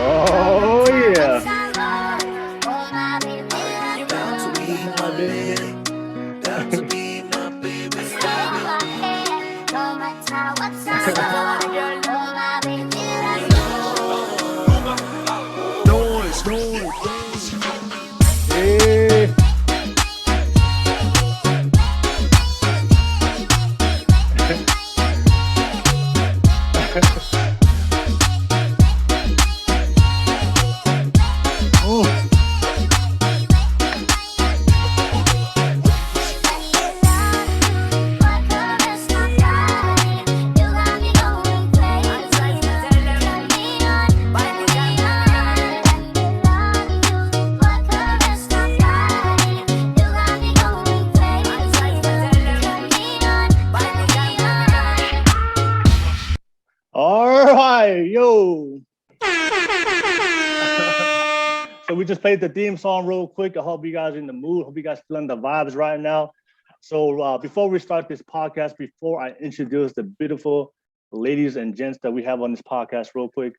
Oh yeah. Down to be my baby. Down to be my baby. Noise, noise. Yeah. Oh. All right, yo. So we just played the theme song real quick. I hope you guys are in the mood. Hope you guys feeling the vibes right now. So before we start this podcast, before I introduce the beautiful ladies and gents that we have on this podcast real quick,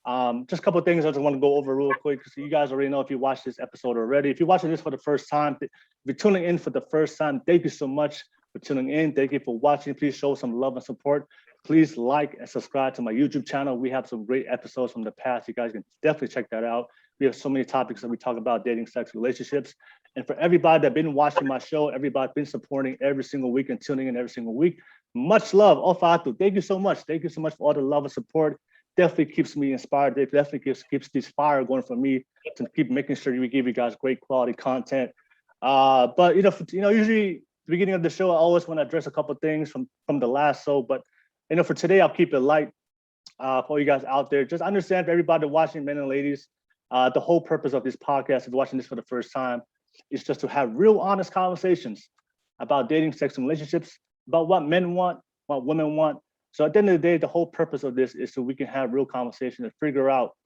just a couple of things I just want to go over real quick. So you guys already know if you watched this episode already. If you're watching this for the first time, if you're tuning in for the first time, thank you so much for tuning in. Thank you for watching. Please show some love and support. Please like and subscribe to my YouTube channel. We have some great episodes from the past. You guys can definitely check that out. We have so many topics that we talk about: dating, sex, relationships. And for everybody that's been watching my show, everybody been supporting every single week and tuning in every single week, much love. Ofatu, thank you so much. Thank you so much for all the love and support. Definitely keeps me inspired. It definitely keeps this fire going for me to keep making sure we give you guys great quality content. But usually the beginning of the show, I always want to address a couple of things from the last show. But for today, I'll keep it light for you guys out there. Just understand for everybody watching, men and ladies, the whole purpose of this podcast, if you're watching this for the first time, is just to have real honest conversations about dating, sex, and relationships, about what men want, what women want. So at the end of the day, the whole purpose of this is so we can have real conversation and figure out,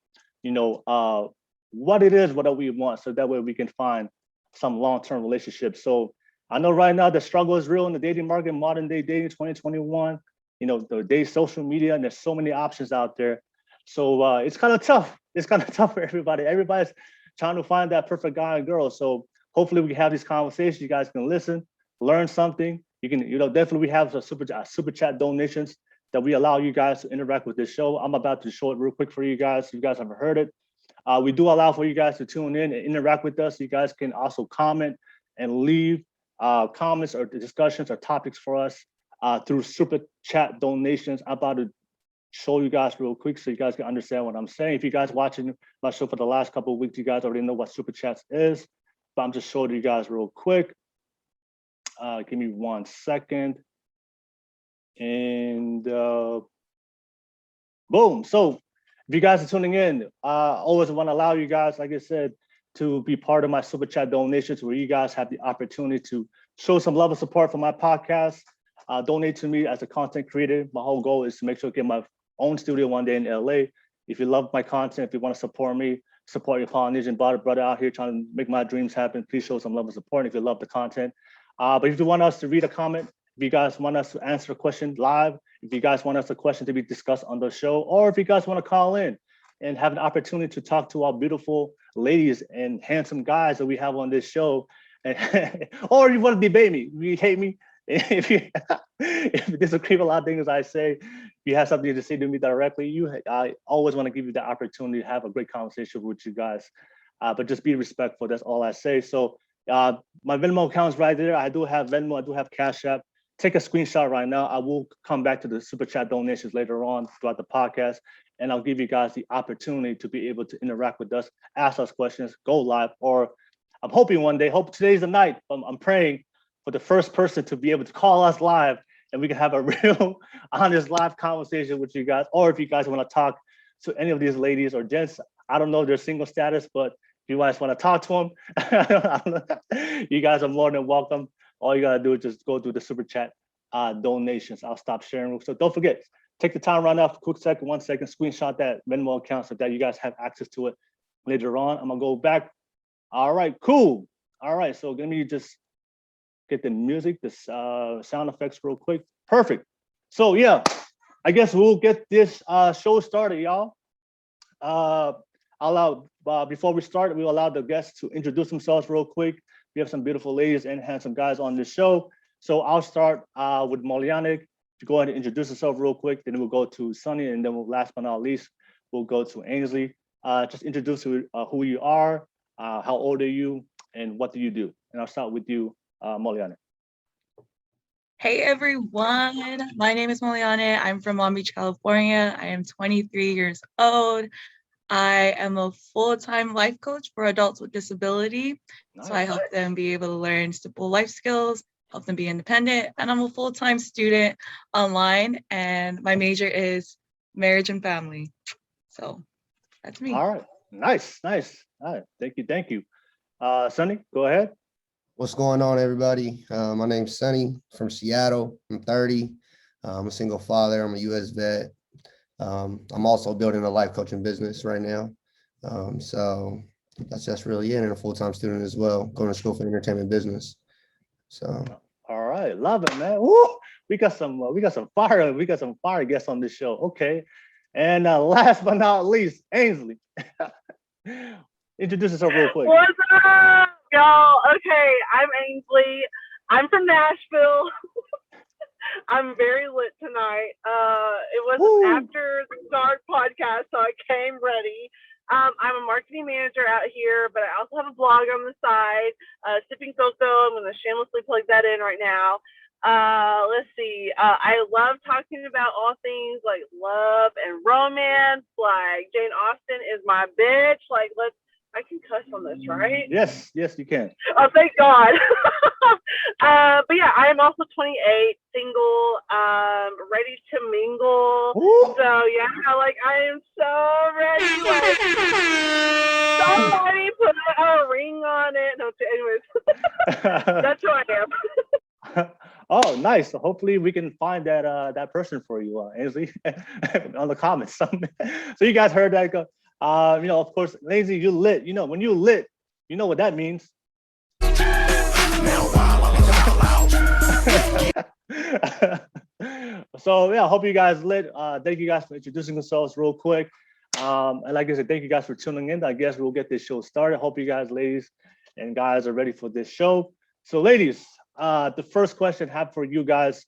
what it is, what we want, so that way we can find some long-term relationships. So I know right now the struggle is real in the dating market, modern day dating 2021, the day social media, and there's so many options out there. So it's kind of tough. It's kind of tough for everybody. Everybody's trying to find that perfect guy and girl. So hopefully we can have these conversations. You guys can listen, learn something. You can, definitely we have some super chat donations that we allow you guys to interact with this show. I'm about to show it real quick for you guys. If you guys haven't heard it, we do allow for you guys to tune in and interact with us. You guys can also comment and leave comments or discussions or topics for us through super chat donations. I'm about to show you guys real quick so you guys can understand what I'm saying. If you guys watching my show for the last couple of weeks, you guys already know what super chats is, but I'm just showing you guys real quick. Give me 1 second. And boom. So if you guys are tuning in, I always want to allow you guys, like I said, to be part of my super chat donations, where you guys have the opportunity to show some love and support for my podcast. Donate to me as a content creator. My whole goal is to make sure to get my own studio one day in LA. If you love my content, if you want to support me, support your Polynesian brother out here trying to make my dreams happen, please show some love and support if you love the content. But if you want us to read a comment, if you guys want us to answer a question live, if you guys want us a question to be discussed on the show, or if you guys want to call in and have an opportunity to talk to our beautiful ladies and handsome guys that we have on this show, or you want to debate me, you hate me, if you disagree with a lot of things I say, if you have something to say to me directly, I always want to give you the opportunity to have a great conversation with you guys. But just be respectful. That's all I say. So my Venmo account is right there. I do have Venmo. I do have Cash App. Take a screenshot right now. I will come back to the super chat donations later on throughout the podcast, and I'll give you guys the opportunity to be able to interact with us, ask us questions, go live, or I'm hoping one day. Hope today's the night. I'm praying for the first person to be able to call us live, and we can have a real honest live conversation with you guys. Or if you guys want to talk to any of these ladies or gents, I don't know their single status, but if you guys want to talk to them, you guys are more than welcome. All you gotta do is just go through the super chat donations. I'll stop sharing. So don't forget, take the time right now for a quick second, 1 second, screenshot that Venmo account so that you guys have access to it later on. I'm gonna go back. All right, cool. All right, so let me just get the music, the sound effects real quick. Perfect. So yeah, I guess we'll get this show started, y'all. I'll before we start, we will allow the guests to introduce themselves real quick. We have some beautiful ladies and handsome guys on this show. So I'll start with Moliane. To go ahead and introduce yourself real quick, then we'll go to Sania, and then last but not least, we'll go to Aynsley. Just introduce who you are, how old are you, and what do you do? And I'll start with you, Moliane. Hey everyone, my name is Moliane. I'm from Long Beach, California. I am 23 years old. I am a full-time life coach for adults with disability. Nice. So I help them be able to learn simple life skills, help them be independent, and I'm a full-time student online, and my major is marriage and family. So that's me. All right, nice. All right, thank you. Sunny, go ahead. What's going on, everybody? My name's Sunny from Seattle. I'm 30. I'm a single father. I'm a U.S. vet. I'm also building a life coaching business right now. So that's really it, and a full-time student as well, going to school for entertainment business. So. All right, love it, man. Woo! We got some fire guests on this show. Okay, and last but not least, Aynsley. Introduce yourself real quick. What's up, y'all? Okay, I'm Aynsley. I'm from Nashville. I'm very lit tonight. It was after the Start podcast, so I came ready. I'm a marketing manager out here, but I also have a blog on the side, Sipping Cocoa. I'm going to shamelessly plug that in right now. Let's see. I love talking about all things like love and romance. Like Jane Austen is my bitch. Like, I can cuss on this, right? Yes, you can. Oh, thank God. But yeah, I am also 28, single, ready to mingle. Ooh. So yeah, like I am so ready. Like somebody put a ring on it. No, anyways, that's who I am. Oh, nice. So hopefully we can find that person for you, Aynsley, on the comments. So you guys heard that go. Of course, lazy, you lit. When you lit, you know what that means. So yeah, I hope you guys lit. Thank you guys for introducing yourselves real quick. And like I said, thank you guys for tuning in. I guess we'll get this show started. Hope you guys, ladies and guys, are ready for this show. So ladies, the first question I have for you guys.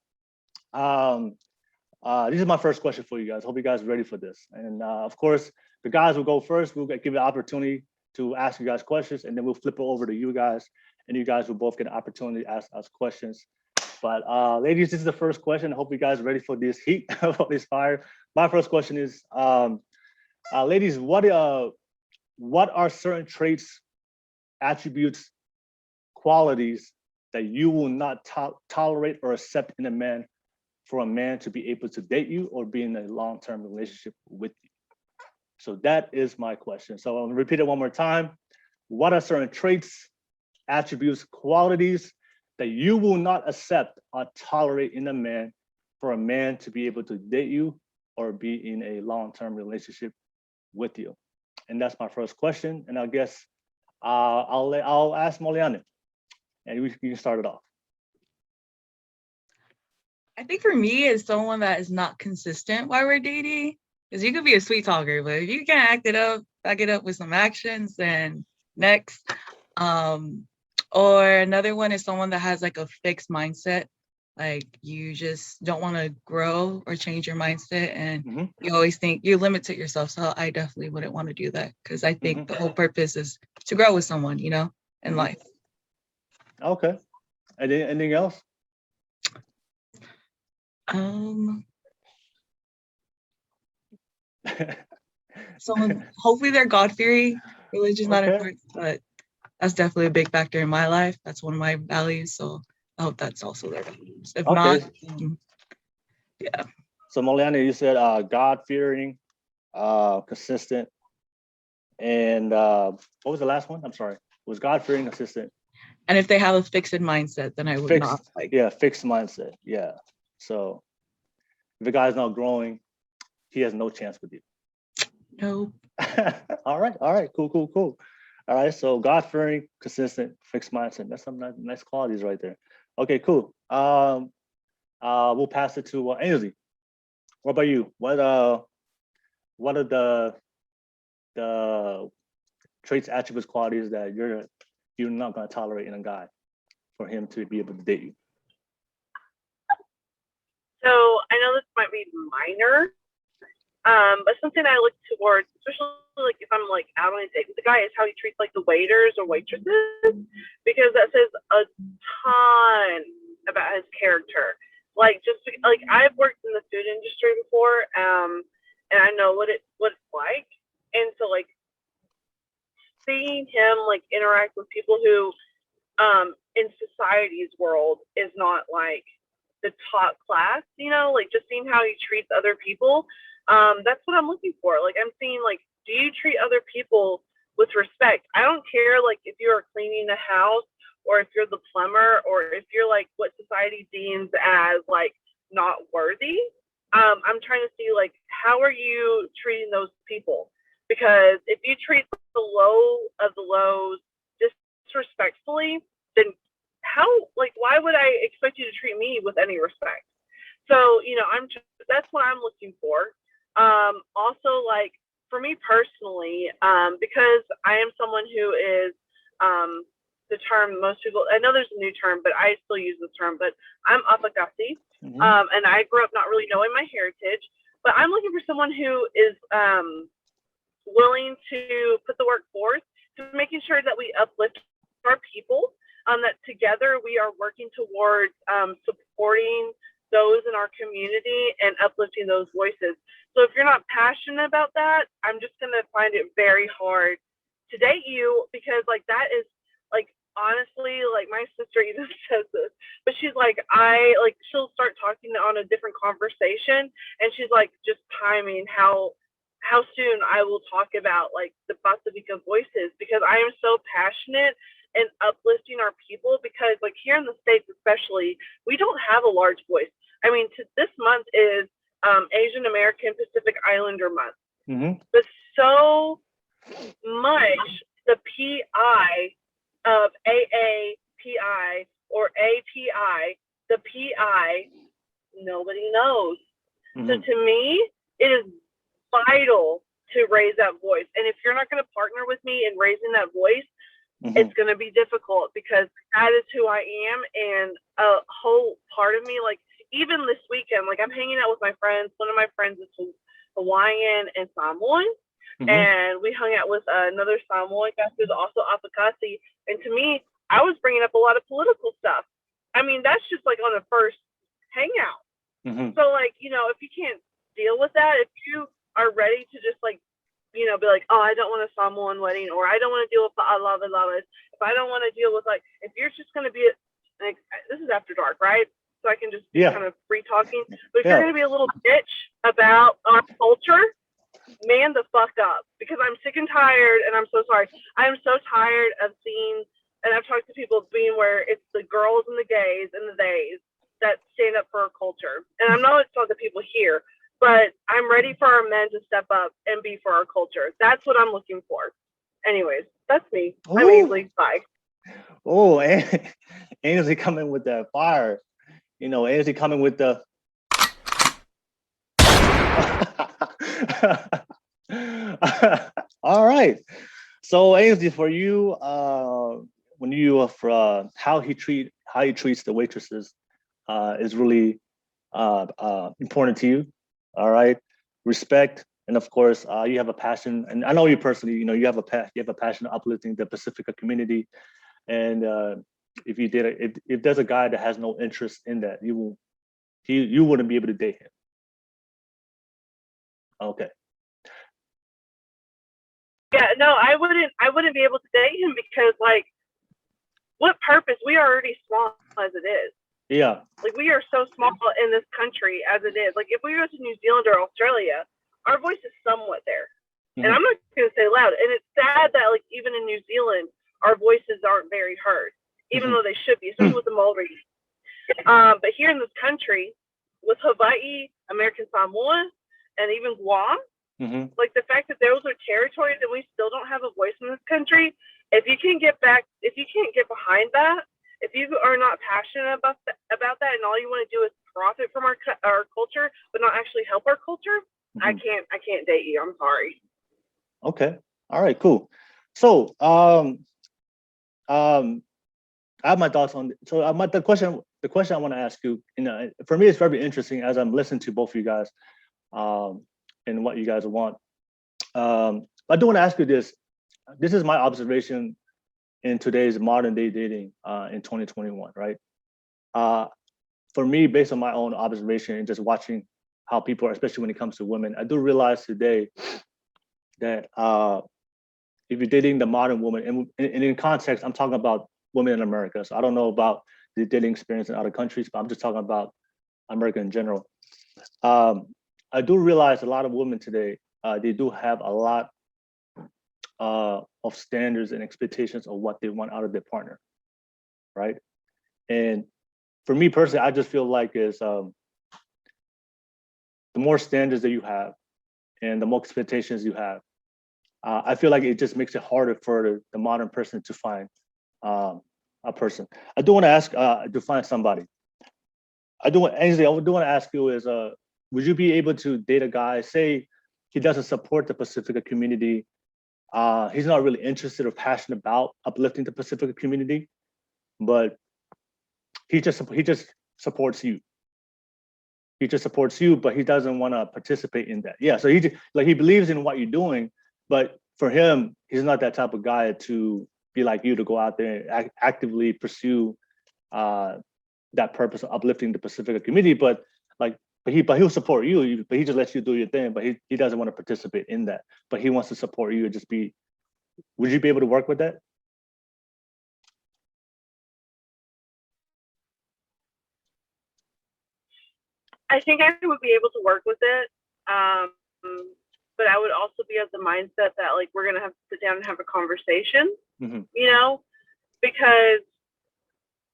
This is my first question for you guys. Hope you guys are ready for this. And of course, the guys will go first. We'll give you the opportunity to ask you guys questions, and then we'll flip it over to you guys, and you guys will both get an opportunity to ask us questions. But ladies, this is the first question. I hope you guys are ready for this heat, for this fire. My first question is, ladies, what are certain traits, attributes, qualities that you will not tolerate or accept in a man for a man to be able to date you or be in a long-term relationship with you? So that is my question. So I'll repeat it one more time. What are certain traits, attributes, qualities that you will not accept or tolerate in a man for a man to be able to date you or be in a long-term relationship with you? And that's my first question. And I guess I'll ask Moliane, and you can start it off. I think for me, it's someone that is not consistent while we're dating. Because you could be a sweet talker, but if you can't back it up with some actions, then next. Or another one is someone that has like a fixed mindset. Like you just don't want to grow or change your mindset, and you always think you limit it yourself. So I definitely wouldn't want to do that, because I think the whole purpose is to grow with someone, in life. Okay. Anything else? Someone, hopefully they're God-fearing. Religion's not important, but that's definitely a big factor in my life. That's one of my values. So I hope that's also their values. If not, yeah. So Moliane, you said God-fearing, consistent, and what was the last one? I'm sorry. It was God-fearing, consistent. And if they have a fixed mindset, then I would not like. Yeah, fixed mindset. Yeah. So if the guy's not growing, he has no chance with you. No. All right. Cool. All right. So God-fearing, consistent, fixed mindset. That's some nice qualities right there. Okay, cool. We'll pass it to Aynsley. What about you? What are the the traits, attributes, qualities that you're not going to tolerate in a guy for him to be able to date you? So I know this might be minor, but something I look towards, especially like if I'm like out on a date with a guy, is how he treats like the waiters or waitresses, because that says a ton about his character. Like just like I've worked in the food industry before, and I know what it's like, and so like seeing him like interact with people who, in society's world is not like the top class, you know, like just seeing how he treats other people. That's what I'm looking for. Like I'm seeing like, do you treat other people with respect? I don't care like if you are cleaning the house or if you're the plumber or if you're like what society deems as like not worthy. I'm trying to see like how are you treating those people? Because if you treat the low of the lows disrespectfully, then how like why would I expect you to treat me with any respect? So you know that's what I'm looking for. Also like for me personally, because I am someone who is the term most people, I know there's a new term, but I still use this term, but I'm Makaafi, and I grew up not really knowing my heritage, but I'm looking for someone who is willing to put the work forth to making sure that we uplift our people, that together we are working towards supporting those in our community and uplifting those voices. So if you're not passionate about that, I'm just going to find it very hard to date you, because like that is like honestly like my sister even says this, but she's like she'll start talking on a different conversation and she's like just timing how soon I will talk about like the Pacifica voices, because I am so passionate and uplifting our people, because like here in the States especially, we don't have a large voice. I mean, this month is Asian American Pacific Islander month, but so much the PI of AAPI or API, the PI, nobody knows. So to me, it is vital to raise that voice. And if you're not going to partner with me in raising that voice, it's going to be difficult, because that is who I am. And a whole part of me, like even this weekend, like I'm hanging out with my friends. One of my friends is Hawaiian and Samoan. And we hung out with another Samoan guy who's also Apakasi. And to me, I was bringing up a lot of political stuff. I mean, that's just like on the first hangout. So like, you know, if you can't deal with that, if you are ready to just like, you know, be like, oh, I don't want a Samoan wedding, or I don't want to deal with the alawas. If I don't want to deal with like, if you're just going to be, like, this is after dark, right? So I can just kind of free talking. But if you're going to be a little bitch about our culture, man the fuck up, because I'm sick and tired, and I'm so sorry. I'm so tired of seeing, and I've talked to people being where it's the girls and the gays and the theys that stand up for our culture. And I'm not talking to people here, but I'm ready for our men to step up and be for our culture. That's what I'm looking for. Anyways, that's me. Ooh. I'm Aynsley. Bye. Oh, Aynsley coming with that fire. You know, Aynsley coming with the. All right. So Aynsley, for you, when you how he treats the waitresses is really important to you. All right, respect, and of course, you have a passion, and I know you personally. You know, you have a passion of uplifting the Pacifica community, and if there's a guy that has no interest in that, you wouldn't be able to date him. Okay. Yeah, no, I wouldn't be able to date him, because like, what purpose? We are already small as it is. Yeah. Like we are so small in this country as it is. Like if we go to New Zealand or Australia, our voice is somewhat there. And I'm not going to say loud. And it's sad that like even in New Zealand, our voices aren't very heard, even though they should be, especially with the Maori. But here in this country, with Hawaii, American Samoa, and even Guam, like the fact that those are territories and we still don't have a voice in this country, if you can't get behind that, if you are not passionate about that, and all you want to do is profit from our culture, but not actually help our culture, I can't date you. I'm sorry. Okay. All right, cool. So I have my thoughts on. So the question I want to ask you, for me, it's very interesting as I'm listening to both of you guys, and what you guys want. I do want to ask you this. This is my observation in today's modern day dating in 2021, right? For me, based on my own observation and just watching how people are, especially when it comes to women, I do realize today that if you're dating the modern woman, and in context, I'm talking about women in America. So I don't know about the dating experience in other countries, but I'm just talking about America in general. I do realize a lot of women today, they do have a lot of standards and expectations of what they want out of their partner, right? And for me personally, I just feel like the more standards that you have and the more expectations you have, I feel like it just makes it harder for the modern person to find a person. I do want to ask to find somebody. Aynsley, I do want to ask you is, would you be able to date a guy, say he doesn't support the Pacifica community, he's not really interested or passionate about uplifting the Pacifica community, but he just supports you. He just supports you, but he doesn't want to participate in that. Yeah, so he believes in what you're doing, but for him, he's not that type of guy to be like you, to go out there and actively pursue that purpose of uplifting the Pacifica community. But he'll support you, but he just lets you do your thing, but he doesn't want to participate in that. But he wants to support you and just be. Would you be able to work with that? I think I would be able to work with it. But I would also be of the mindset that like we're gonna have to sit down and have a conversation, you know, because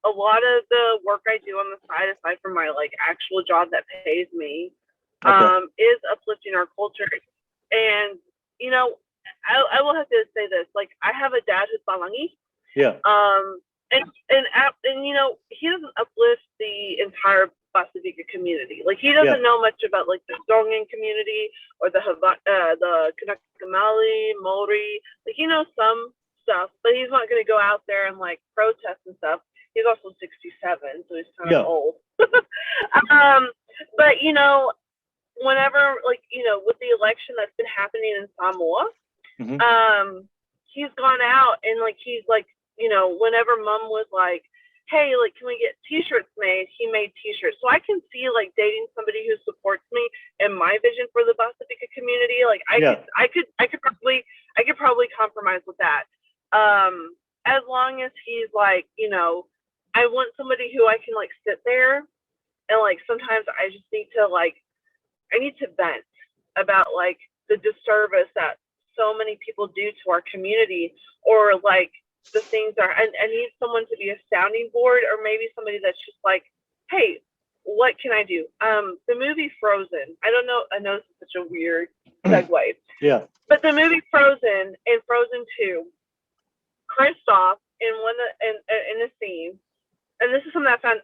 a lot of the work I do on the side, aside from my like actual job that pays me, is uplifting our culture. And you know, I will have to say this: like I have a dad who's Palangi. Yeah. And you know, he doesn't uplift the entire Pacifica community. Like he doesn't know much about like the Tongan community or the Kanakamaoli, Maori. Like he knows some stuff, but he's not going to go out there and like protest and stuff. He's also 67, so he's kind of old. But you know, whenever like you know, with the election that's been happening in Samoa, he's gone out and like he's like, you know, whenever Mom was like, hey, like, can we get T-shirts made? He made T-shirts. So I can see like dating somebody who supports me and my vision for the Pacifica community. Like I could probably compromise with that. As long as he's like, you know, I want somebody who I can like sit there and like sometimes I just need to like I need to vent about like the disservice that so many people do to our community, or like the things are, and I need someone to be a sounding board, or maybe somebody that's just like, hey, what can I do? The movie Frozen, I don't know, I know this is such a weird segue. Yeah. But the movie Frozen, in Frozen 2, Kristoff in in a scene, and this is something I found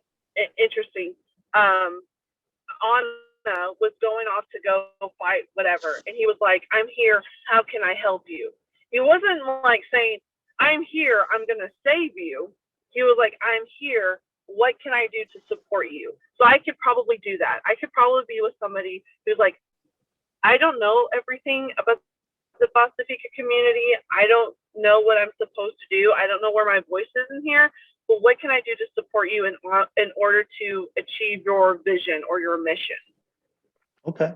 interesting. Anna was going off to go fight whatever, and he was like, I'm here, how can I help you? He wasn't like saying, I'm here, I'm gonna save you. He was like, I'm here, what can I do to support you? So I could probably do that. I could probably be with somebody who's like, I don't know everything about the Pacifica community. I don't know what I'm supposed to do. I don't know where my voice is in here, but what can I do to support you in order to achieve your vision or your mission? Okay.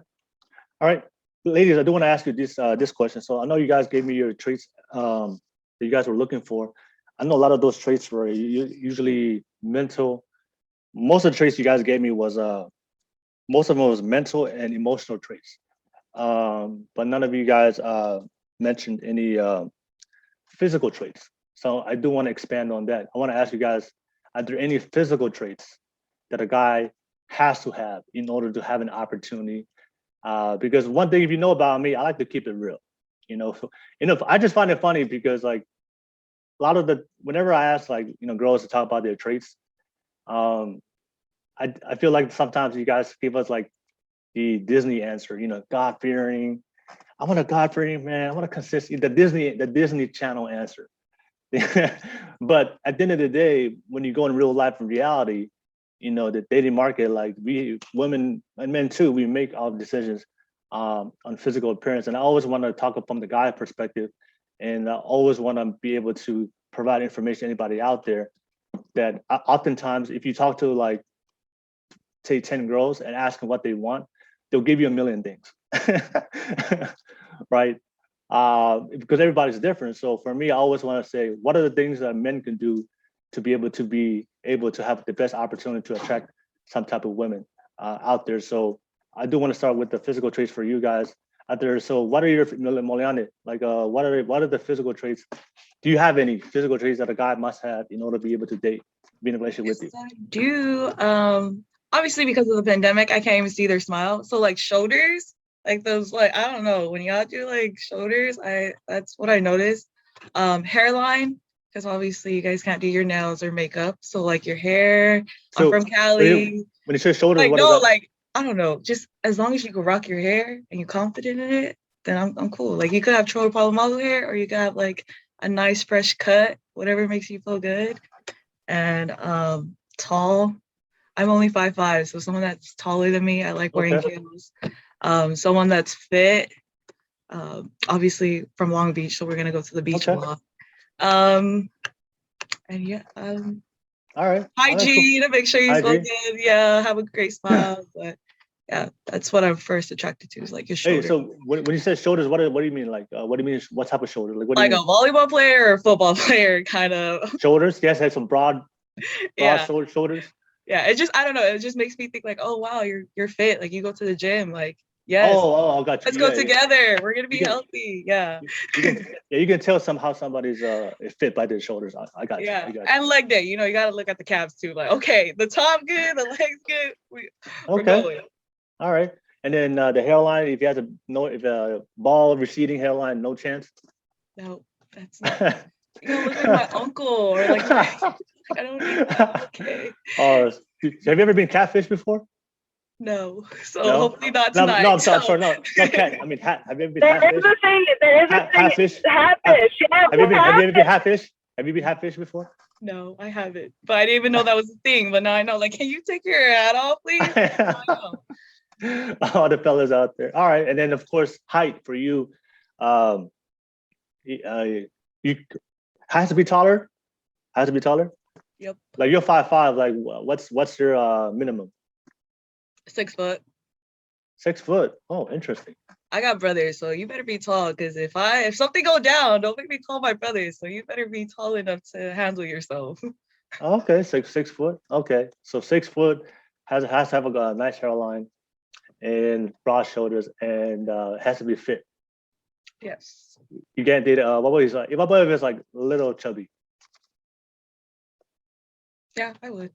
All right, ladies, I do want to ask you this question. So I know you guys gave me your traits that you guys were looking for. I know a lot of those traits were usually mental. Most of the traits you guys gave me was most of them was mental and emotional traits. But none of you guys mentioned any physical traits. So I do want to expand on that. I want to ask you guys, are there any physical traits that a guy has to have in order to have an opportunity? Because one thing, if you know about me, I like to keep it real. You know, I just find it funny because like a lot of whenever I ask like, you know, girls to talk about their traits, I feel like sometimes you guys give us like the Disney answer, you know, God-fearing, I want a God fearing man. I want a consistent the Disney Channel answer. But at the end of the day, when you go in real life and reality, the dating market, like we women and men too, we make our decisions on physical appearance. And I always want to talk from the guy perspective, and I always want to be able to provide information to anybody out there that oftentimes if you talk to like say 10 girls and ask them what they want, they'll give you a million things. Right? Because everybody's different. So for me, I always want to say, what are the things that men can do to be able to have the best opportunity to attract some type of women out there? So I do want to start with the physical traits for you guys out there. So what are your Moliane? Like, what are the physical traits? Do you have any physical traits that a guy must have in order to be able to be in a relationship with you? I do. Obviously because of the pandemic, I can't even see their smile. So like shoulders, like those, like, I don't know, when y'all do like shoulders, that's what I noticed. Hairline, because obviously you guys can't do your nails or makeup. So like your hair, So I'm from Cali. when you say shoulders, Like, what no, is that? like, I don't know, just as long as you can rock your hair and you're confident in it, then I'm cool. Like you could have Troy Polamalu hair, or you could have like a nice fresh cut, whatever makes you feel good. And tall. I'm only 5'5", so someone that's taller than me, I like wearing Okay. heels. Someone that's fit. Obviously from Long Beach, so we're gonna go to the beach Okay. walk. And yeah, All right. hygiene to make sure you smell Hygiene. good. Yeah, have a great smile. But yeah, that's what I'm first attracted to, is like your Hey, shoulder. so when you say shoulders, what do you mean? Like, what do you mean? What type of shoulder? Like, what do you Like a mean? volleyball player or a football player, kind of. Shoulders? Yes, have some broad Yeah, shoulders. yeah. It just, I don't know. It just makes me think like, oh wow, you're fit. Like you go to the gym. Like yes, I got let's you. go Yeah, yeah. together. We're gonna be can- healthy. Yeah, You can tell somehow somebody's is fit by their shoulders. I got you. yeah. I got you. And leg day. You know, you gotta look at the calves too. Like, okay, the top good, the legs good. We're Okay. going. All right. And then the hairline, if you have a bald receding hairline, no chance. No, that's not. You gotta look like my uncle or like I don't need that. Okay. Have you ever been catfish before? No. So No? hopefully not No, tonight. no, I'm sorry, no cat. I mean, have you ever been There catfish? is a thing. There is a thing. Catfish? Catfish. Yeah, Have you been catfish. catfish? Have you been catfish before? No, I haven't. But I didn't even know that was a thing. But now I know. Like, can you take your hat off, please? I know. All the fellas out there. All right, and then of course height for you. You has to be taller. Has to be taller. Yep. Like you're 5'5". Like what's your minimum? 6 foot. 6 foot. Oh, interesting. I got brothers, so you better be tall. Because if something go down, don't make me call my brothers. So you better be tall enough to handle yourself. Okay, 6 foot. Okay, so 6 foot has to have a nice hairline and broad shoulders, and has to be fit. Yes. You can't date what was if my brother is like little chubby. Yeah, I would.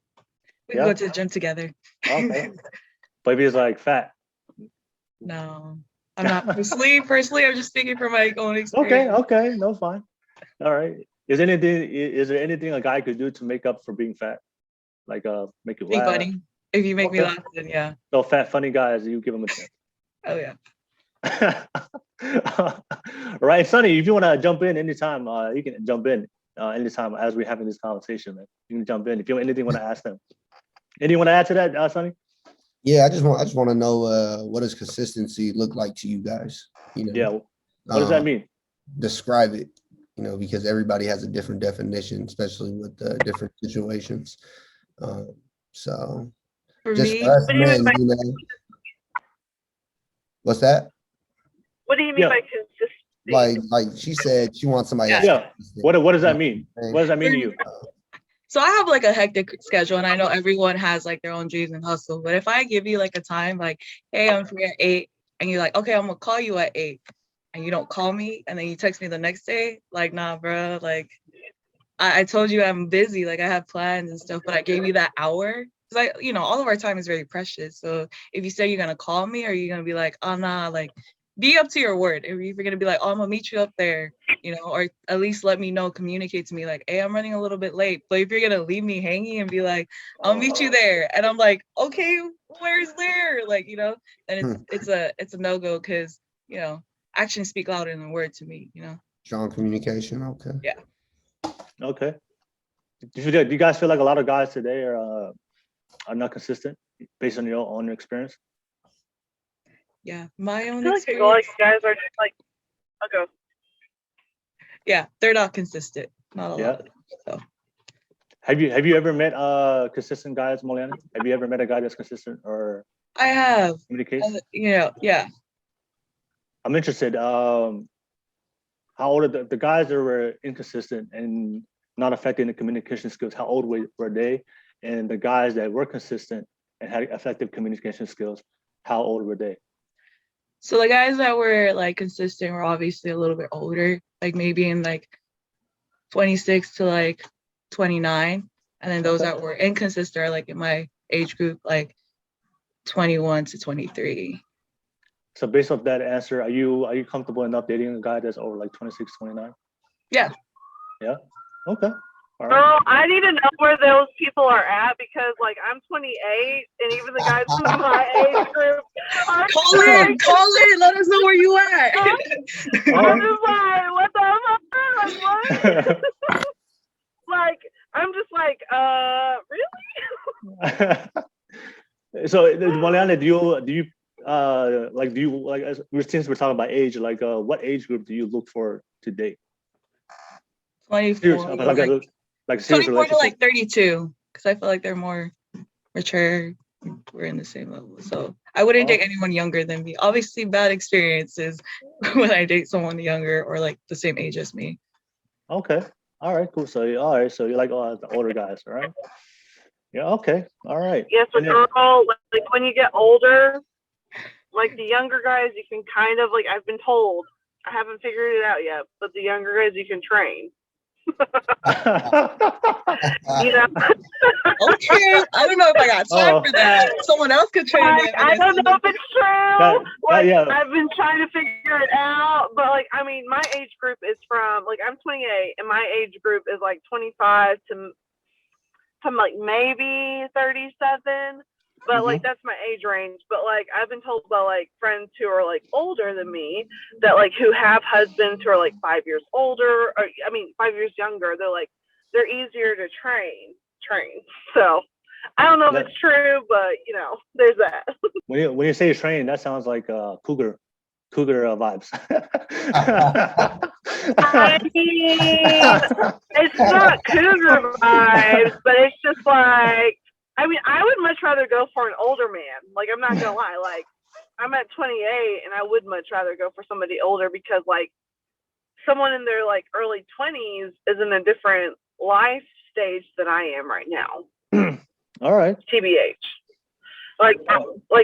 We Yeah? can go to the gym together. Okay. But if he's like fat. No, I'm not. Personally, I'm just speaking from my own experience. Okay, no, fine. All right. Is there anything a guy could do to make up for being fat? Like make you Big laugh? buddy. If you make me Okay. laugh, then yeah. So fat funny guys, you give them a chance. Oh yeah. Right, Sonny, if you want to jump in anytime, you can jump in anytime as we're having this conversation, man. You can jump in if you have anything want to ask them. Anything want to add to that, Sonny? Yeah, I just want to know what does consistency look like to you guys? You know, Yeah. What does that mean? Describe it. You know, because everybody has a different definition, especially with different situations. So For just me, for us What do you mean men, by- you know. What's that? What do you mean Yeah. by consistency? Like she said, she wants somebody else. Yeah. What does that mean? What does that mean to you? so I have like a hectic schedule, and I know everyone has like their own dreams and hustle. But if I give you like a time, like, hey, I'm free at 8, and you're like, okay, I'm gonna call you at 8, and you don't call me, and then you text me the next day, like, nah, bro, like, I told you I'm busy, like I have plans and stuff, but I gave you that hour. Because all of our time is very precious. So if you say you're gonna call me, or you're gonna be like, oh nah, like be up to your word. If you're gonna be like, oh, I'm gonna meet you up there, or at least let me know, communicate to me like, hey, I'm running a little bit late. But if you're gonna leave me hanging and be like, I'll meet you there, and I'm like, okay, where's there? Like, then it's a no-go, because actions speak louder than words to me, Strong communication. Okay. Yeah. Okay. Do you guys feel like a lot of guys today are not consistent based on your experience? Yeah, my I own feel like experience. guys are just like, okay. Yeah, they're not consistent. Not a lot Yeah. of them. So Have you ever met consistent guys, Moliane? Have you ever met a guy that's consistent or I have, communicates? yeah. I'm interested. How old are the guys that were inconsistent and not affecting the communication skills? How old were they? And the guys that were consistent and had effective communication skills, how old were they? So the guys that were like consistent were obviously a little bit older, like maybe in like 26 to like 29. And then those Okay. that were inconsistent are like in my age group, like 21 to 23. So based off that answer, are you comfortable enough dating a guy that's over like 26, 29? Yeah. Yeah. Okay. All right. Girl, I need to know where those people are at because, like, I'm 28, and even the guys in my age group are Call in, let us know where you at. I'm just like, what the fuck? Like, what? Like, I'm just like, really? So, Moliane, since we're talking about age, like, what age group do you look for to date? 24, Like serious 24 to relationship? like 32, because I feel like they're more mature. We're in the same level. So I wouldn't date anyone younger than me. Obviously, bad experiences when I date someone younger or like the same age as me. Okay. All right, cool. So, so you like the older guys, all right? Yeah, okay. All right. Yes, but girl, like when you get older, like the younger guys, you can kind of, like, I've been told, I haven't figured it out yet, but the younger guys you can train. You know? Okay, I don't know if I got time for that. Someone else could train Like, them. I don't know if it's true. yeah. I've been trying to figure it out, but like, I mean, my age group is from, like, I'm 28, and my age group is like 25 to like maybe 37. But like, that's my age range. But like, I've been told by like friends who are like older than me that like who have husbands who are like 5 years older, or I mean 5 years younger. They're like, they're easier to train. So I don't know if it's true, but you know, there's that. When you say train, that sounds like cougar vibes. I mean, it's not cougar vibes, but it's just like, I mean, I would much rather go for an older man. Like, I'm not gonna lie. Like, I'm at 28, and I would much rather go for somebody older because, like, someone in their like early 20s is in a different life stage than I am right now. All right. TBH. Like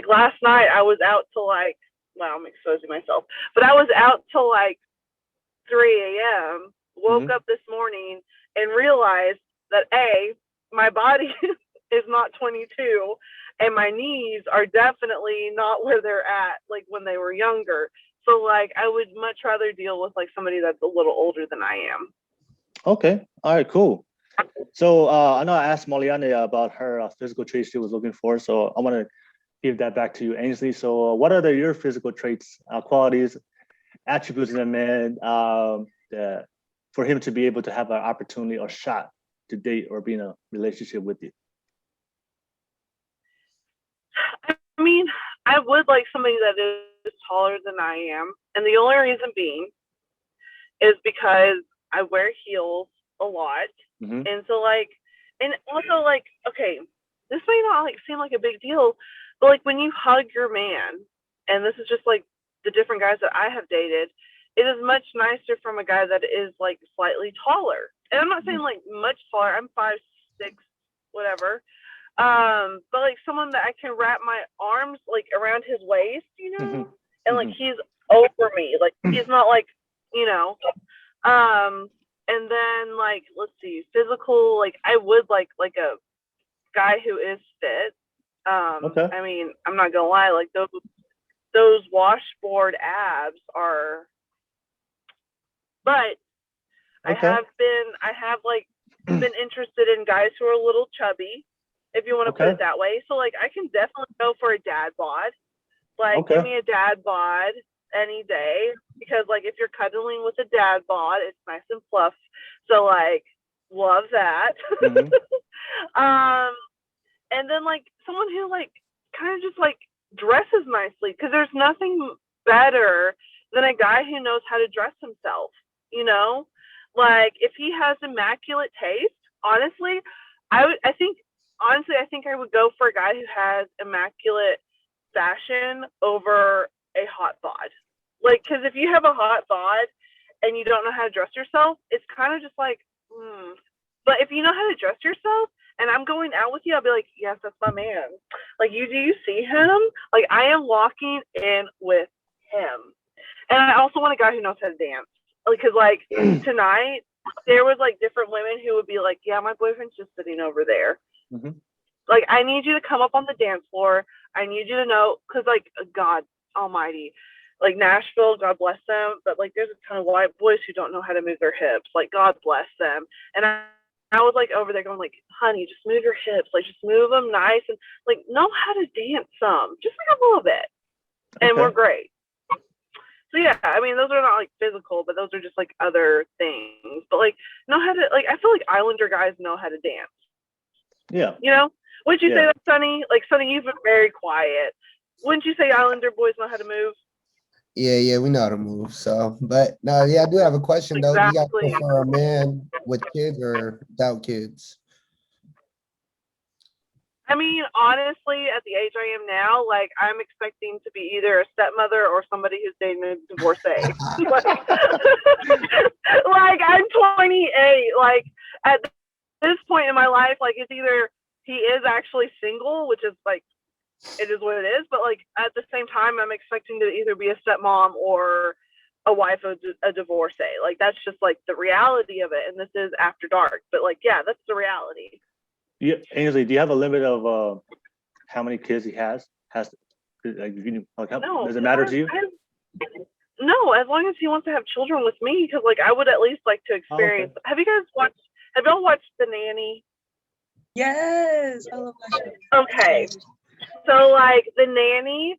last night, I was out till like, well, I'm exposing myself, but I was out till like 3 a.m. Woke up this morning and realized that my body is not 22, and my knees are definitely not where they're at, like when they were younger. So like, I would much rather deal with like somebody that's a little older than I am. Okay. All right. Cool. So I know I asked Moliane about her physical traits she was looking for. So I want to give that back to you, Aynsley. So what are your physical traits, qualities, attributes in a man for him to be able to have an opportunity or shot to date or be in a relationship with you? I mean, I would like somebody that is taller than I am. And the only reason being is because I wear heels a lot. And so like, and also like, okay, this may not like seem like a big deal, but like when you hug your man, and this is just like the different guys that I have dated, it is much nicer from a guy that is like slightly taller. And I'm not saying like much taller, I'm 5'6", whatever. But like someone that I can wrap my arms like around his waist, you know, and like he's over me, like he's not like, you know, and then like, let's see, physical, like I would like a guy who is fit. I mean, I'm not gonna lie, like those washboard abs are, but I have like been interested in guys who are a little chubby, if you want to put it that way. So like I can definitely go for a dad bod. Like give me a dad bod, any day, because like if you're cuddling with a dad bod, it's nice and fluff. So like love that. Mhm. And then like someone who like kind of just like dresses nicely, because there's nothing better than a guy who knows how to dress himself, you know? Like if he has immaculate taste, honestly, I think I would go for a guy who has immaculate fashion over a hot bod. Like, because if you have a hot bod and you don't know how to dress yourself, it's kind of just like, But if you know how to dress yourself, and I'm going out with you, I'll be like, yes, that's my man. Like, do you see him? Like, I am walking in with him. And I also want a guy who knows how to dance. Because, like, tonight, there was, like, different women who would be like, yeah, my boyfriend's just sitting over there. Mhm. Like, I need you to come up on the dance floor. I need you to know, because, like, God almighty, like, Nashville, God bless them, but, like, there's a ton of white boys who don't know how to move their hips. Like, God bless them. And I was, like, over there going, like, honey, just move your hips. Like, just move them nice and, like, know how to dance some. Just, like, a little bit. And Okay. we're great. So, yeah, I mean, those are not, like, physical, but those are just, like, other things. But, like, know how to, like, I feel like Islander guys know how to dance. Yeah. You know? Wouldn't you say Yeah. that, Sonny? Like, Sonny, you've been very quiet. Wouldn't you say Islander boys know how to move? Yeah, we know how to move. So, but no, yeah, I do have a question though. Do you guys Exactly. prefer a man with kids or without kids? I mean, honestly, at the age I am now, like, I'm expecting to be either a stepmother or somebody who's dating a divorcee. Like, I'm 28. Like, at this point in my life, like, it's either he is actually single, which is, like, it is what it is. But, like, at the same time, I'm expecting to either be a stepmom or a wife of a divorcee. Like, that's just, like, the reality of it. And this is after dark. But, like, yeah, that's the reality. Yeah, Aynsley, do you have a limit of how many kids he has? Like, No, does it matter to you? No, as long as he wants to have children with me, because like I would at least like to experience. okay. Have y'all watched The Nanny? Yes, I love that show. Okay, so like The Nanny,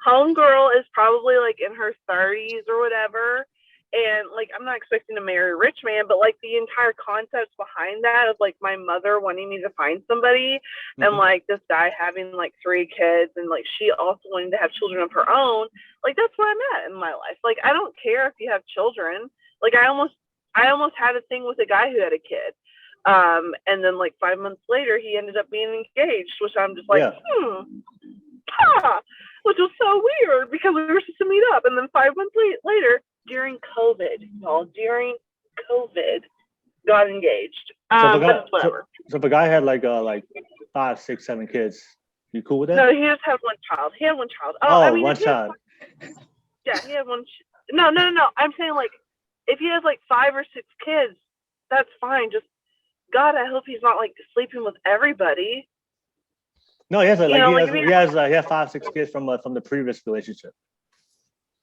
homegirl is probably like in her 30s or whatever, and like I'm not expecting to marry a rich man, but like the entire concept behind that of like my mother wanting me to find somebody, and like this guy having like 3 kids, and like she also wanting to have children of her own. Like that's where I'm at in my life. Like I don't care if you have children. Like I almost had a thing with a guy who had a kid. And then like 5 months later he ended up being engaged, which I'm just like, which was so weird because we were supposed to meet up, and then 5 months later during COVID, y'all, got engaged. But whatever. So if a guy had like 5, 6, 7 kids, you cool with that? No, he just had one child. He had one child. Oh, I mean, one child. Yeah, he had one. No. I'm saying like, if he has like 5 or 6 kids, that's fine. Just God, I hope he's not like sleeping with everybody. No, he has he has 5, 6 kids from the previous relationship.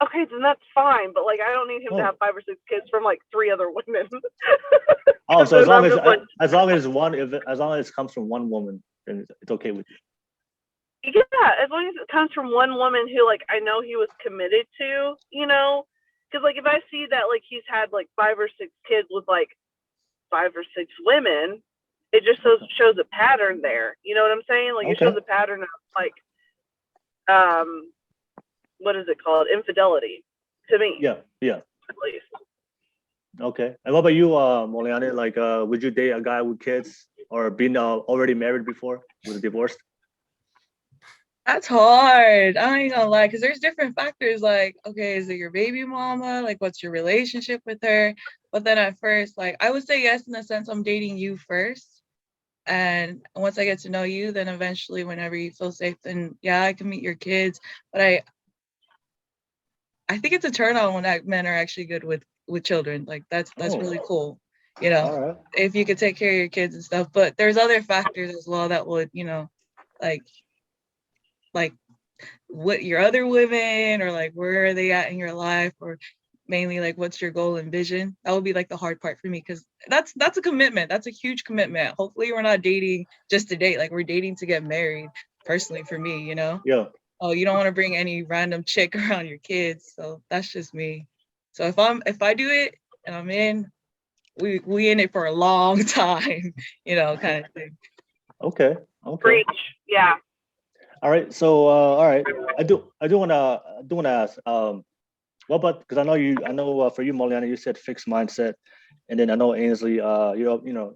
Okay, then that's fine. But like, I don't need him to have 5 or 6 kids from like 3 other women. Oh, so as long as it comes from one woman, then it's okay with you. Yeah, as long as it comes from one woman who like I know he was committed to, you know, because like if I see that like he's had like 5 or 6 kids with like 5 or 6 women, it just shows a pattern there. You know what I'm saying? Like it shows a pattern of like, what is it called? Infidelity to me. Yeah. At least. Okay. And what about you, Moliane? Like, would you date a guy with kids or been already married before with a divorce? That's hard. I ain't gonna lie, because there's different factors. Like, okay, is it your baby mama? Like, what's your relationship with her? But then at first, like, I would say yes in the sense I'm dating you first. And once I get to know you, then eventually, whenever you feel safe, then yeah, I can meet your kids. But I think it's a turn on when men are actually good with children. Like that's really cool. You know, if you could take care of your kids and stuff. But there's other factors as well that would, you know, like what your other women or like where are they at in your life, or mainly like what's your goal and vision. That would be like the hard part for me, because that's a commitment. That's a huge commitment. Hopefully we're not dating just to date, like we're dating to get married, personally for me, you know. oh, you don't want to bring any random chick around your kids. So that's just me. So if I do it and I'm in, we in it for a long time, kind of thing. Okay. Preach. Yeah. All right. So all right. I do wanna ask, what about, because I know for you, Moliane, you said fixed mindset, and then I know Aynsley,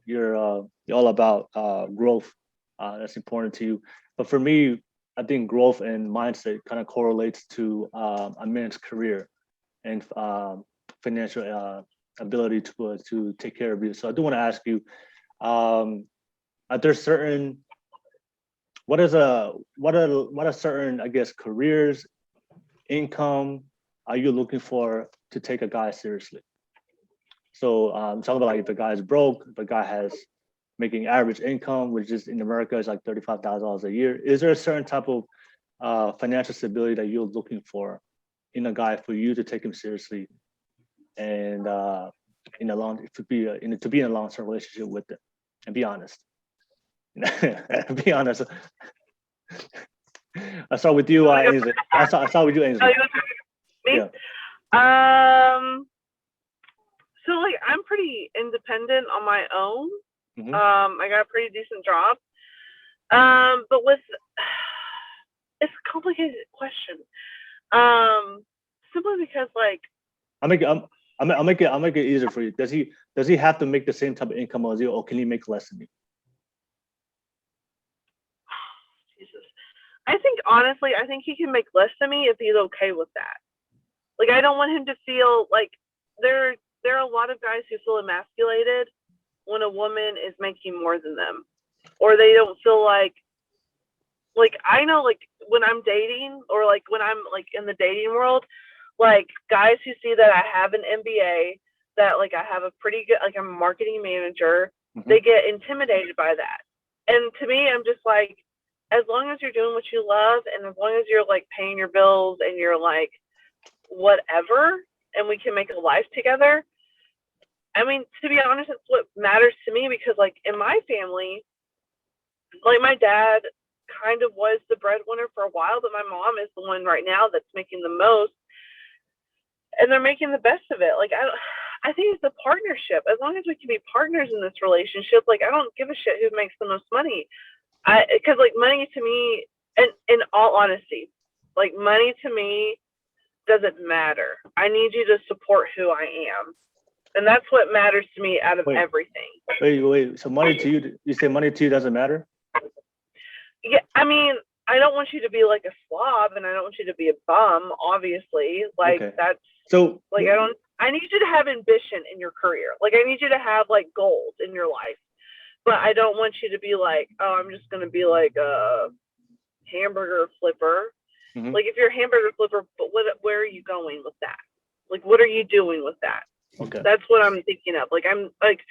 you're all about growth. That's important to you. But for me, I think growth and mindset kind of correlates to a man's career and financial ability to take care of you. So I do want to ask you, are there certain what are certain, I guess, careers, income are you looking for to take a guy seriously? So talking about like if a guy is broke, if a guy has making average income, which is in America is like $35,000 a year, is there a certain type of financial stability that you're looking for in a guy for you to take him seriously and to be in a long-term relationship with them? And be honest. Be honest. I start with you, Aynsley. I start with you, Aynsley. Me? Yeah. So like I'm pretty independent on my own. Mhm. I got a pretty decent job. But it's a complicated question. Simply because like I'll make it easier for you. Does he have to make the same type of income as you, or can he make less than you? Jesus. I think honestly, I think he can make less than me if he's okay with that. Like I don't want him to feel like there are a lot of guys who feel emasculated when a woman is making more than them, or they don't feel like I know like when I'm dating or like when I'm like in the dating world, like guys who see that I have an MBA, that like I have a pretty good, like I'm a marketing manager, they get intimidated by that. And to me, I'm just like, as long as you're doing what you love and as long as you're like paying your bills and you're like whatever, and we can make a life together. I mean, to be honest, it's what matters to me, because like in my family, like my dad kind of was the breadwinner for a while, but my mom is the one right now that's making the most, and they're making the best of it. Like I think it's a partnership. As long as we can be partners in this relationship, like I don't give a shit who makes the most money. Because like money to me, and in all honesty, like money to me doesn't matter. I need you to support who I am, and that's what matters to me out of everything. Wait. So money to you? You say money to you doesn't matter? Yeah, I mean, I don't want you to be like a slob, and I don't want you to be a bum. Obviously, like Okay. that's so. Like I need you to have ambition in your career. Like I need you to have like goals in your life. But I don't want you to be like, oh, I'm just gonna be like a hamburger flipper. Mhm. Like if you're a hamburger flipper, but where are you going with that? Like what are you doing with that? Okay. That's what I'm thinking of. Like I'm like,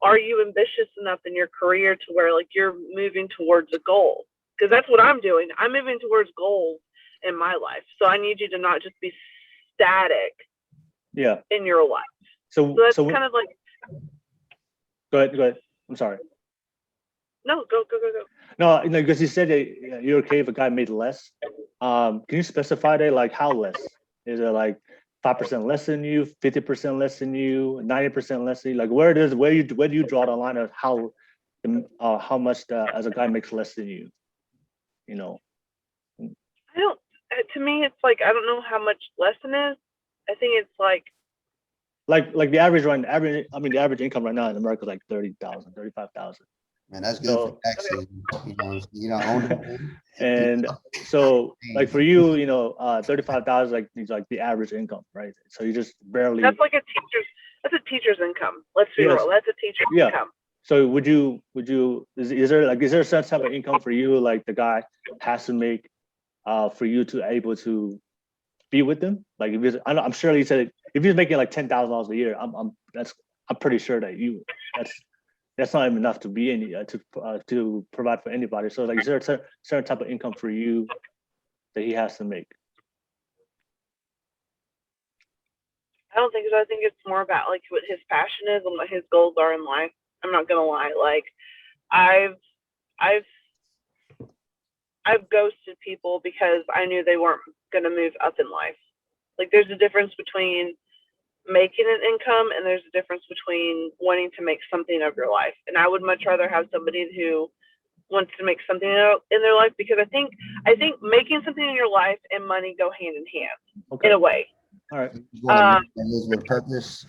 are you ambitious enough in your career to where like you're moving towards a goal? Because that's what I'm doing. I'm moving towards goals in my life. So I need you to not just be static. Yeah. In your life. So that's kind of like. Go ahead. I'm sorry. No, go. No, because you said that you're okay if a guy made less. Can you specify that? Like how less? Is it like 5% less than you, 50% less than you, 90% less than you? Like where do you draw the line of how much as a guy makes less than you? You know. I don't. To me, it's like I don't know how much less than is. I think it's like the average income right now in America is like 30,000, 35,000. Man, that's good for taxes. You know, and so like for you, 35,000 like the average income, right? So you just barely. That's like that's a teacher's income. Let's be real. That's a teacher's income. So is there a certain type of income for you, like the guy has to make for you to able to be with them? Like I'm sure you said if he's making like $10,000 a year, I'm pretty sure that that's not even enough to be to provide for anybody. So like, is there a certain type of income for you that he has to make? I don't think so. I think it's more about like what his passion is and what his goals are in life. I'm not gonna lie. Like I've I've ghosted people because I knew they weren't going to move up in life. Like, there's a difference between making an income and there's a difference between wanting to make something of your life. And I would much rather have somebody who wants to make something in their life, because I think making something in your life and money go hand in hand in a way. All right. You just want a man that lives with a purpose.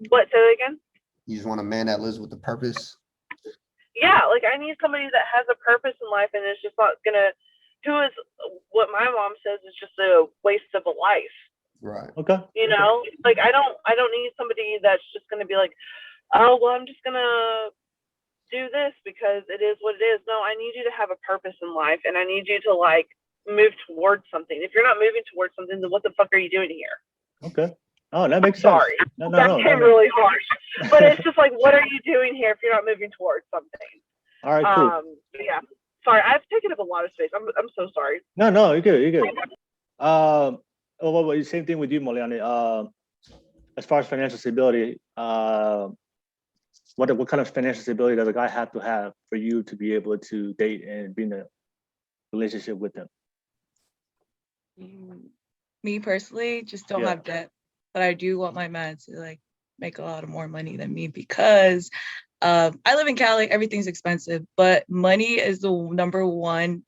What? Say that again? You just want a man that lives with a purpose. Yeah, like I need somebody that has a purpose in life and is just not gonna, who is what my mom says is just a waste of a life. Right. Okay. You know, like I don't need somebody that's just gonna be like, oh well, I'm just gonna do this because it is what it is. No, I need you to have a purpose in life, and I need you to like move towards something. If you're not moving towards something, then what the fuck are you doing here? Okay. Oh, that makes sense. Sorry, No, that came really harsh, but it's just like, what are you doing here if you're not moving towards something? All right, cool. Yeah. Sorry, I've taken up a lot of space. I'm so sorry. No, you're good. You're good. Well, same thing with you, Moliane. As far as financial stability, what kind of financial stability does a guy have to have for you to be able to date and be in a relationship with them? Me personally, just don't have debt, but I do want my man to like make a lot of more money than me, because I live in Cali, everything's expensive, but money is the number one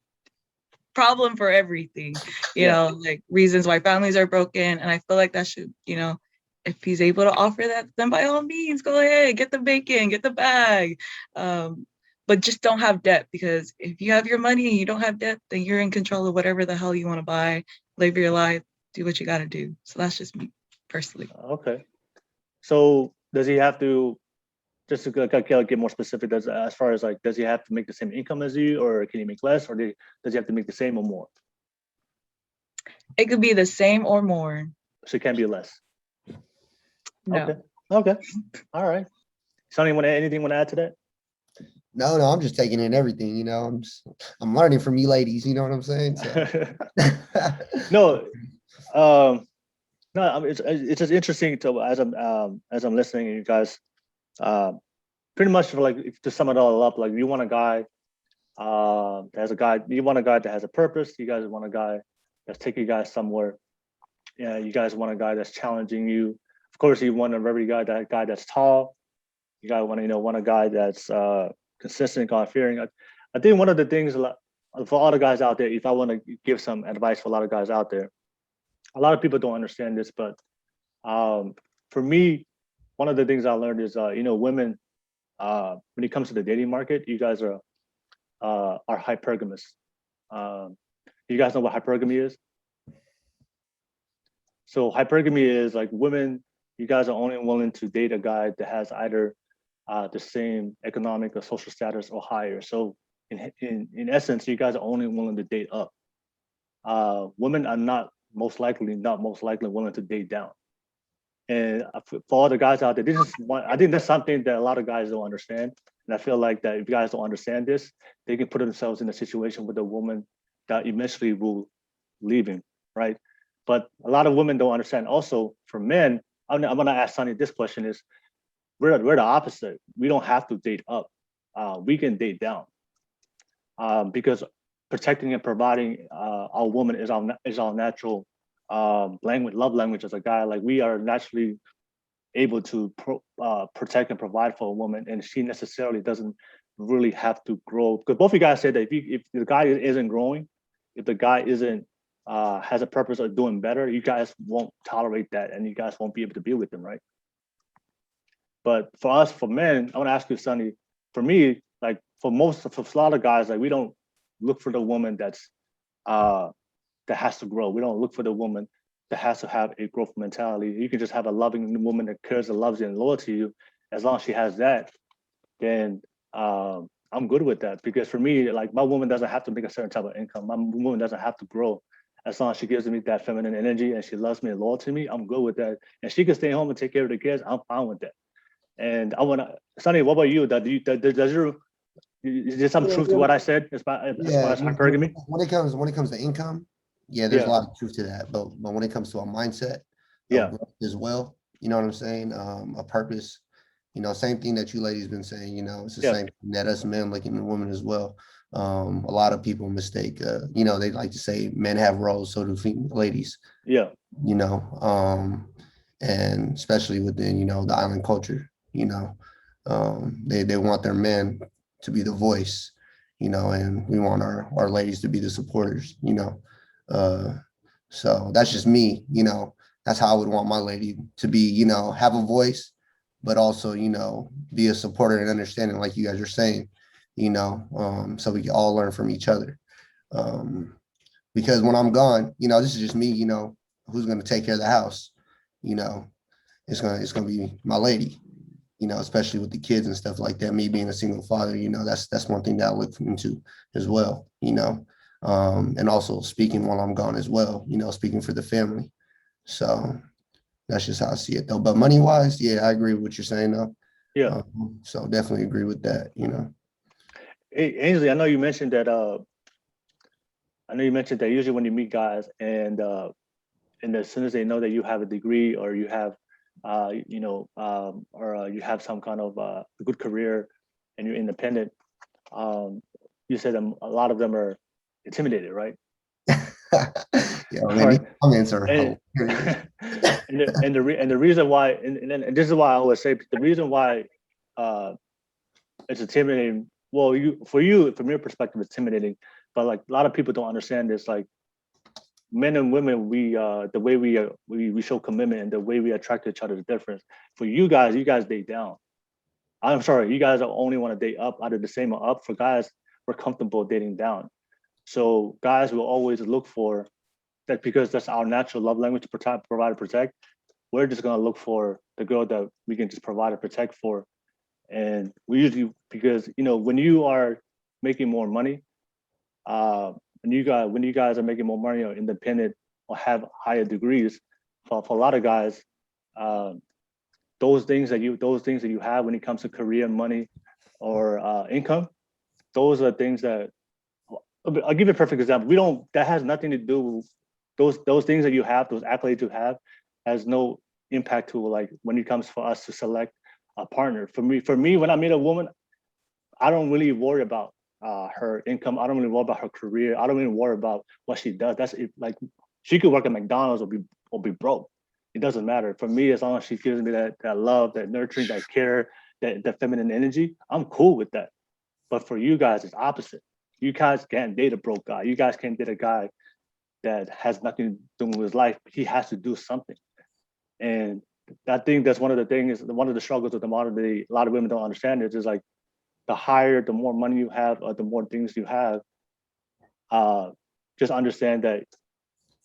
problem for everything, you know, like reasons why families are broken. And I feel like that should, you know, if he's able to offer that, then by all means, go ahead, get the bacon, get the bag. But just don't have debt, because if you have your money and you don't have debt, then you're in control of whatever the hell you want to buy, live your life, do what you got to do. So that's just me personally. Okay. So does he have to, just to get more specific, as far as like, does he have to make the same income as you, or can he make less, or does he have to make the same or more? It could be the same or more. So it can be less. No. Okay. All right. Sonny, anything want to add to that? No, I'm just taking in everything, you know. I'm learning from you ladies, you know what I'm saying? So. No, it's just interesting to as I'm listening, and you guys, pretty much for like to sum it all up, like you want a guy you want a guy that has a purpose. You guys want a guy that's taking you guys somewhere. Yeah, you guys want a guy that's challenging you. Of course, you want that guy that's tall. You guys want a guy that's consistent, God-fearing. I think one of the things for all the guys out there, if I want to give some advice for a lot of guys out there, a lot of people don't understand this, but for me, one of the things I learned is, women, when it comes to the dating market, you guys are hypergamous. You guys know what hypergamy is? So hypergamy is like women, you guys are only willing to date a guy that has either the same economic or social status or higher. So in essence, you guys are only willing to date up. Women are not most likely willing to date down. And for all the guys out there, I think that's something that a lot of guys don't understand. And I feel like that if you guys don't understand this, they can put themselves in a situation with a woman that eventually will leave him, right? But a lot of women don't understand. Also, for men, I'm gonna ask Sonny this question: is we're the opposite. We don't have to date up. We can date down, because protecting and providing our woman is our natural love language as a guy. Like we are naturally able to protect and provide for a woman, and she necessarily doesn't really have to grow. Because both of you guys said that if the guy isn't growing, if the guy isn't has a purpose of doing better, you guys won't tolerate that, and you guys won't be able to be with them, right? But for us, for men, I want to ask you, Sonny. For me, like for a lot of guys, like we don't look for the woman that has to grow. We don't look for the woman that has to have a growth mentality. You can just have a loving woman that cares and loves you and loyal to you. As long as she has that, then I'm good with that. Because for me, like my woman doesn't have to make a certain type of income. My woman doesn't have to grow. As long as she gives me that feminine energy and she loves me and loyal to me, I'm good with that. And she can stay home and take care of the kids, I'm fine with that. And I want to, Sonny, what about you? Is there some truth to what I said as far as hypergamy? When it comes to income, there's a lot of truth to that. But when it comes to a mindset, as well, you know what I'm saying? A purpose, same thing that you ladies been saying. It's the same thing that us men looking at women as well. A lot of people mistake, they like to say men have roles, so do ladies, Yeah. And especially within, the island culture, they want their men to be the voice, and we want our ladies to be the supporters, so that's just me, that's how I would want my lady to be, have a voice, but also, be a supporter and understanding, like you guys are saying, so we can all learn from each other. Because when I'm gone, this is just me, who's going to take care of the house, it's going to be my lady, especially with the kids and stuff like that. Me being a single father, that's one thing that I look into as well, and also speaking while I'm gone as well, speaking for the family. So that's just how I see it though. But money wise, yeah, I agree with what you're saying though. Yeah. So definitely agree with that, Hey, Aynsley, I know you mentioned that usually when you meet guys and as soon as they know that you have a degree or you have you have some kind of good career and you're independent, you said a lot of them are intimidated, right? Yeah, All maybe right. comments are And, hilarious. and the reason why, and this is why I always say the reason why it's intimidating. Well, from your perspective, it's intimidating, but like a lot of people don't understand this. Like men and women, the way we show commitment and the way we attract each other is different. For you guys date down. I'm sorry, you guys only want to date up, either the same or up. For guys, we're comfortable dating down. So guys will always look for that because that's our natural love language to protect, provide, and protect. We're just gonna look for the girl that we can just provide and protect for. And we usually, because when you are making more money, when you guys are making more money or independent or have higher degrees, for a lot of guys, uh, those things that you have when it comes to career, money, or income, those are things that I'll give you a perfect example. That has nothing to do those things that you have, those accolades you have, has no impact to like when it comes for us to select a partner. For me, when I meet a woman, I don't really worry about her income. I don't really worry about her career. I don't really worry about what she does. That's it. Like she could work at McDonald's or be broke. It doesn't matter for me as long as she gives me that love, that nurturing, that care, that feminine energy. I'm cool with that. But for you guys, it's opposite. You guys can't date a broke guy. You guys can't date a guy that has nothing to do with his life. He has to do something. And I think that's one of the struggles of the modern day. A lot of women don't understand it. Is like the more money you have, or the more things you have. Just understand that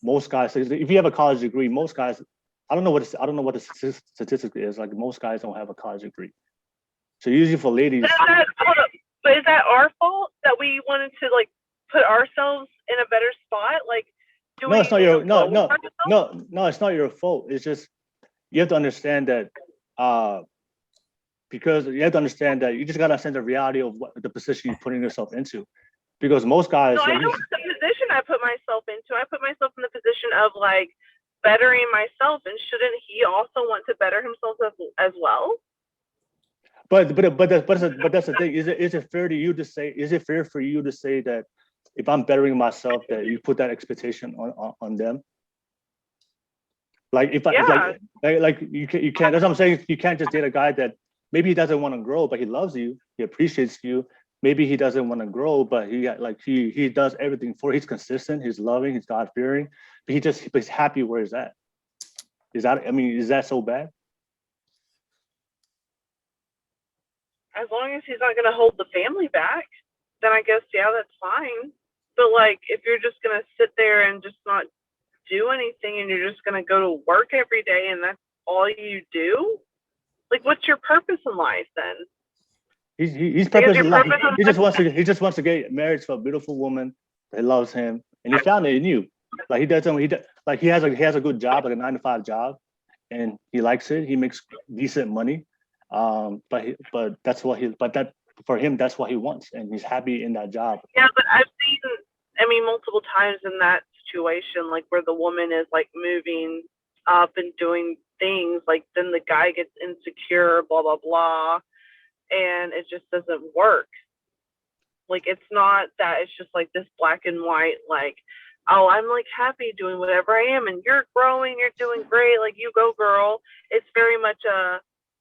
most guys, if you have a college degree, most guys, I don't know what the statistic is. Like most guys don't have a college degree. So usually for ladies, but is that our fault that we wanted to like put ourselves in a better spot? Like, no, it's not your no, it's not your fault. It's just you have to understand that because you have to understand that you just gotta understand the reality of what the position you're putting yourself into. Because most guys, no, I know the position I put myself into. I put myself in the position of like bettering myself, and shouldn't he also want to better himself as well? But that's the thing. Is it fair to you to say? Is it fair for you to say that if I'm bettering myself, that you put that expectation on them? Like if I like you can't. That's what I'm saying. You can't just date a guy that maybe he doesn't want to grow, but he loves you. He appreciates you. Maybe he doesn't want to grow, but he does everything for. He's consistent. He's loving. He's God fearing. But he's happy where he's at. Is that so bad? As long as he's not going to hold the family back, then I guess, yeah, that's fine. But like, if you're just going to sit there and just not do anything and you're just going to go to work every day and that's all you do, like, what's your purpose in life then? He's purpose in life. He just wants to get married to a beautiful woman that loves him, and he found it in you. Like he has a good job, like a 9-to-5 job, and he likes it. He makes decent money. But that's what for him, that's what he wants, and he's happy in that job. Yeah, but I've seen, multiple times in that situation, like where the woman is like moving up and doing things, like then the guy gets insecure, blah blah blah, and it just doesn't work. Like, it's not that it's just like this black and white, like, oh, I'm like happy doing whatever I am, and you're growing, you're doing great, like, you go, girl. It's very much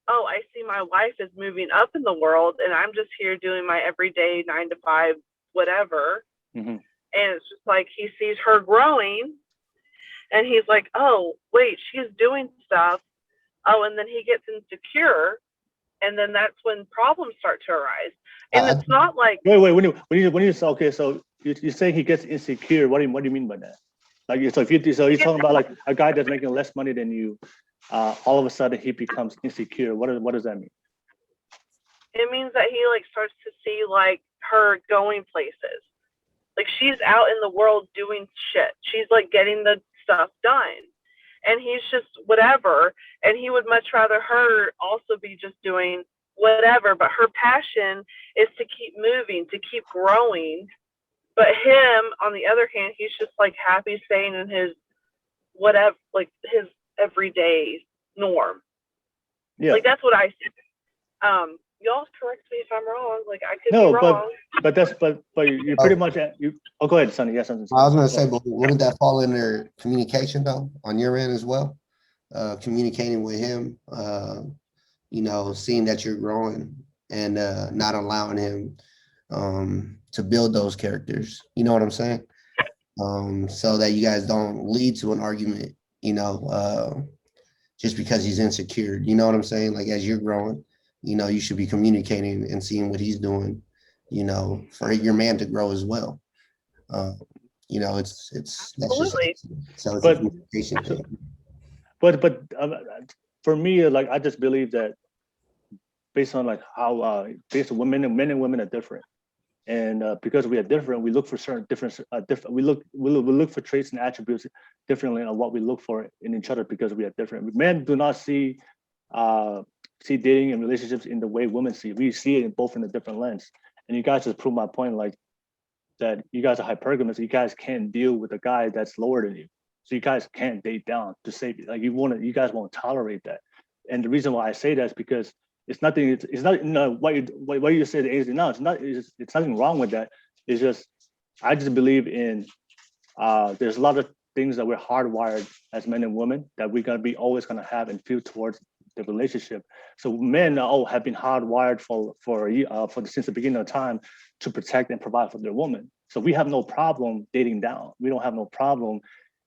oh, I see my wife is moving up in the world, and I'm just here doing my everyday 9 to 5 whatever. Mm-hmm. And it's just like he sees her growing, and he's like, oh, wait, she's doing stuff. Oh, and then he gets insecure, and then that's when problems start to arise. And it's not like, wait. When you say, okay, so you're saying he gets insecure. What do you mean by that? Like, so you're talking about like a guy that's making less money than you. All of a sudden he becomes insecure. What does that mean? it means that he like starts to see like her going places. Like, she's out in the world doing shit. She's like getting the stuff done. And he's just whatever. And he would much rather her also be just doing whatever. But her passion is to keep moving, to keep growing. But him, on the other hand, he's just like happy staying in his whatever, like his everyday norm. Yeah. Like, that's what I see. Y'all correct me if I'm wrong. Like, I could be wrong. but you pretty much oh, go ahead, Sonny. Yes, something. I was going to say, but wouldn't that fall under communication though on your end as well? Communicating with him, you know, seeing that you're growing and not allowing him to build those characters. You know what I'm saying? So that you guys don't lead to an argument, you know, just because he's insecure. You know what I'm saying? Like, as you're growing, you know, you should be communicating and seeing what he's doing, you know, for your man to grow as well. You know, it's that's Absolutely. just so it's a communication thing. But for me, like, I just believe that based on like how based on men and women are different, and because we are different, we look for certain we look for traits and attributes differently on what we look for in each other because we are different. Men do not see dating and relationships in the way women see it. We see it both in a different lens. And you guys just prove my point, like that you guys are hypergamous. You guys can't deal with a guy that's lower than you. So you guys can't date down to save you. Like, you guys won't tolerate that. And the reason why I say that is because it's not, what you said, Aynsley, no, it's nothing wrong with that. It's just, I just believe in, there's a lot of things that we're hardwired as men and women that we're always gonna have and feel towards the relationship. So men have been hardwired since the beginning of time to protect and provide for their woman. So we have no problem dating down. We don't have no problem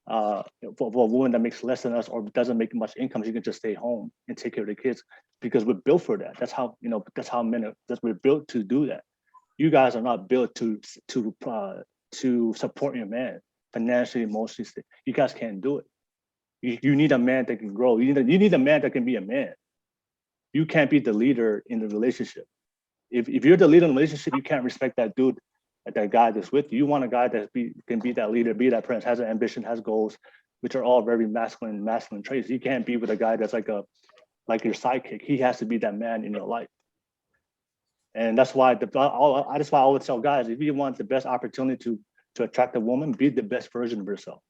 for a woman that makes less than us or doesn't make much income. She can just stay home and take care of the kids because we're built for that. That's how men are. We're built to do that. You guys are not built to support your man financially, emotionally. You guys can't do it. You need a man that can grow. You need a man that can be a man. You can't be the leader in the relationship. If you're the leader in the relationship, you can't respect that dude, that guy that's with you. You want a guy that can be that leader, be that prince, has an ambition, has goals, which are all very masculine traits. You can't be with a guy that's like your sidekick. He has to be that man in your life. And that's why I always tell guys, if you want the best opportunity to attract a woman, be the best version of yourself.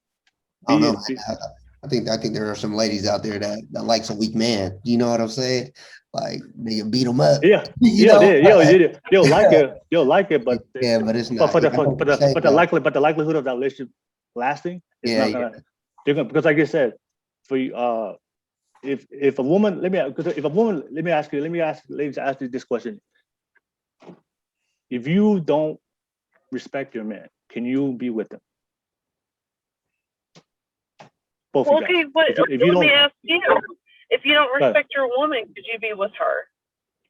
I think there are some ladies out there that likes a weak man. You know what I'm saying? Like, they beat them up. Yeah, you'll like it, but yeah, but it's not. But the likelihood of that relationship lasting is not gonna. Because like I said, for you, if a woman, let me ask you this question: if you don't respect your man, can you be with him? Both well, okay, but let me ask you: if you don't respect your woman, could you be with her?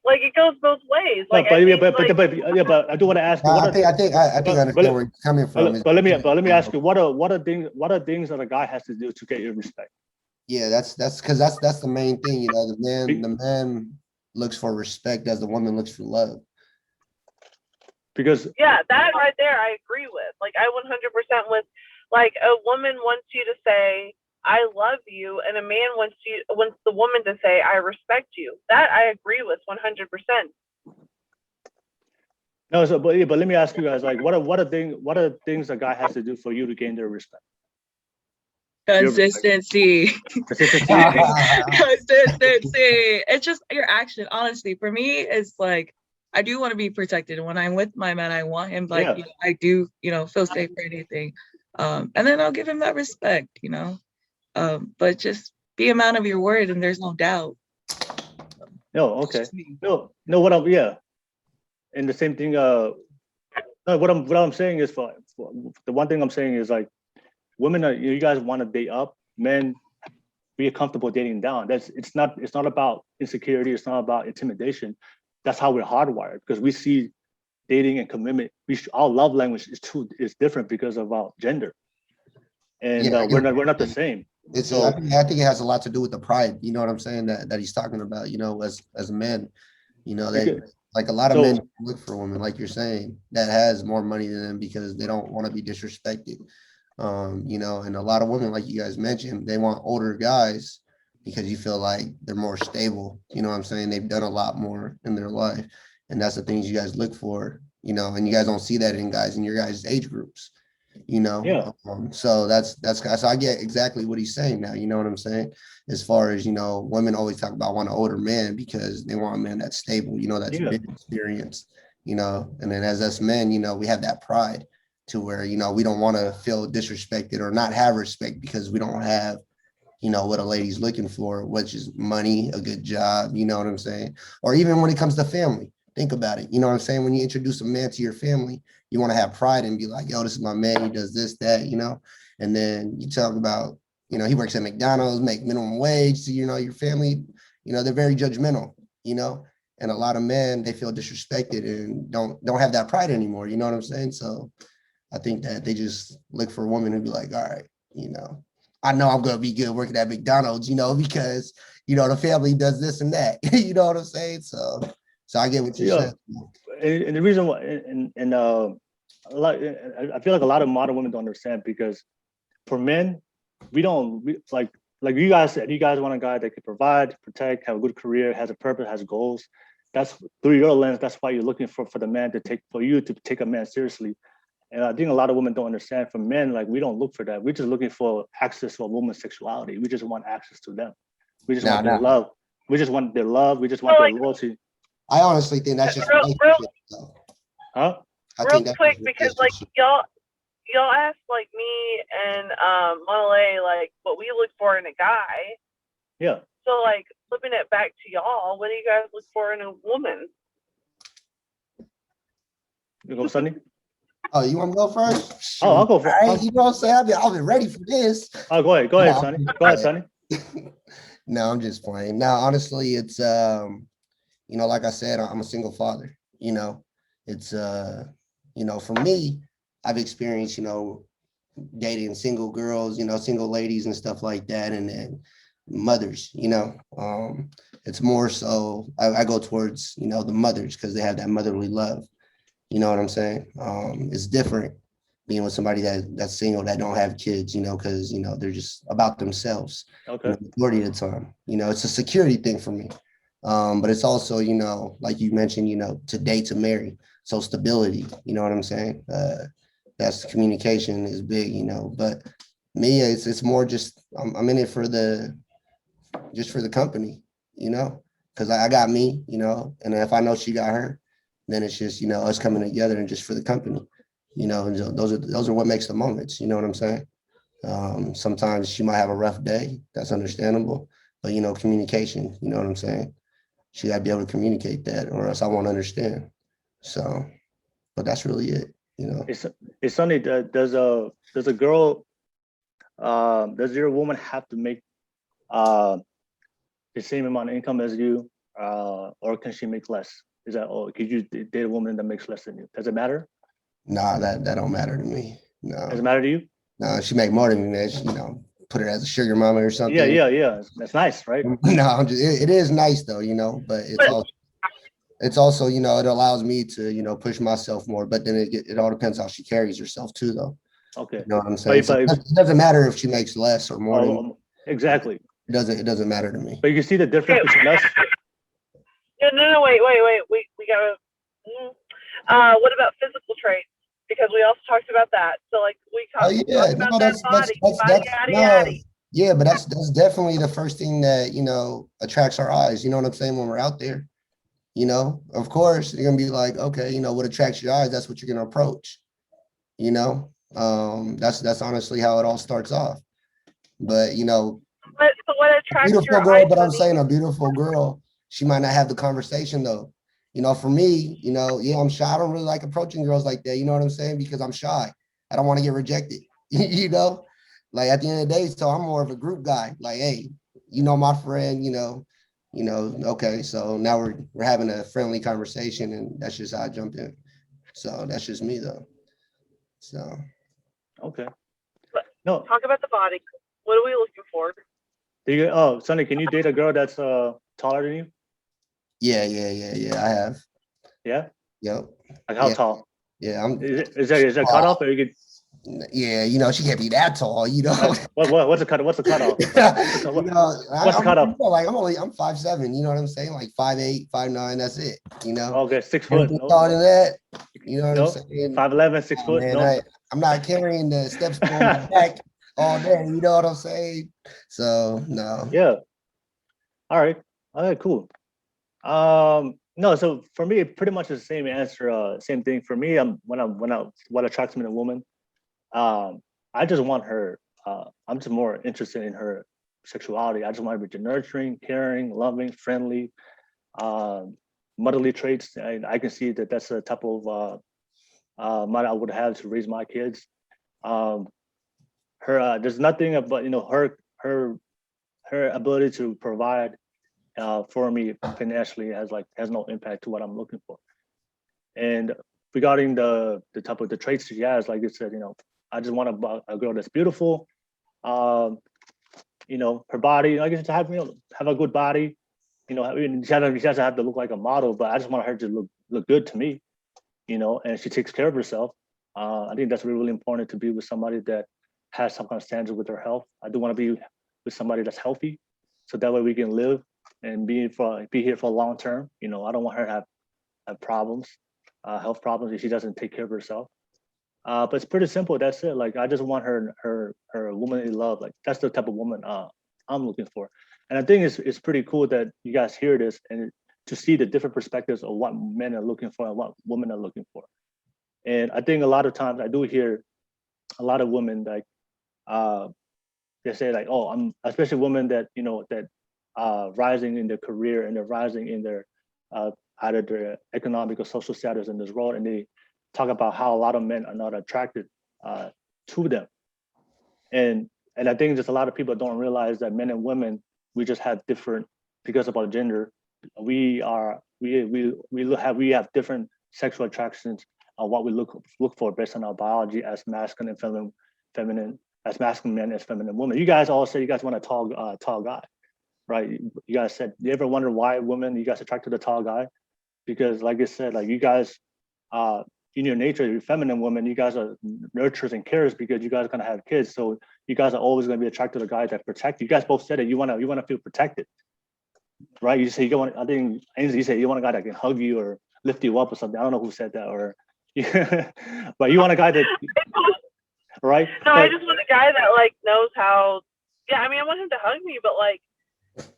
Like, it goes both ways. Like, but I do want to ask you. I think I understand where you're coming from. But let me ask you: what are things that a guy has to do to get your respect? Yeah, that's because that's the main thing. You know, the man looks for respect as the woman looks for love. Because yeah, that right there, I agree with. Like, I 100% with. Like, a woman wants you to say, I love you, and a man wants the woman to say, I respect you. That I agree with 100%. No, so but let me ask you guys, like, what are things a guy has to do for you to gain their respect? Consistency. Consistency. It's just your action. Honestly, for me, it's like, I do want to be protected. When I'm with my man, I want him like, Yeah. you know, I do, you know, feel safe for anything. And then I'll give him that respect, you know. But just be a man of your word, and there's no doubt. No, okay. No, what I'm, yeah. And the same thing, no, what I'm saying is for the one thing I'm saying is like, women are, you guys want to date up, men be comfortable dating down. It's not about insecurity, it's not about intimidation. That's how we're hardwired, because we see dating and commitment. Our love language is different because of our gender, and we're not the same. It's So I think it has a lot to do with the pride. You know what I'm saying, that he's talking about. You know, as men, you know, they like a lot of men look for women, like you're saying, that has more money than them because they don't want to be disrespected. You know, and a lot of women, like you guys mentioned, they want older guys because you feel like they're more stable. You know what I'm saying? They've done a lot more in their life, and that's the things you guys look for. You know, and you guys don't see that in guys in your guys' age groups. You know, so that's so I get exactly what he's saying now. You know what I'm saying? As far as, you know, women always talk about want an older man because they want a man that's stable, you know, that's been experienced, you know. And then as us men, you know, we have that pride to where, you know, we don't want to feel disrespected or not have respect because we don't have, you know, what a lady's looking for, which is money, a good job, you know what I'm saying? Or even when it comes to family, think about it. You know what I'm saying? When you introduce a man to your family, you want to have pride and be like, yo, this is my man. He does this, that, you know. And then you talk about, you know, he works at McDonald's, make minimum wage. So, you know, your family, you know, they're very judgmental, you know. And a lot of men, they feel disrespected and don't have that pride anymore. You know what I'm saying? So I think that they just look for a woman who be like, all right, you know, I know I'm going to be good working at McDonald's, you know, because, you know, the family does this and that. You know what I'm saying? So I get what you said. And the reason why, I feel like a lot of modern women don't understand, because for men, like you guys said, you guys want a guy that can provide, protect, have a good career, has a purpose, has goals. That's through your lens. That's why you're looking for the man for you to take a man seriously. And I think a lot of women don't understand. For men, like, we don't look for that. We're just looking for access to a woman's sexuality. We just want access to them. We just want their love. We just want their love. We just want their loyalty. I honestly think that's just Huh? Real quick, because like y'all asked like me and Moliane like what we look for in a guy. Yeah. So like flipping it back to y'all, what do you guys look for in a woman? You go, Sunny? Oh, you want to go first? Oh, I'll go first. All right, you know what I'm saying? I've been ready for this. Oh, go ahead, Sonny. Go ahead, Sonny. No, I'm just playing. Now, honestly, it's you know, like I said, I'm a single father. You know, it's you know, for me, I've experienced, you know, dating single girls, you know, single ladies and stuff like that, and then mothers. You know, it's more so I go towards, you know, the mothers because they have that motherly love. You know what I'm saying? It's different being with somebody that's single, that don't have kids, you know, because, you know, they're just about themselves. Okay. You know, majority of the time, you know, it's a security thing for me. But it's also, you know, like you mentioned, you know, to date, to marry. So stability, you know what I'm saying? That's communication is big, you know, but me, it's more just, I'm in it for just for the company, you know, because I got me, you know, and if I know she got her, then it's just, you know, us coming together and just for the company, you know, and those are what makes the moments, you know what I'm saying? Sometimes she might have a rough day, that's understandable, but, you know, communication, you know what I'm saying? She got to be able to communicate that, or else I won't understand. So, but that's really it, you know. It's Sunny, does a girl, does your woman have to make the same amount of income as you, or can she make less? Is that, or could you date a woman that makes less than you? Does it matter? Nah, that don't matter to me. No. Does it matter to you? No, she make more than me, man. She, you know, put her as a sugar mama or something. Yeah. That's nice, right? No, it is nice though, you know, but it's also, you know, it allows me to, you know, push myself more, but then it all depends how she carries herself too, though. Okay. You know what I'm saying? So it doesn't matter if she makes less or more. Than me. Exactly. It doesn't matter to me. But you can see the difference between us. No, wait. We gotta. What about physical traits? Because we also talked about that. So like we talked about that body. Yeah, but that's definitely the first thing that, you know, attracts our eyes. You know what I'm saying? When we're out there, You know, of course, you're gonna be like, okay, you know, what attracts your eyes, that's what you're gonna approach. You know, that's honestly how it all starts off. But you know, What a attracts beautiful your girl, eyes, but I'm Sunny? saying a beautiful girl, she might not have the conversation though. You know, for me, you know, yeah, I'm shy. I don't really like approaching girls like that. You know what I'm saying? Because I'm shy. I don't want to get rejected. You know, like at the end of the day, so I'm more of a group guy. Like, hey, you know, my friend, okay. So now we're having a friendly conversation, and that's just how I jump in. So that's just me though. So Okay. But No. talk about the body. What are we looking for? Oh, Sonny, can you date a girl that's taller than you? yeah. I have. Yeah. Yep. Like how Yeah. tall? Yeah. I'm Is there cutoff, or you could? Yeah, you know, she can't be that tall, you know. What's the cut? What's the cutoff? You know, What's the cutoff? like I'm 5'7", you know what I'm saying? Like 5'8", 5'9", that's it, you know. Okay, 6 foot. Anything No, taller than that, you know what I'm no. saying? 5'11", 6 foot. Man, No. I'm not carrying the steps on my back all day, you know what I'm saying? So no. Yeah. All right. All right. Cool. No. So for me, pretty much the same answer. Same thing for me. What attracts me in a woman. I just want her. I'm just more interested in her sexuality. I just want her to be nurturing, caring, loving, friendly, motherly traits. And I can see that that's the type of mother I would have to raise my kids. Um, there's nothing about her ability to provide for me financially has no impact to what I'm looking for. And regarding the type of the traits she has, like you said, I just want a girl that's beautiful. Um, her body, I guess to have a good body. I mean, she doesn't have to look like a model, but I just want her to look good to me. And she takes care of herself. I think that's really, really important to be with somebody that has some kind of standard with her health. I do want to be with somebody that's healthy, so that way we can live and be here for long term. I don't want her to have problems, health problems, if she doesn't take care of herself. But it's pretty simple. That's it. Like I just want her womanly love. Like that's the type of woman I'm looking for. And I think it's pretty cool that you guys hear this and to see the different perspectives of what men are looking for and what women are looking for. And I think a lot of times I do hear a lot of women like they say like, oh, I'm especially women that that rising in their career and they're rising in their either their economic or social status in this world, and they talk about how a lot of men are not attracted to them. And I think just a lot of people don't realize that men and women, we just have different, because of our gender, we have different sexual attractions of what we look for based on our biology as masculine and feminine, as masculine men as feminine women. You guys all say you guys want a tall guy, right? You guys said, you ever wonder why women, you guys attracted to the tall guy? Because like I said, like you guys in your nature, you're feminine women, you guys are nurturers and carers because you guys are gonna have kids. So you guys are always gonna be attracted to guys that protect you. You guys both said it. You wanna feel protected, right? You say you want. I think Aynsley, you said you want a guy that can hug you or lift you up or something. I don't know who said that, or but you want a guy that, right? No, but, I just want a guy that like knows how. Yeah, I mean, I want him to hug me, but like,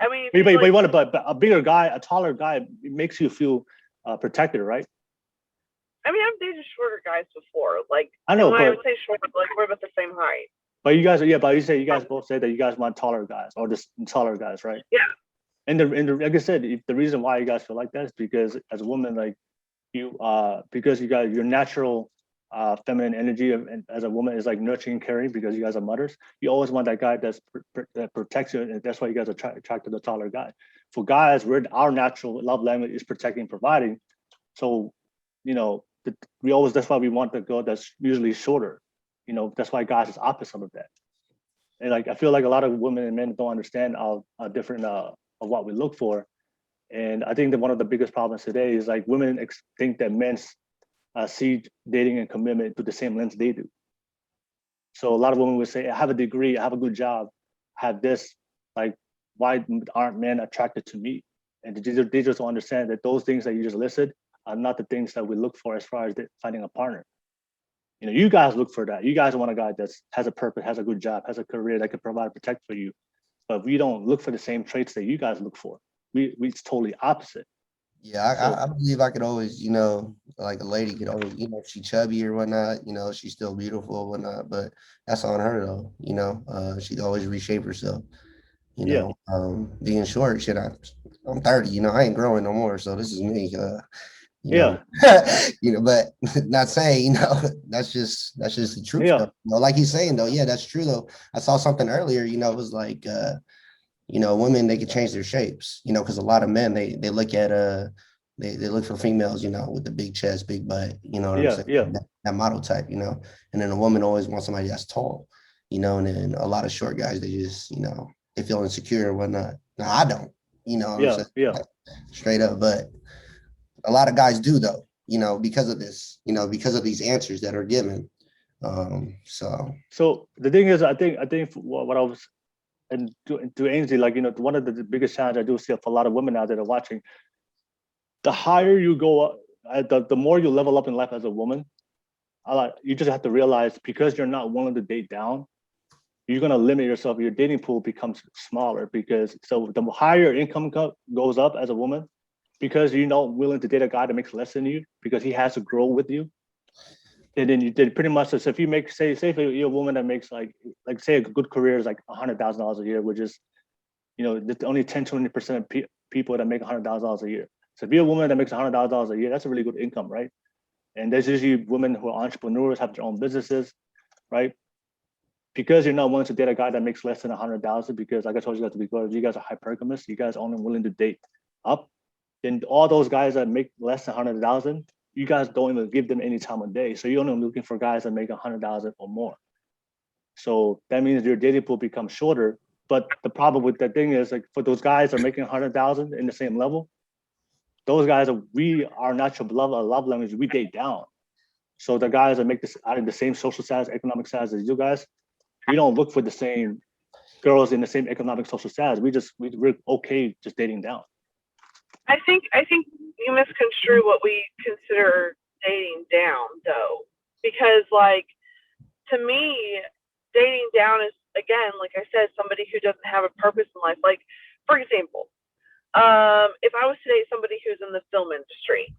I mean, but you want but a bigger guy, a taller guy, it makes you feel protected, right? I mean, I've dated shorter guys before. Like, I know, when I but would say short, like we're about the same height. but you guys, yeah, but you guys both say that you guys want taller guys or just taller guys, right? Yeah. And like I said, the reason why you guys feel like that is because as a woman, like because you got your natural feminine energy and as a woman is like nurturing and caring because you guys are mothers. You always want that guy that protects you, and that's why you guys are attracted to the taller guy. For guys, our natural love language is protecting and providing. So, that's why we want the girl that's usually shorter. That's why guys is opposite of that. And like I feel like a lot of women and men don't understand our different of what we look for. And I think that one of the biggest problems today is like women think that men see dating and commitment through the same lens they do. So a lot of women would say, I have a degree, I have a good job, I have this, like, why aren't men attracted to me? And they just don't understand that those things that you just listed are not the things that we look for as far as finding a partner. You guys look for that. You guys want a guy that has a purpose, has a good job, has a career that can provide, protect for you. But we don't look for the same traits that you guys look for. It's totally opposite. Yeah, So I believe I could always, like a lady could always, if she chubby or whatnot, she's still beautiful or whatnot, but that's on her though, she could always reshape herself, yeah, being short, shit, I'm 30, I ain't growing no more. So this is me, you know, yeah, but not saying, that's just the truth yeah, though. Like he's saying though, yeah, that's true though. I saw something earlier, it was like, women, they could change their shapes, because a lot of men, they look at they look for females, with the big chest, big butt, you know what I'm yeah, saying? yeah, That model type, and then a woman always wants somebody that's tall, and then a lot of short guys, they just, they feel insecure or whatnot. Now I don't, what I'm yeah, saying? yeah. Like, straight up, but a lot of guys do though, because of this, because of these answers that are given. So So the thing is, I think what I was and to Ainsley, like one of the biggest challenges I do see for a lot of women out there that are watching, the higher you go up, the more you level up in life as a woman. You just have to realize because you're not willing to date down, you're gonna limit yourself. Your dating pool becomes smaller because so the higher income goes up as a woman, because you're not willing to date a guy that makes less than you because he has to grow with you. And then you did pretty much so if you make say if you're a woman that makes like say a good career is like $100,000 a year, which is there's only 10-20% of people that make $100,000 a year. So if you're a woman that makes $100,000 a year, that's a really good income, right? And there's usually women who are entrepreneurs, have their own businesses, right? Because you're not willing to date a guy that makes less than 100,000, because like I told you guys before, you guys are hypergamous, you guys only willing to date up, then all those guys that make less than 100,000, you guys don't even give them any time of day. So you're only looking for guys that make 100,000 or more. So that means your dating pool becomes shorter. But the problem with that thing is, like, for those guys that are making 100,000 in the same level, those guys our natural love language, we date down. So the guys that make this out of the same social status, economic status as you guys, we don't look for the same girls in the same economic social status. We're okay just dating down. I think you misconstrue what we consider dating down though, because like to me, dating down is, again, like I said, somebody who doesn't have a purpose in life. Like, for example, if I was to date somebody who's in the film industry,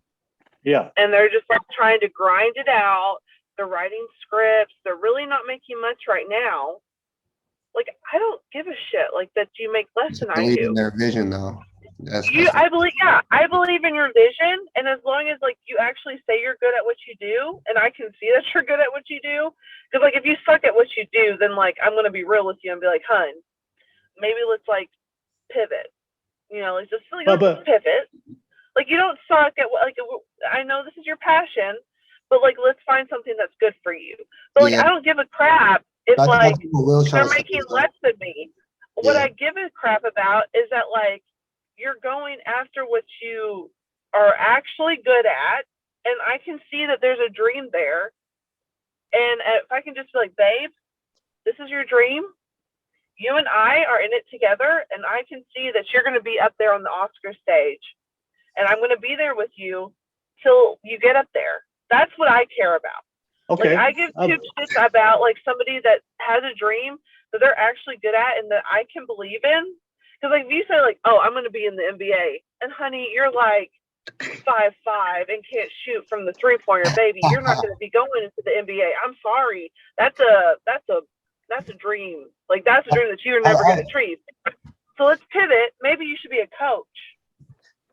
Yeah. and they're just like trying to grind it out, they're writing scripts, they're really not making much right now. Like, I don't give a shit like that you make less than I believe do. in their vision though. I believe in your vision, and as long as like you actually say you're good at what you do, and I can see that you're good at what you do, because like if you suck at what you do, then like I'm gonna be real with you and be like, hun, maybe let's like pivot, like just like let's pivot. Like you don't suck at what, like I know this is your passion, but like let's find something that's good for you. But like Yeah. I don't give a crap if like they're making less than me. What I give a crap about is that like you're going after what you are actually good at, and I can see that there's a dream there. And if I can just be like, babe, this is your dream. You and I are in it together, and I can see that you're going to be up there on the Oscar stage, and I'm going to be there with you till you get up there. That's what I care about. Okay. Like I give two shits about like somebody that has a dream that they're actually good at and that I can believe in. Because like if you say like, oh, I'm going to be in the NBA, and honey, you're like 5'5" and can't shoot from the 3-pointer, baby, you're not going to be going into the NBA. I'm sorry. That's a dream. Like that's a dream that you're never going to achieve. So let's pivot. Maybe you should be a coach.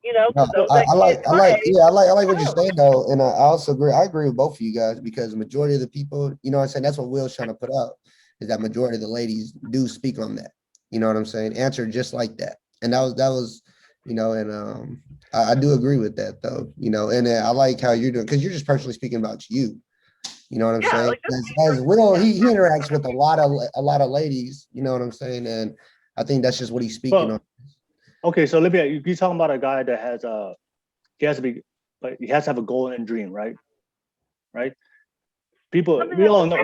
No, I like what you're saying though, and I also agree. I agree with both of you guys, because the majority of the people, what I'm saying, that's what Will's trying to put out, is that majority of the ladies do speak on that. You know what I'm saying? Answer just like that, and that was, and I do agree with that though. And I like how you're doing, because you're just personally speaking about you. You know what I'm saying? Like as Will, he interacts with a lot of ladies. You know what I'm saying? And I think that's just what he's speaking on. Okay, so you're talking about a guy that has he has to have a goal and dream, right? Right? People, we all know.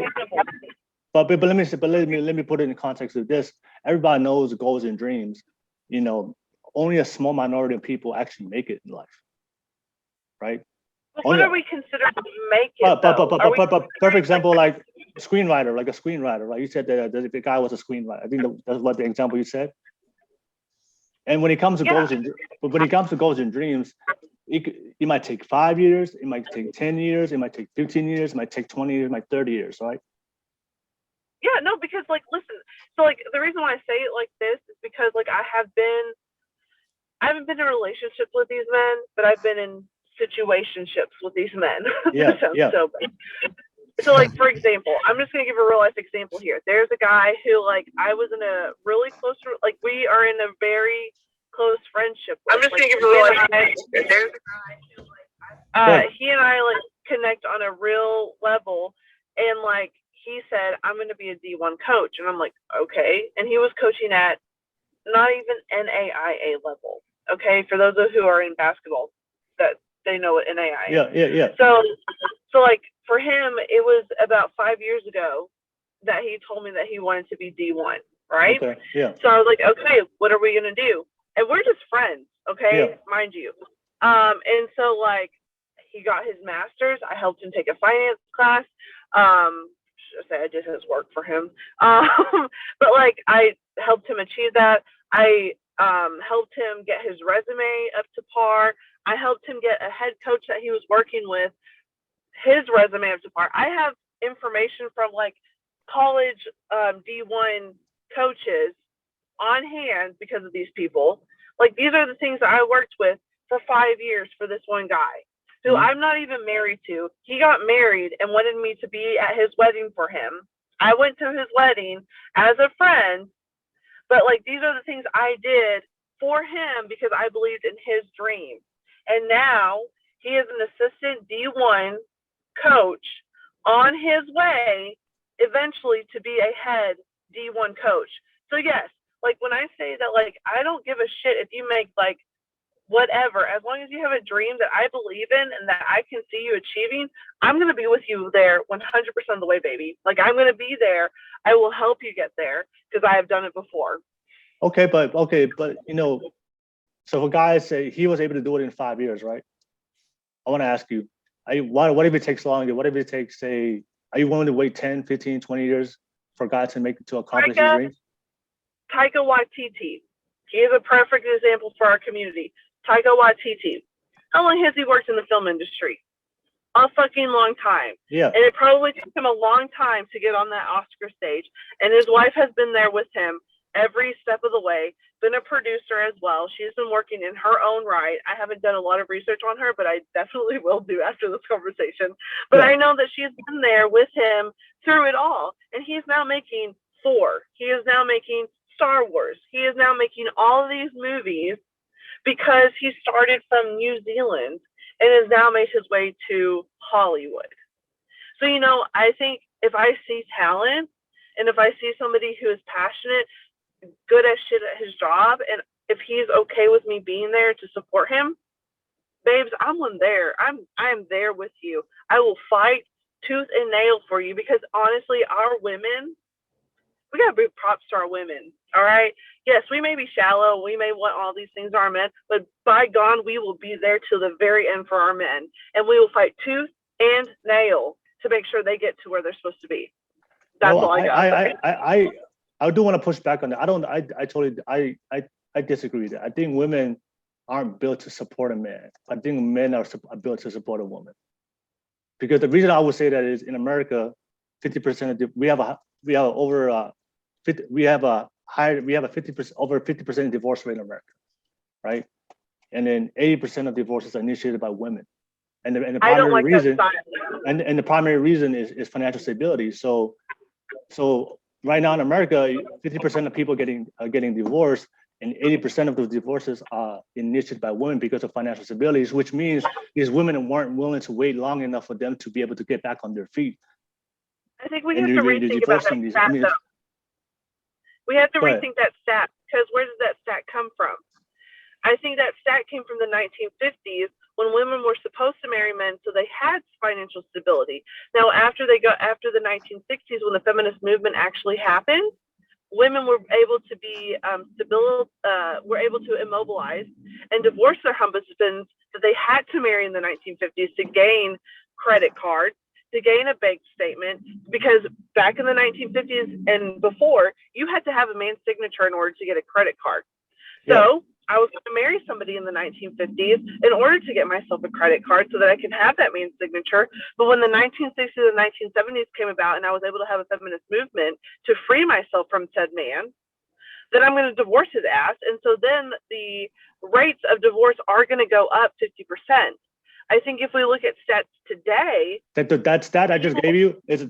But let me put it in context of this. Everybody knows goals and dreams. Only a small minority of people actually make it in life, right? But what are we considered to make it? But perfect example, like a screenwriter, right? You said that the guy was a screenwriter. I think that's what the example you said. And when it comes to goals and dreams, it might take 5 years, it might take 10 years, it might take 15 years, it might take 20 years, it might 30 years, right? Yeah, no, because like, listen, so like the reason why I say it like this is because like I haven't been in relationships with these men, but I've been in situationships with these men. Yeah, yeah. So like, for example, I'm just gonna give a real life example here. There's a guy who like I was in a really close, like we are in a very close friendship with. I'm just gonna give a real life example. There's a guy who like he and I like connect on a real level, and like he said, I'm gonna be a D1 coach, and I'm like, okay. And he was coaching at not even NAIA level. Okay, for those of who are in basketball, that they know what NAIA is. Yeah. So like for him, it was about 5 years ago that he told me that he wanted to be D1, right? Okay, yeah. So I was like, okay, what are we gonna do? And we're just friends, okay, mind you. And so like he got his master's. I helped him take a finance class. I did his work for him. But like I helped him achieve that. I helped him get his resume up to par. I helped him get a head coach that he was working with, his resume up to par. I have information from like college D1 coaches on hand because of these people. Like these are the things that I worked with for 5 years for this one guy who I'm not even married to. He got married and wanted me to be at his wedding for him. I went to his wedding as a friend, but like these are the things I did for him because I believed in his dream. And now he is an assistant D1 coach on his way eventually to be a head D1 coach. So yes, like when I say that, like I don't give a shit if you make like whatever, as long as you have a dream that I believe in and that I can see you achieving, I'm going to be with you there 100% of the way, baby. Like I'm going to be there. I will help you get there because I have done it before. Okay, but you know, so if a guy say he was able to do it in 5 years, right? I want to ask you, what if it takes longer? What if it takes, say, are you willing to wait 10, 15, 20 years for a guy to accomplish his dreams? Taika Waititi. He is a perfect example for our community. Taika Waititi. How long has he worked in the film industry? A fucking long time. Yeah. And it probably took him a long time to get on that Oscar stage. And his wife has been there with him every step of the way, been a producer as well. She's been working in her own right. I haven't done a lot of research on her, but I definitely will do after this conversation. But I know that she's been there with him through it all. And he's now making Thor. He is now making Star Wars. He is now making all of these movies because he started from New Zealand and has now made his way to Hollywood. So, you know, I think if I see talent and if I see somebody who is passionate, good as shit at his job, and if he's okay with me being there to support him, babes, I'm there. I am there with you. I will fight tooth and nail for you because honestly, our women, we gotta bring props to our women. All right. Yes, we may be shallow. We may want all these things our men, but by God, we will be there till the very end for our men, and we will fight tooth and nail to make sure they get to where they're supposed to be. That's all I got. I do want to push back on that. I disagree with that. I think women aren't built to support a man. I think men are built to support a woman. Because the reason I would say that is in America, 50% of we have over 50% divorce rate in America, right? And then 80% of divorces are initiated by women. And the primary reason, and the primary reason is financial stability. So right now in America, 50% of people are getting divorced, and 80% of those divorces are initiated by women because of financial stability, which means these women weren't willing to wait long enough for them to be able to get back on their feet. I think we have to rethink about that stat, though. We have to rethink that stat, because where does that stat come from? I think that stat came from the 1950s when women were supposed to marry men so they had financial stability. Now, after the 1960s, when the feminist movement actually happened, women were able to be were able to immobilize and divorce their husbands that they had to marry in the 1950s to gain credit cards, to gain a bank statement, because back in the 1950s and before, you had to have a man's signature in order to get a credit card. So I was going to marry somebody in the 1950s in order to get myself a credit card so that I could have that man's signature. But when the 1960s and 1970s came about and I was able to have a feminist movement to free myself from said man, then I'm going to divorce his ass. And so then the rates of divorce are going to go up 50%. I think if we look at stats today, that stat I just gave you it's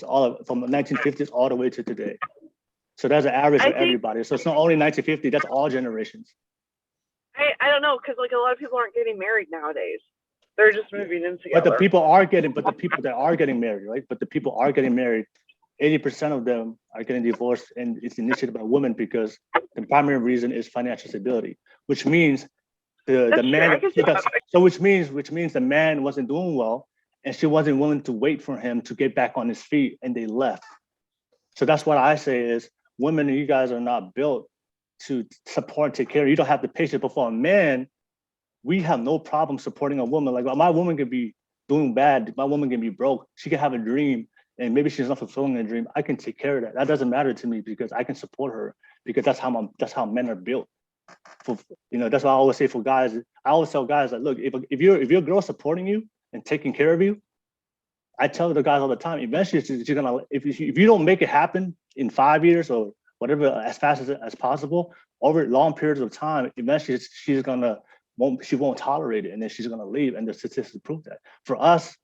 all from the 1950s all the way to today. So that's an average for everybody. So it's not only 1950, that's all generations. I don't know, because like a lot of people aren't getting married nowadays. They're just moving in together. But the people that are getting married, right? But the people are getting married, 80% of them are getting divorced, and it's initiated by women because the primary reason is financial stability, which means the man. Which means the man wasn't doing well, and she wasn't willing to wait for him to get back on his feet, and they left. So that's what I say is, women, you guys are not built to support and take care. You don't have the patience. But for a man, we have no problem supporting a woman. Like my woman can be doing bad. My woman can be broke. She can have a dream and maybe she's not fulfilling a dream. I can take care of that. That doesn't matter to me because I can support her because that's how men are built. That's why I always say for guys, I always tell guys like, look, if your girl supporting you and taking care of you, I tell the guys all the time, eventually she's gonna, if you don't make it happen in 5 years or whatever, as fast as possible, over long periods of time, eventually she won't tolerate it, and then she's gonna leave. And the statistics prove that. For us,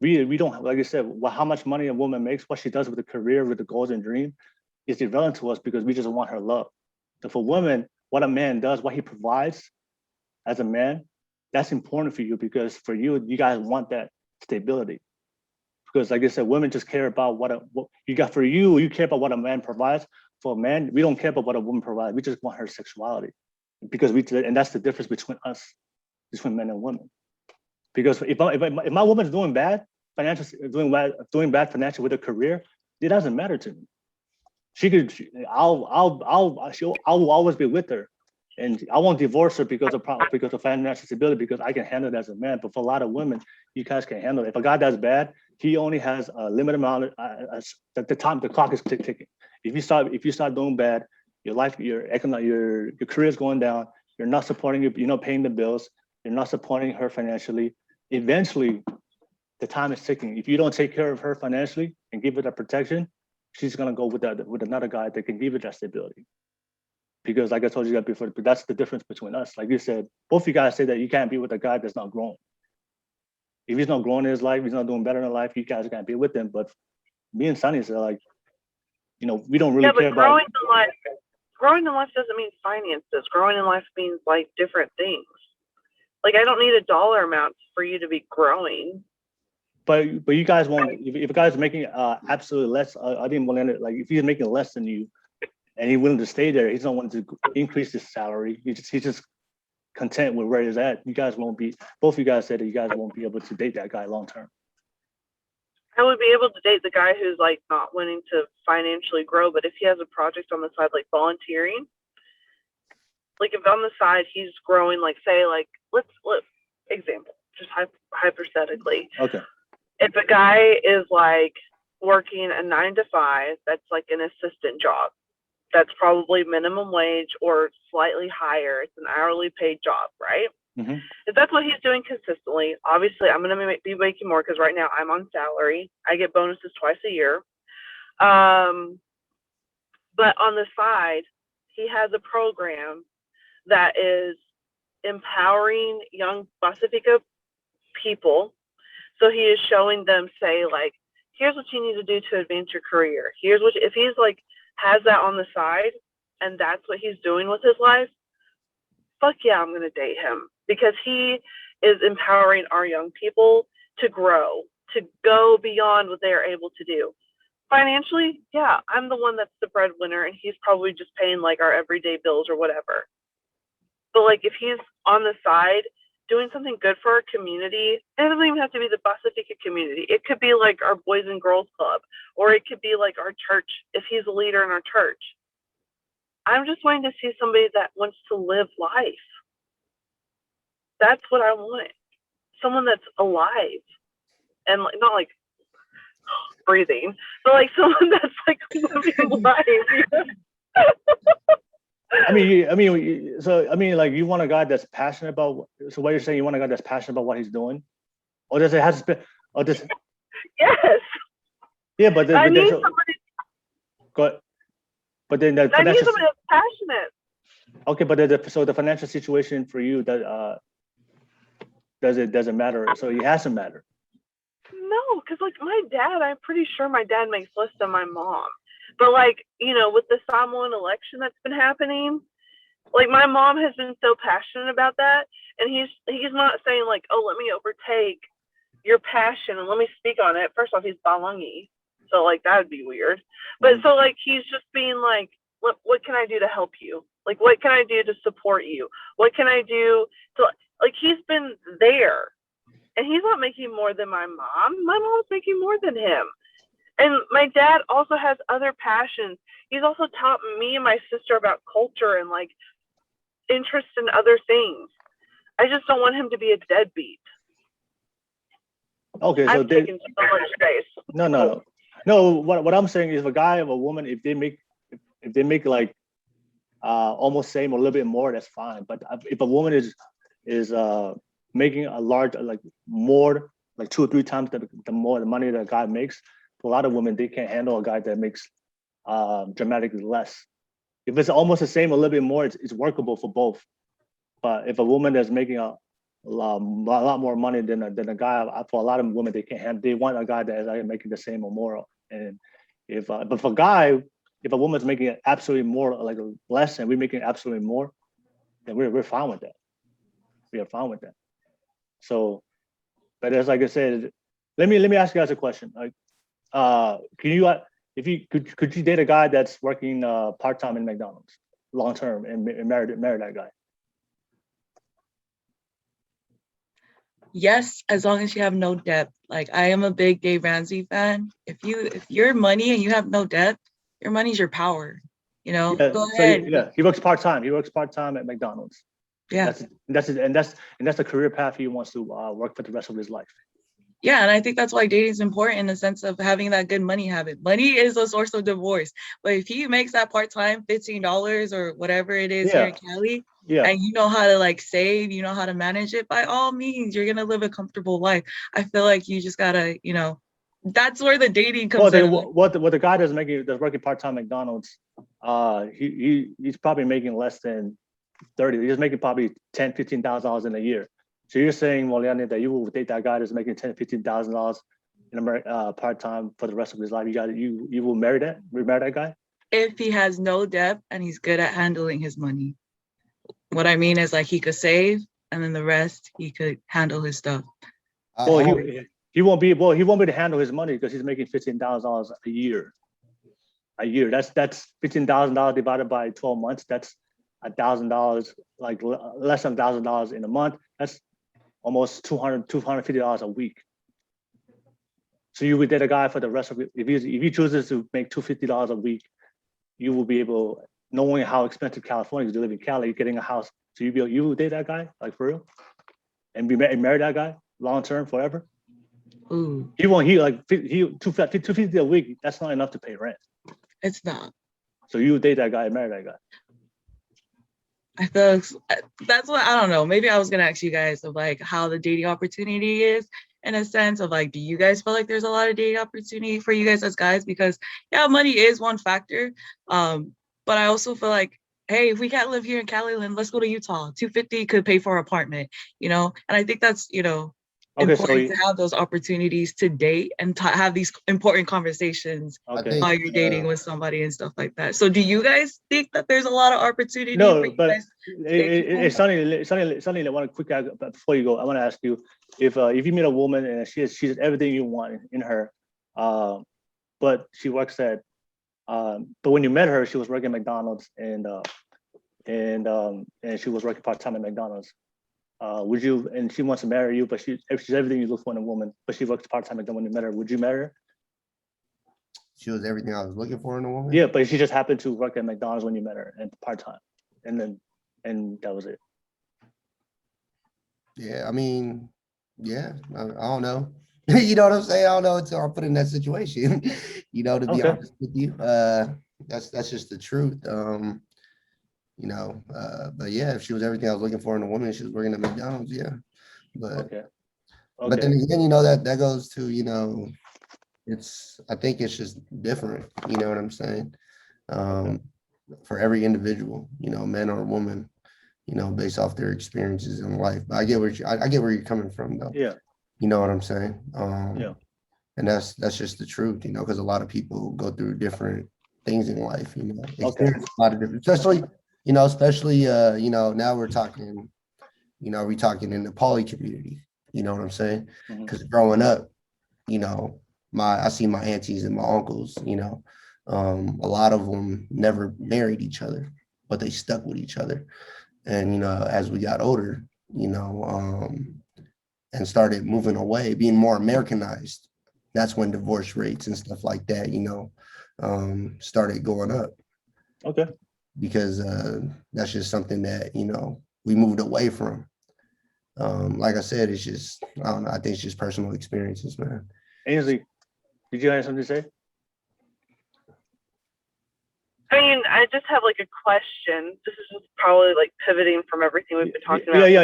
we don't, like I said, how much money a woman makes, what she does with the career, with the goals and dream, is irrelevant to us because we just want her love. So for women, what a man does, what he provides as a man, that's important for you because for you guys want that stability. Because like I said, women just care about what you got. For you care about what a man provides. For a man, we don't care about what a woman provides. We just want her sexuality, because and that's the difference between us, between men and women. Because if my woman's doing bad financially with her career, it doesn't matter to me. I'll always be with her, and I won't divorce her because of financial stability, because I can handle it as a man. But for a lot of women, you guys can't handle it. If a guy does bad, he only has a limited amount of the clock is ticking. If you start doing bad, your life, your career is going down. You're not supporting you're not paying the bills. You're not supporting her financially. Eventually, the time is ticking. If you don't take care of her financially and give her that protection, she's gonna go with another guy that can give her that stability. Because like I told you that before, but that's the difference between us. Like you said, both of you guys say that you can't be with a guy that's not growing. If he's not growing in his life, he's not doing better in life, you guys can't be with him. But me and Sania are like, we don't really care about. Growing in life doesn't mean finances. Growing in life means like different things. Like I don't need a dollar amount for you to be growing. But you guys won't. If a guy's making absolutely less, I didn't want to, like if he's making less than you, and he's willing to stay there, he's not wanting to increase his salary. He's just content with where he's at. You guys won't be. Both of you guys said that you guys won't be able to date that guy long term. I would be able to date the guy who's like not wanting to financially grow, but if he has a project on the side, like volunteering, like if on the side he's growing, like say, like let's example, just hypothetically. Okay. If a guy is like working a 9 to 5, that's like an assistant job. That's probably minimum wage or slightly higher. It's an hourly paid job, right? Mm-hmm. If that's what he's doing consistently, obviously I'm going to be making more because right now I'm on salary. I get bonuses twice a year. But on the side, he has a program that is empowering young Pacifica people. So he is showing them, say, like, here's what you need to do to advance your career. Here's what, if he's like, has that on the side and that's what he's doing with his life, fuck yeah, I'm going to date him because he is empowering our young people to grow, to go beyond what they are able to do. Financially, yeah, I'm the one that's the breadwinner and he's probably just paying like our everyday bills or whatever. But like if he's on the side doing something good for our community, it doesn't even have to be the Pacifica community. It could be like our Boys and Girls Club, or it could be like our church if he's a leader in our church. I'm just wanting to see somebody that wants to live life. That's what I want. Someone that's alive and like, not like breathing, but like someone that's like living life. Like you want a guy that's passionate about. So what you're saying, you want a guy that's passionate about what he's doing, or does it has to be? Or does? Yes. Yeah, but I then need so, somebody. but then the I need financial. somebody that's passionate. Okay, but so the financial situation for you that doesn't matter. So it has to matter. No, because like my dad, I'm pretty sure my dad makes less than my mom. But like, with the Samoan election that's been happening, like my mom has been so passionate about that, and he's not saying like, oh, let me overtake your passion and let me speak on it. First off, he's Balangi, so like that would be weird. But so like he's just being like, what can I do to help you? Like, what can I do to support you? What can I do to, like, he's been there, and he's not making more than my mom. My mom's making more than him. And my dad also has other passions. He's also taught me and my sister about culture and like interest in other things. I just don't want him to be a deadbeat. Okay, so I'm taking so much space. no. What I'm saying is, if a guy or a woman, if they make like almost same or a little bit more, that's fine. But if a woman is making a large, like more, like 2 or 3 times the more the money that a guy makes, for a lot of women, they can't handle a guy that makes dramatically less. If it's almost the same, a little bit more, it's workable for both. But if a woman that's making a lot more money than a guy, for a lot of women, they can't handle. They want a guy that is making the same or more. And but for a guy, if a woman's making it absolutely more, like less, and we're making absolutely more, then we're fine with that. We are fine with that. So, but as like I said, let me ask you guys a question. Like, can you if you could you date a guy that's working part-time in McDonald's long term and marry that guy? Yes, as long as you have no debt. Like I am a big Dave Ramsey fan. If you're money and you have no debt, your money's your power. Yeah, Go ahead. he works part-time. He works part-time at McDonald's. Yeah. That's the career path he wants to work for the rest of his life. Yeah, and I think that's why dating is important in the sense of having that good money habit. Money is a source of divorce. But if he makes that part-time $15 or whatever it is here in Cali, and you know how to like save, you know how to manage it, by all means, you're gonna live a comfortable life. I feel like you just gotta, that's where the dating comes in. What the guy that's working part-time at McDonald's, he's probably making less than 30. He's making probably $10,000-$15,000 in a year. So you're saying, Moliane, that you will date that guy that's making $10,000-$15,000 in part-time for the rest of his life? You will marry that? Will you marry that guy? If he has no debt and he's good at handling his money. What I mean is like he could save and then the rest he could handle his stuff. Well, he won't be able to handle his money because he's making $15,000 a year. That's $15,000 divided by 12 months. That's $1,000, like less than $1,000 in a month. That's almost $250 a week. So you would date a guy for the rest of it. If he chooses to make $250 a week, you will be able, knowing how expensive California is to live in Cali, getting a house. So you will date that guy, like for real, and marry that guy long term forever. Ooh. He $250 a week. That's not enough to pay rent. It's not. So you would date that guy and marry that guy. I feel that's what, I don't know. Maybe I was gonna ask you guys of like how the dating opportunity is, in a sense of like, do you guys feel like there's a lot of dating opportunity for you guys as guys? Because yeah, money is one factor. But I also feel like, hey, if we can't live here in Cali, then let's go to Utah. $250 could pay for an apartment, and I think that's important to have those opportunities to date and have these important conversations while you're dating with somebody and stuff like that. So do you guys think that there's a lot of opportunity? No, but Sania, I want to quick before you go, I want to ask you if you meet a woman and she's everything you want in her, but she works at but when you met her, she was working at McDonald's and she was working part-time at McDonald's. Would you, and she wants to marry you, but she's everything you look for in a woman, but she works part-time at when you met her, would you marry her? She was everything I was looking for in a woman? Yeah, but she just happened to work at McDonald's when you met her and part-time. And that was it. Yeah, I mean, yeah, I don't know. You know what I'm saying? I don't know until I'm put in that situation, to be honest with you. That's just the truth. But yeah, if she was everything I was looking for in a woman, she was working at McDonald's, yeah. But Okay. but then again, that goes to, I think it's just different, you know what I'm saying? For every individual, man or woman, based off their experiences in life. But I get where you're coming from though. Yeah. You know what I'm saying? Yeah. And that's just the truth, because a lot of people go through different things in life, Okay. experience a lot of different, especially, now we're talking, we talking in the poly community, you know what I'm saying? Mhm. Because growing up, I see my aunties and my uncles, a lot of them never married each other, but they stuck with each other. And, as we got older, and started moving away, being more Americanized, that's when divorce rates and stuff like that, started going up. Okay. Because that's just something that, we moved away from. Like I said, it's just, I don't know, I think it's just personal experiences, man. Aynsley, did you have something to say? I mean, I just have like a question. This is just probably like pivoting from everything we've been talking about. Yeah.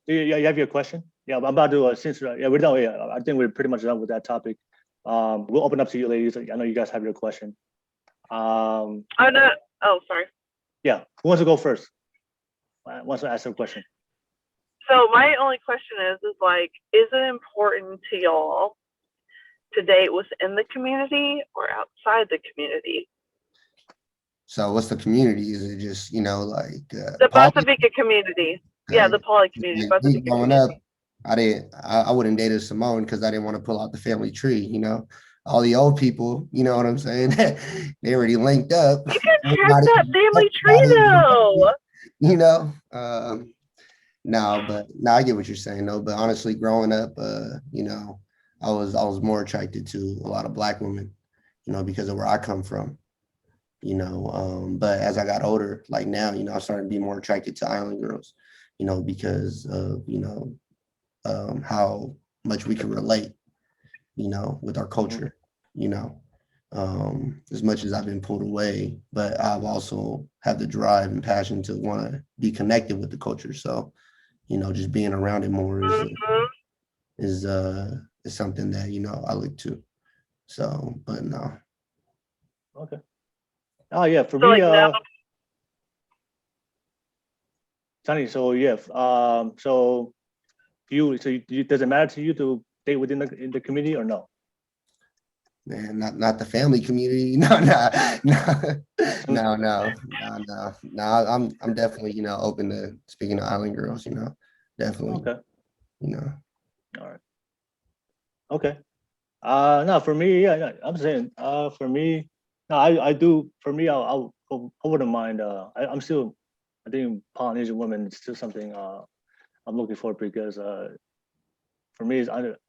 You have your question? Yeah, I'm about to censor. Yeah, we're done. Yeah, I think we're pretty much done with that topic. We'll open up to you, ladies. I know you guys have your question. Oh no. Oh, sorry. Yeah, who wants to go first? Wants to ask a question? So my only question is like, is it important to y'all to date within the community or outside the community? So what's the community? Is it just, like the Pacifica community? Yeah, the poly community. Like, growing up, I wouldn't date a Samoan because I didn't want to pull out the family tree, all the old people, you know what I'm saying? They already linked up. You can check that family tree though. No, I get what you're saying though. But honestly, growing up, I was more attracted to a lot of Black women, because of where I come from. But as I got older, like now, I started to be more attracted to island girls, because of, how much we can relate, with our culture, as much as I've been pulled away, but I've also had the drive and passion to want to be connected with the culture. So, just being around it more is something that, I look to. So, but no. Okay. Oh yeah, for So, me, like, Sonny. So yeah, so does it matter to you to date within the community or no? Man, not the family community. No. I'm definitely, open to speaking to island girls, definitely. Okay. All right. Okay. No, for me, yeah, I'm saying, for me, no, I do. For me, I wouldn't mind. I'm still, I think Polynesian women is still something I'm looking for because for me,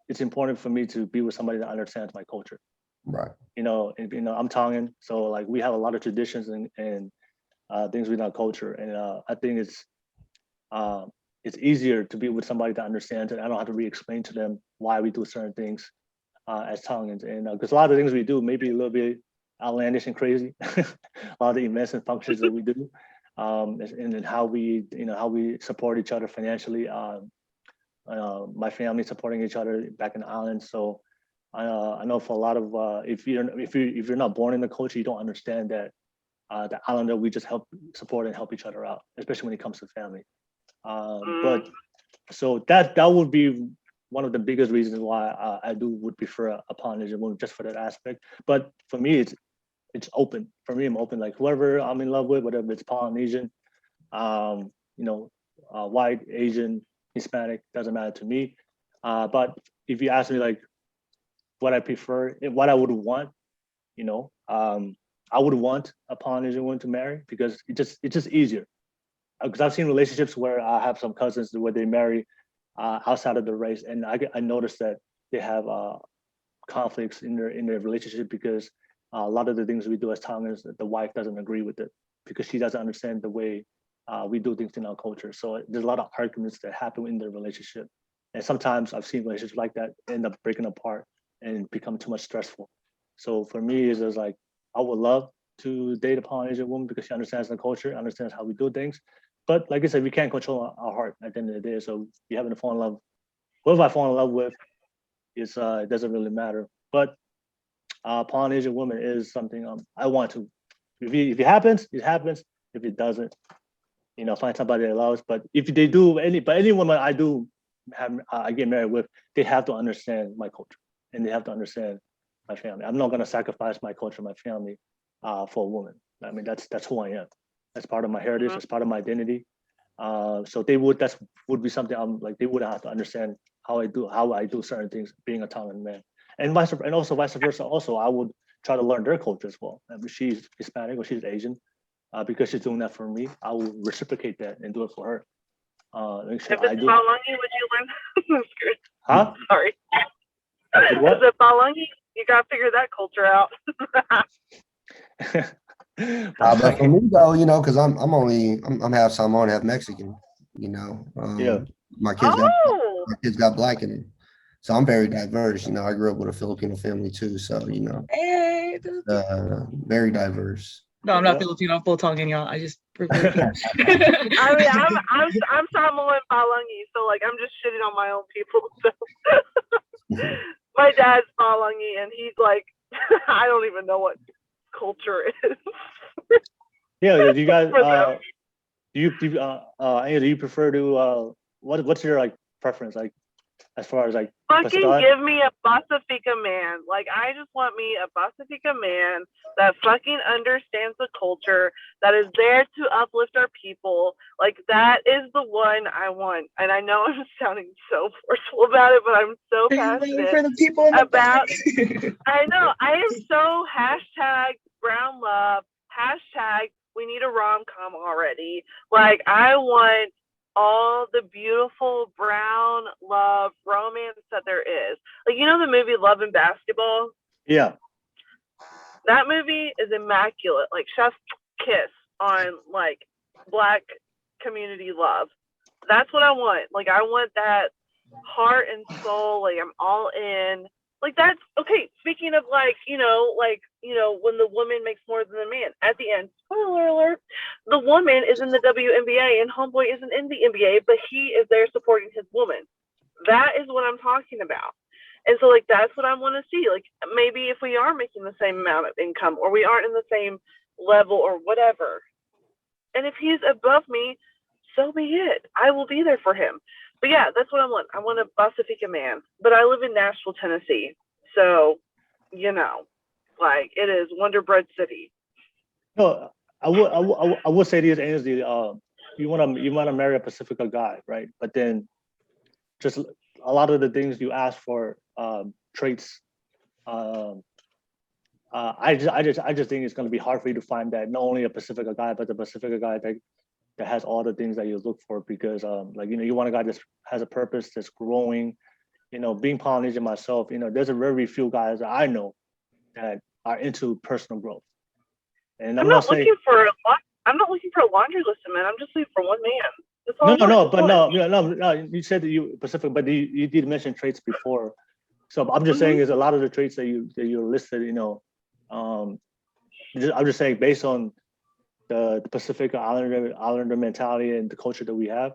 it's important for me to be with somebody that understands my culture. Right. I'm Tongan, so like we have a lot of traditions and things within our culture, and I think it's easier to be with somebody that understands it. I don't have to re-explain to them why we do certain things as Tongans, and because a lot of the things we do may be a little bit outlandish and crazy. A lot of the events and functions that we do, and how we support each other financially. My family supporting each other back in the island, so. I know for a lot of if you're not born in the culture, you don't understand that the islander we just help support and help each other out, especially when it comes to family. But so that would be one of the biggest reasons why I would prefer a Polynesian woman just for that aspect. But for me, it's open. For me, I'm open. Like whoever I'm in love with, whether it's Polynesian, white, Asian, Hispanic, doesn't matter to me. But if you ask me like what I prefer, what I would want, I would want a Polynesian woman to marry because it's just easier. Because I've seen relationships where I have some cousins where they marry outside of the race, and I noticed that they have conflicts in their relationship because a lot of the things we do as Tongans, the wife doesn't agree with it because she doesn't understand the way we do things in our culture. So there's a lot of arguments that happen in their relationship, and sometimes I've seen relationships like that end up breaking apart and become too much stressful. So for me, it's just like I would love to date a Polynesian woman because she understands the culture, understands how we do things. But like I said, we can't control our heart at the end of the day. So you happen to fall in love. Whoever I fall in love with, is it doesn't really matter. But Polynesian woman is something I want to. If it happens, it happens. If it doesn't, find somebody that loves. But if they do any woman I do have, I get married with, they have to understand my culture and they have to understand my family. I'm not gonna sacrifice my culture, my family, for a woman. I mean, that's who I am. That's part of my heritage. That's part of my identity. So that would be something they would have to understand how I do certain things, being a Tongan man, and also vice versa. Also, I would try to learn their culture as well. If she's Hispanic or she's Asian, because she's doing that for me, I will reciprocate that and do it for her. Make sure If it's Palangi, would you learn? Huh? Sorry. What? Is it Palangi? You gotta figure that culture out. But for me though, because I'm half Samoan, half Mexican. Yeah. My kids got black in them, so I'm very diverse. I grew up with a Filipino family too, so Hey, very diverse. no, I'm not Yeah. Filipino. I'm full Tongan, y'all. I just. I mean, I'm Samoan Palangi, so I'm just shitting on my own people. So. My dad's Palangi, and he's like, I don't even know what culture is. Yeah. Do you guys? Do you prefer to? What's your preference as far as Fucking give me a Pacifica man. I just want me a Pacifica man that fucking understands the culture, that is there to uplift our people. That is the one I want. And I know I'm sounding so forceful about it, but I'm so passionate for the people in the about. back. I know. I am so #brown love, we need a rom-com already. I want all the beautiful brown love romance that there is. The movie Love and Basketball? Yeah. That movie is immaculate. Chef's kiss on black community love. That's what I want. I want that heart and soul. I'm all in. That's okay. Speaking of when the woman makes more than the man at the end, spoiler alert, the woman is in the WNBA and homeboy isn't in the NBA, but he is there supporting his woman. That is what I'm talking about. And so that's what I want to see. Maybe if we are making the same amount of income or we aren't in the same level or whatever. And if he's above me, so be it. I will be there for him. But yeah, that's what I want. I want a Pacifica man. But I live in Nashville, Tennessee. So, it is Wonder Bread City. No, I would say this, Aynsley, you wanna marry a Pacifica guy, right? But then just a lot of the things you ask for, traits, I just think it's gonna be hard for you to find that not only a Pacifica guy, but the Pacifica guy that has all the things that you look for, because you want a guy that has a purpose, that's growing. Being Polynesian myself, there's a very few guys that I know that are into personal growth. And I'm not looking for a laundry list, man. I'm just looking for one man. That's all no. You said that you Pacific, but you did mention traits before. So I'm just saying is a lot of the traits that you listed. I'm just saying based on the Pacific Islander mentality and the culture that we have,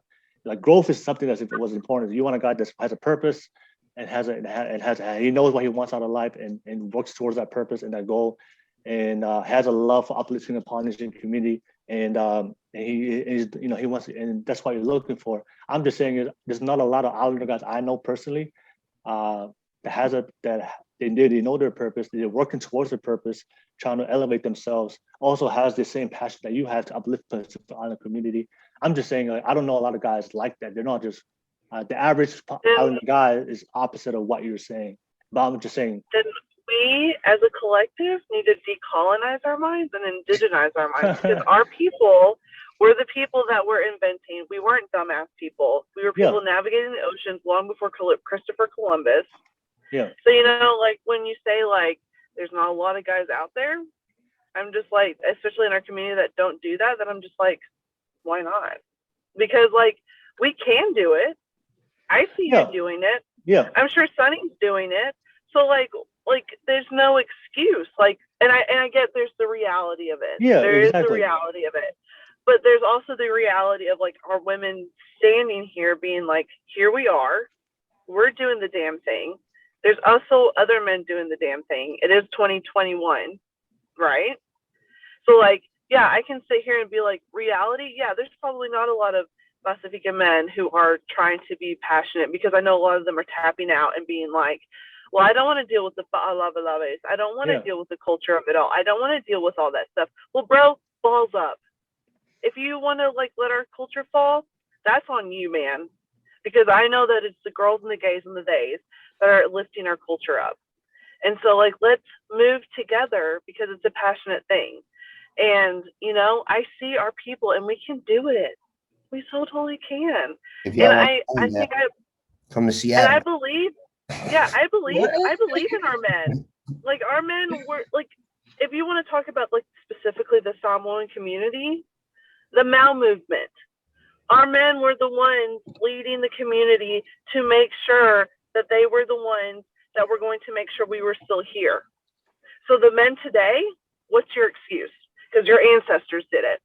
growth is something that was important. You want a guy that has a purpose and he knows what he wants out of life and works towards that purpose and that goal, and has a love for uplifting the Polynesian community, and he wants to, and that's what you're looking for. I'm just saying there's not a lot of Islander guys I know personally that they know their purpose, they're working towards their purpose, trying to elevate themselves, also has the same passion that you have to uplift the Islander community. I'm just saying, I don't know a lot of guys like that. They're not just the average Islander guy is opposite of what you're saying. But I'm just saying. Then we, as a collective, need to decolonize our minds and indigenize our minds, because our people were the people that were inventing. We weren't dumbass people. We were people navigating the oceans long before Christopher Columbus. Yeah. So when you say there's not a lot of guys out there, I'm just especially in our community that don't do that, then I'm just why not? Because we can do it. I see you doing it. Yeah. I'm sure Sunny's doing it. So like there's no excuse. Like, and I get there's the reality of it. Yeah, There is the exactly. reality of it. But there's also the reality of like our women standing here being like, here we are, we're doing the damn thing. There's also other men doing the damn thing. It is 2021, right? So like, yeah, I can sit here and be like, reality, yeah, there's probably not a lot of Pacifica men who are trying to be passionate, because I know a lot of them are tapping out and being like, well, I don't want to deal with the ba'alabalaves. I don't want to deal with the culture of it all. I don't want to deal with all that stuff. Well, bro, balls up. If you want to like let our culture fall, that's on you, man. Because I know that it's the girls and the gays and the theys that are lifting our culture up. And so like, let's move together because it's a passionate thing. And, you know, I see our people and we can do it. We so totally can. If And y'all I think come to Seattle. and I believe, yeah, I believe in our men. Like our men were like, if you want to talk about like specifically the Samoan community, the Mau movement, our men were the ones leading the community to make sure that they were the ones that were going to make sure we were still here. So the men today, what's your excuse? Because your ancestors did it.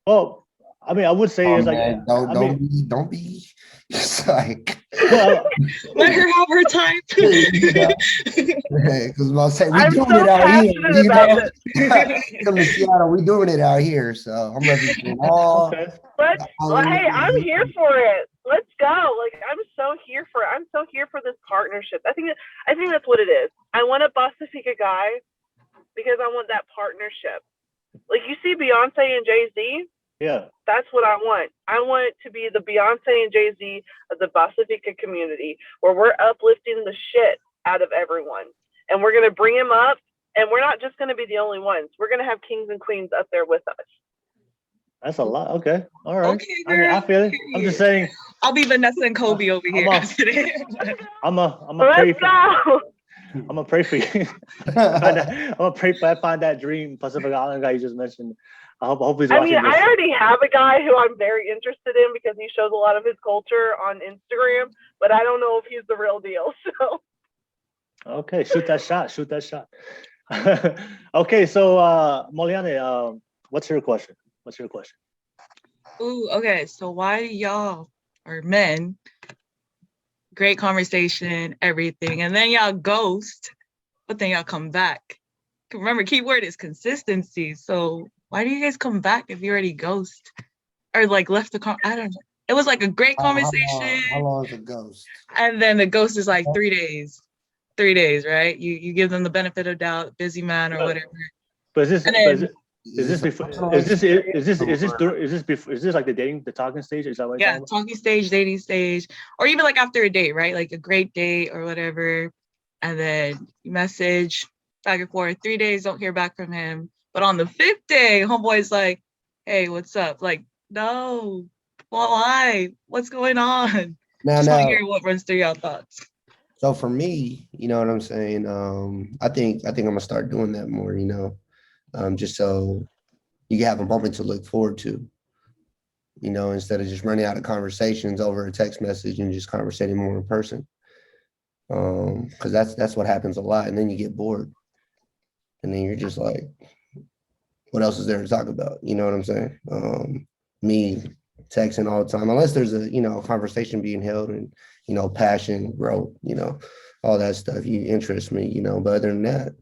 Well, I mean, I would say it's like, Man, don't be it's like well, Let her have her time. because I'll say we I'm doing so it out here. passionate You about know? it. Come to Seattle, we doing it out here. So I'm representing all. okay. Hey, I'm here for it. Let's go. Like I'm so here for it. I'm so here for this partnership. I think that's what it is. I want a Pacifica guy because I want that partnership. Like you see Beyonce and Jay-Z, Yeah. that's what I want. I want it to be the Beyonce and Jay-Z of the Pacifica community, where we're uplifting the shit out of everyone. And we're going to bring them up, and we're not just going to be the only ones. We're going to have kings and queens up there with us. That's a lot. Okay. All right. Okay, I mean, I feel it. I'm just saying. I'll be Vanessa and Kobe over here. I'm a pray Let's for. go. I'm gonna pray for you. I'm gonna pray for I find that dream Pacific Island guy you just mentioned. I hope he's I watching mean, this. I already have a guy who I'm very interested in because he shows a lot of his culture on Instagram, but I don't know if he's the real deal. So Okay, shoot that shot. Shoot that shot. Okay, so Moliane, what's your question? What's your question? Ooh, okay. So why do y'all or men, great conversation, everything, and then y'all ghost, but then y'all come back? Remember, key word is consistency. So why do you guys come back if you already ghost or like left the I don't know. It was like a great conversation. How long is a ghost? And then the ghost is like 3 days. 3 days, right? You give them the benefit of doubt, busy man or whatever. But is this And then- is this before is this like the talking stage? Is that what you're Yeah, talking about? talking stage, dating stage, or even like after a date, right? Like a great date or whatever. And then you message back and forth, 3 days, don't hear back from him. But on the 5th day, homeboy's like, hey, what's up? Like, no, why? What's going on? Just want to hear what runs through your thoughts. So for me, you know what I'm saying? I think I'm gonna start doing that more, you know, just so you can have a moment to look forward to, you know, instead of just running out of conversations over a text message and just conversating more in person. Because that's what happens a lot. And then you get bored. And then you're just like, what else is there to talk about? You know what I'm saying? Me texting all the time, unless there's a, you know, conversation being held and, you know, passion, growth, you know, all that stuff. You interest me, you know, but other than that,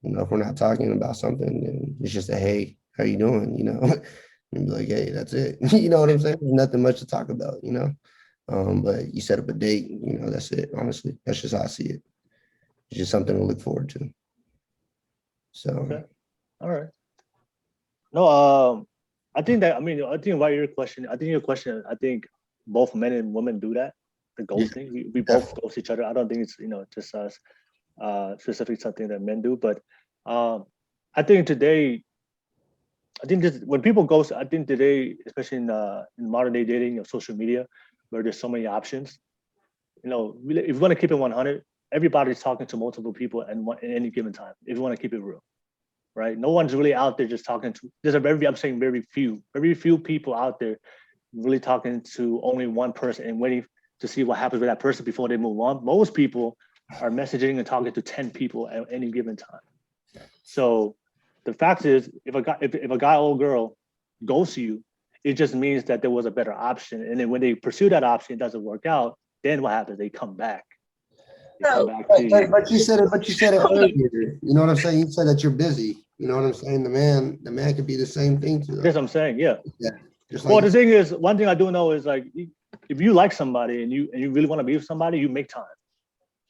you know, if we're not talking about something, then it's just a, hey, how you doing? You know, and be like, hey, that's it. You know what I'm saying? There's nothing much to talk about, you know? But you set up a date, you know, that's it. Honestly, that's just how I see it. It's just something to look forward to. So, Okay. All right. No, I think about your question. I think both men and women do that. The ghosting. We both ghost each other. I don't think it's, you know, just us specifically something that men do. But I think today, when people ghost, I think today, especially in modern day dating of social media, where there's so many options, you know, if you want to keep it 100, everybody's talking to multiple people at any given time. If you want to keep it real, right? No one's really out there just talking to. I'm saying very few people out there really talking to only one person and waiting to see what happens with that person before they move on. Most people are messaging and talking to 10 people at any given time. So the fact is, if a guy or girl ghosts you, it just means that there was a better option. And then when they pursue that option, it doesn't work out. Then what happens? They come back. They come back to you. But you said it earlier. You know what I'm saying? You said that you're busy. You know what I'm saying? The man could be the same thing to them. That's what I'm saying. Yeah. Just Well, like the thing is, one thing I do know is like, if you like somebody and you really want to be with somebody, you make time.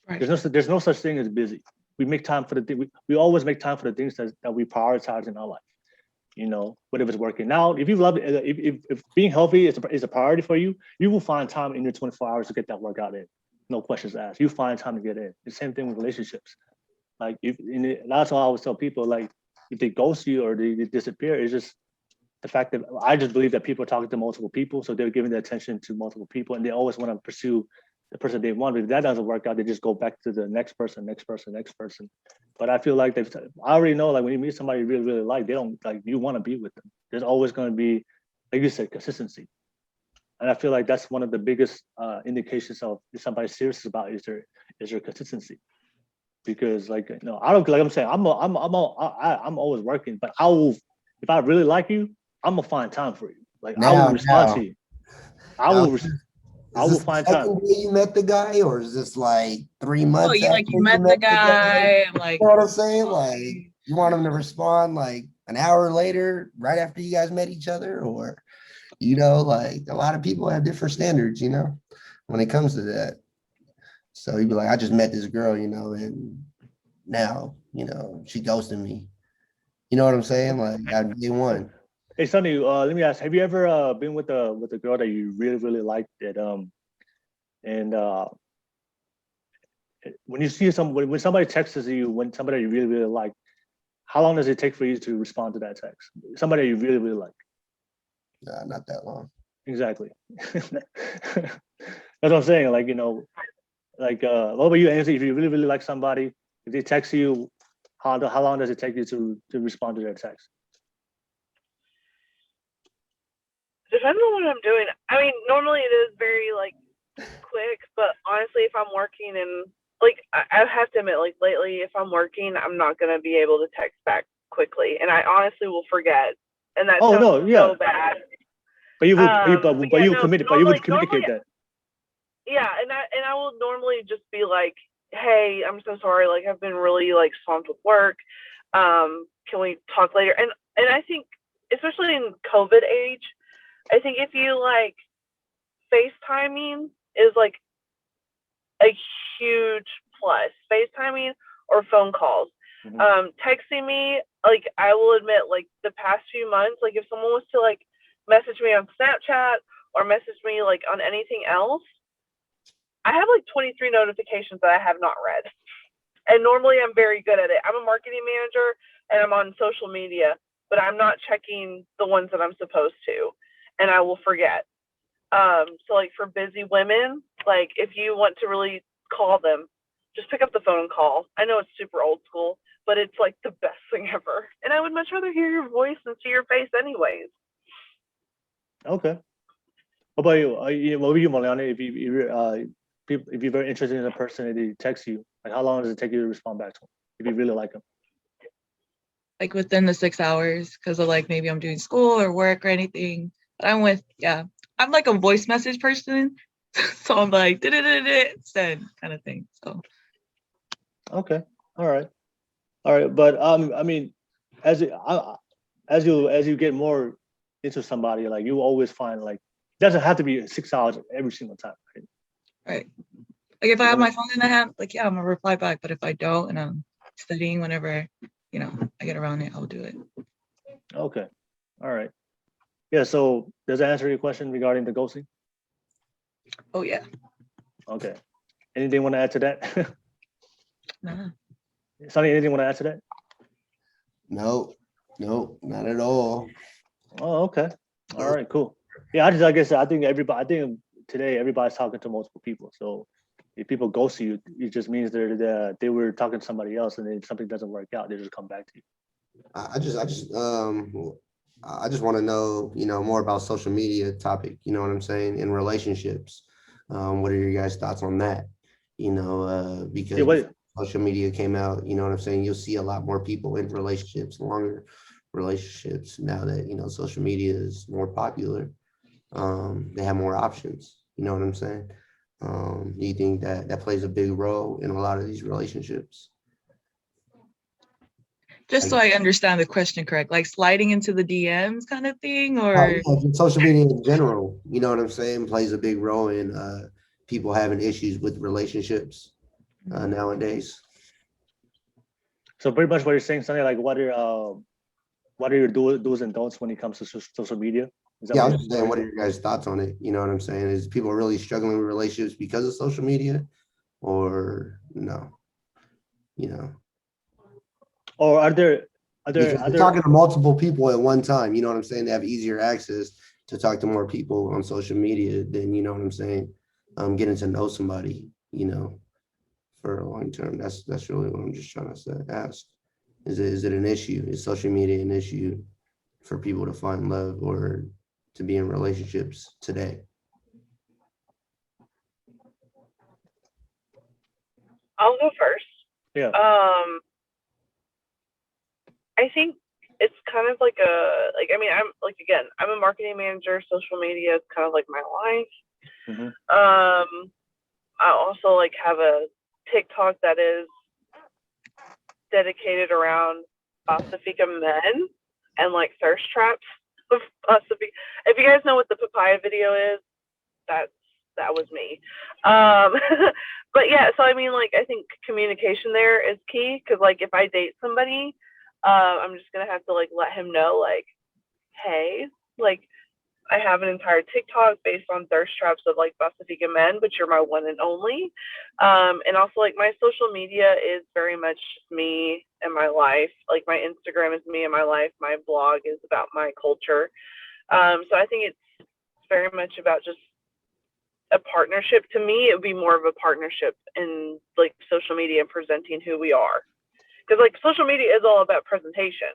Right. There's no such thing as busy. We make time for the thing. We always make time for the things that we prioritize in our life. You know, whether it's working out, if you love it, if being healthy is a priority for you, you will find time in your 24 hours to get that workout in. No questions asked. You find time to get in. The same thing with relationships. Like, that's why I always tell people, like, if they ghost you or they disappear, it's just the fact that I just believe that people are talking to multiple people, so they're giving their attention to multiple people, and they always want to pursue the person they want. But if that doesn't work out, they just go back to the next person. But I feel like I already know, like, when you meet somebody you really, really like, they don't, like, you want to be with them. There's always going to be, like you said, consistency. And I feel like that's one of the biggest indications of if somebody's serious about is their consistency. Because, like, you know, I don't, like I'm saying, I'm always working, but I will, if I really like you, I'm gonna find time for you. Like, I will respond to you. I will find time. Is this you met the guy, or is this like 3 months? Oh, you met the guy. I'm like, you know what I'm saying? Like, you want him to respond like an hour later, right after you guys met each other, or, you know, like, a lot of people have different standards, you know, when it comes to that. So he'd be like, I just met this girl, you know, and now, you know, she ghosted me. You know what I'm saying? Like, at day one. Hey, Sonny, let me ask: have you ever been with a girl that you really, really liked? And when you see when somebody texts you, when somebody you really, really like, how long does it take for you to respond to that text? Somebody you really, really like. Nah, not that long. Exactly. That's what I'm saying. Like, you know, like, what about you, Aynsley? If you really, really like somebody, if they text you, how long does it take you to respond to their text? Depends on what I'm doing. I mean, normally it is very, like, quick, but honestly, if I'm working and, like, I have to admit, like, lately, if I'm working, I'm not going to be able to text back quickly, and I honestly will forget, and that sounds so bad. But you would communicate that. Yeah, and I will normally just be like, hey, I'm so sorry, like, I've been really, like, swamped with work. Can we talk later? And I think, especially in COVID age, I think if you, like, FaceTiming is, like, a huge plus. FaceTiming or phone calls. Mm-hmm. Texting me, like, I will admit, like, the past few months, like, if someone was to, like, message me on Snapchat or message me, like, on anything else, I have, like, 23 notifications that I have not read. And normally I'm very good at it. I'm a marketing manager and I'm on social media, but I'm not checking the ones that I'm supposed to. And I will forget. So, like, for busy women, like, if you want to really call them, just pick up the phone and call. I know it's super old school, but it's, like, the best thing ever. And I would much rather hear your voice than see your face anyways. Okay. What about you? What about you, Moliane? If you're very interested in a person and they text you, like, how long does it take you to respond back to them if you really like them? Like, within the 6 hours, because of, like, maybe I'm doing school or work or anything. But I'm like a voice message person, so I'm like send kind of thing. So. Okay. All right. But I mean, as you get more into somebody, like, you always find, like, it doesn't have to be 6 hours every single time, right? Right. Like, if I have my phone in the hand, like, yeah, I'm gonna reply back. But if I don't and I'm studying, whenever, you know, I get around it, I'll do it. Okay. All right. Yeah. So does that answer your question regarding the ghosting? Oh yeah. Okay. Anything you want to add to that? Nah. Sonny, anything you want to add to that? No, not at all. Oh, okay. All right, cool. Yeah, like I said, I think today everybody's talking to multiple people. So if people ghost you, it just means they were talking to somebody else, and then something doesn't work out, they just come back to you. I just want to know, you know, more about social media topic. You know what I'm saying? In relationships, what are your guys' thoughts on that? because Yeah, what, social media came out, you know what I'm saying? You'll see a lot more people in relationships, longer relationships now that, social media is more popular. They have more options, you know what I'm saying? Do you think that that plays a big role in a lot of these relationships? Just so I understand the question correct, like sliding into the DMs kind of thing, Oh, or yeah, just social media in general, you know what I'm saying, plays a big role in people having issues with relationships nowadays. so pretty much what you're saying, Sania, like what are your do's and don'ts when it comes to social media? Is that Yeah, I what was just saying, what are your guys' thoughts on it? You know what I'm saying? Is people really struggling with relationships because of social media, or no? You know, or are there because you're other talking to multiple people at one time. You know what I'm saying? They have easier access to talk to more people on social media than, you know what I'm saying, getting to know somebody. For a long term. That's really what I'm just trying to ask. Is it an issue? Is social media an issue for people to find love or to be in relationships today? I'll go first. Yeah. I think it's kind of like I'm a marketing manager. Social media is kind of like my life. Mm-hmm. I also have a TikTok that is dedicated around Pacifica men and thirst traps of Pacifica. If you guys know what the papaya video is, that was me. But yeah, so I think communication there is key, because if I date somebody, I'm just gonna have to let him know, hey, I have an entire TikTok based on thirst traps of Pacifica men, but you're my one and only. And also my social media is very much me and my life. My Instagram is me and my life. My blog is about my culture. So I think it's very much about just a partnership. To me, it would be more of a partnership in social media and presenting who we are. Because social media is all about presentation,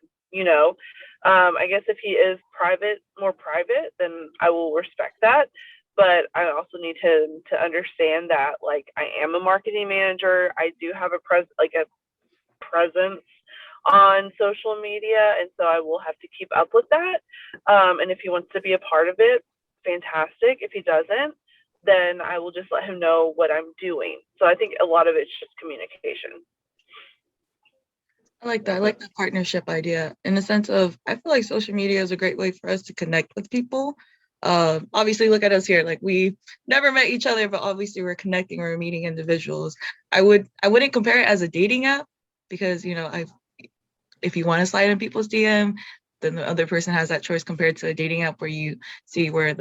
I guess if he is more private, then I will respect that. But I also need him to understand that I am a marketing manager. I do have a presence on social media, and so I will have to keep up with that. And if he wants to be a part of it, fantastic. If he doesn't, then I will just let him know what I'm doing. So I think a lot of it's just communication. I like that. I like the partnership idea in the sense of, I feel like social media is a great way for us to connect with people. Obviously, look at us here. We never met each other, but obviously we're connecting, we're meeting individuals. I wouldn't compare it as a dating app, because if you want to slide in people's DM, then the other person has that choice, compared to a dating app where you see where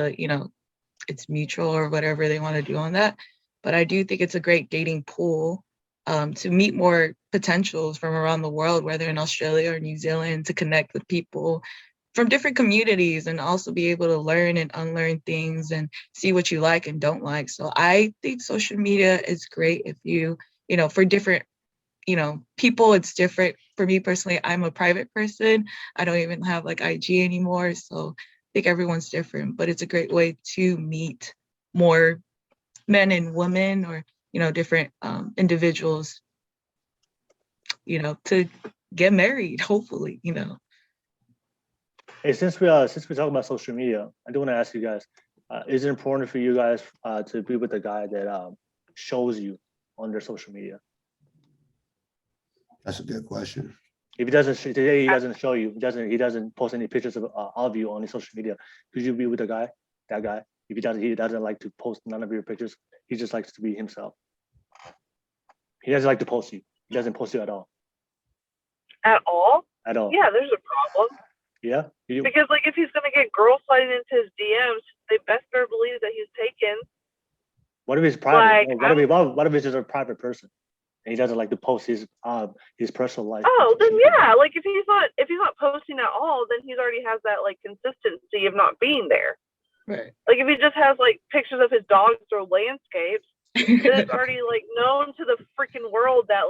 it's mutual or whatever they want to do on that. But I do think it's a great dating pool to meet more potentials from around the world, whether in Australia or New Zealand, to connect with people from different communities and also be able to learn and unlearn things and see what you like and don't like. So I think social media is great if for different, people, it's different. For me personally, I'm a private person. I don't even have IG anymore. So I think everyone's different, but it's a great way to meet more men and women, or different individuals, to get married, hopefully. Hey, since we talk about social media, I do want to ask you guys: is it important for you guys to be with a guy that shows you on their social media? That's a good question. If he doesn't today, he doesn't show you. He doesn't post any pictures of you on his social media. Could you be with that guy? If he doesn't like to post none of your pictures. He just likes to be himself. He doesn't like to post you. He doesn't post you at all. At all? At all. Yeah, there's a problem. Yeah. Because if he's gonna get girls sliding into his DMs, they best better believe that he's taken. What if he's private? What if he's just a private person and he doesn't like to post his personal life? Oh, then yeah. If he's not posting at all, then he's already has that consistency of not being there. Right. If he just has pictures of his dogs or landscapes, then it's already known to the freaking world that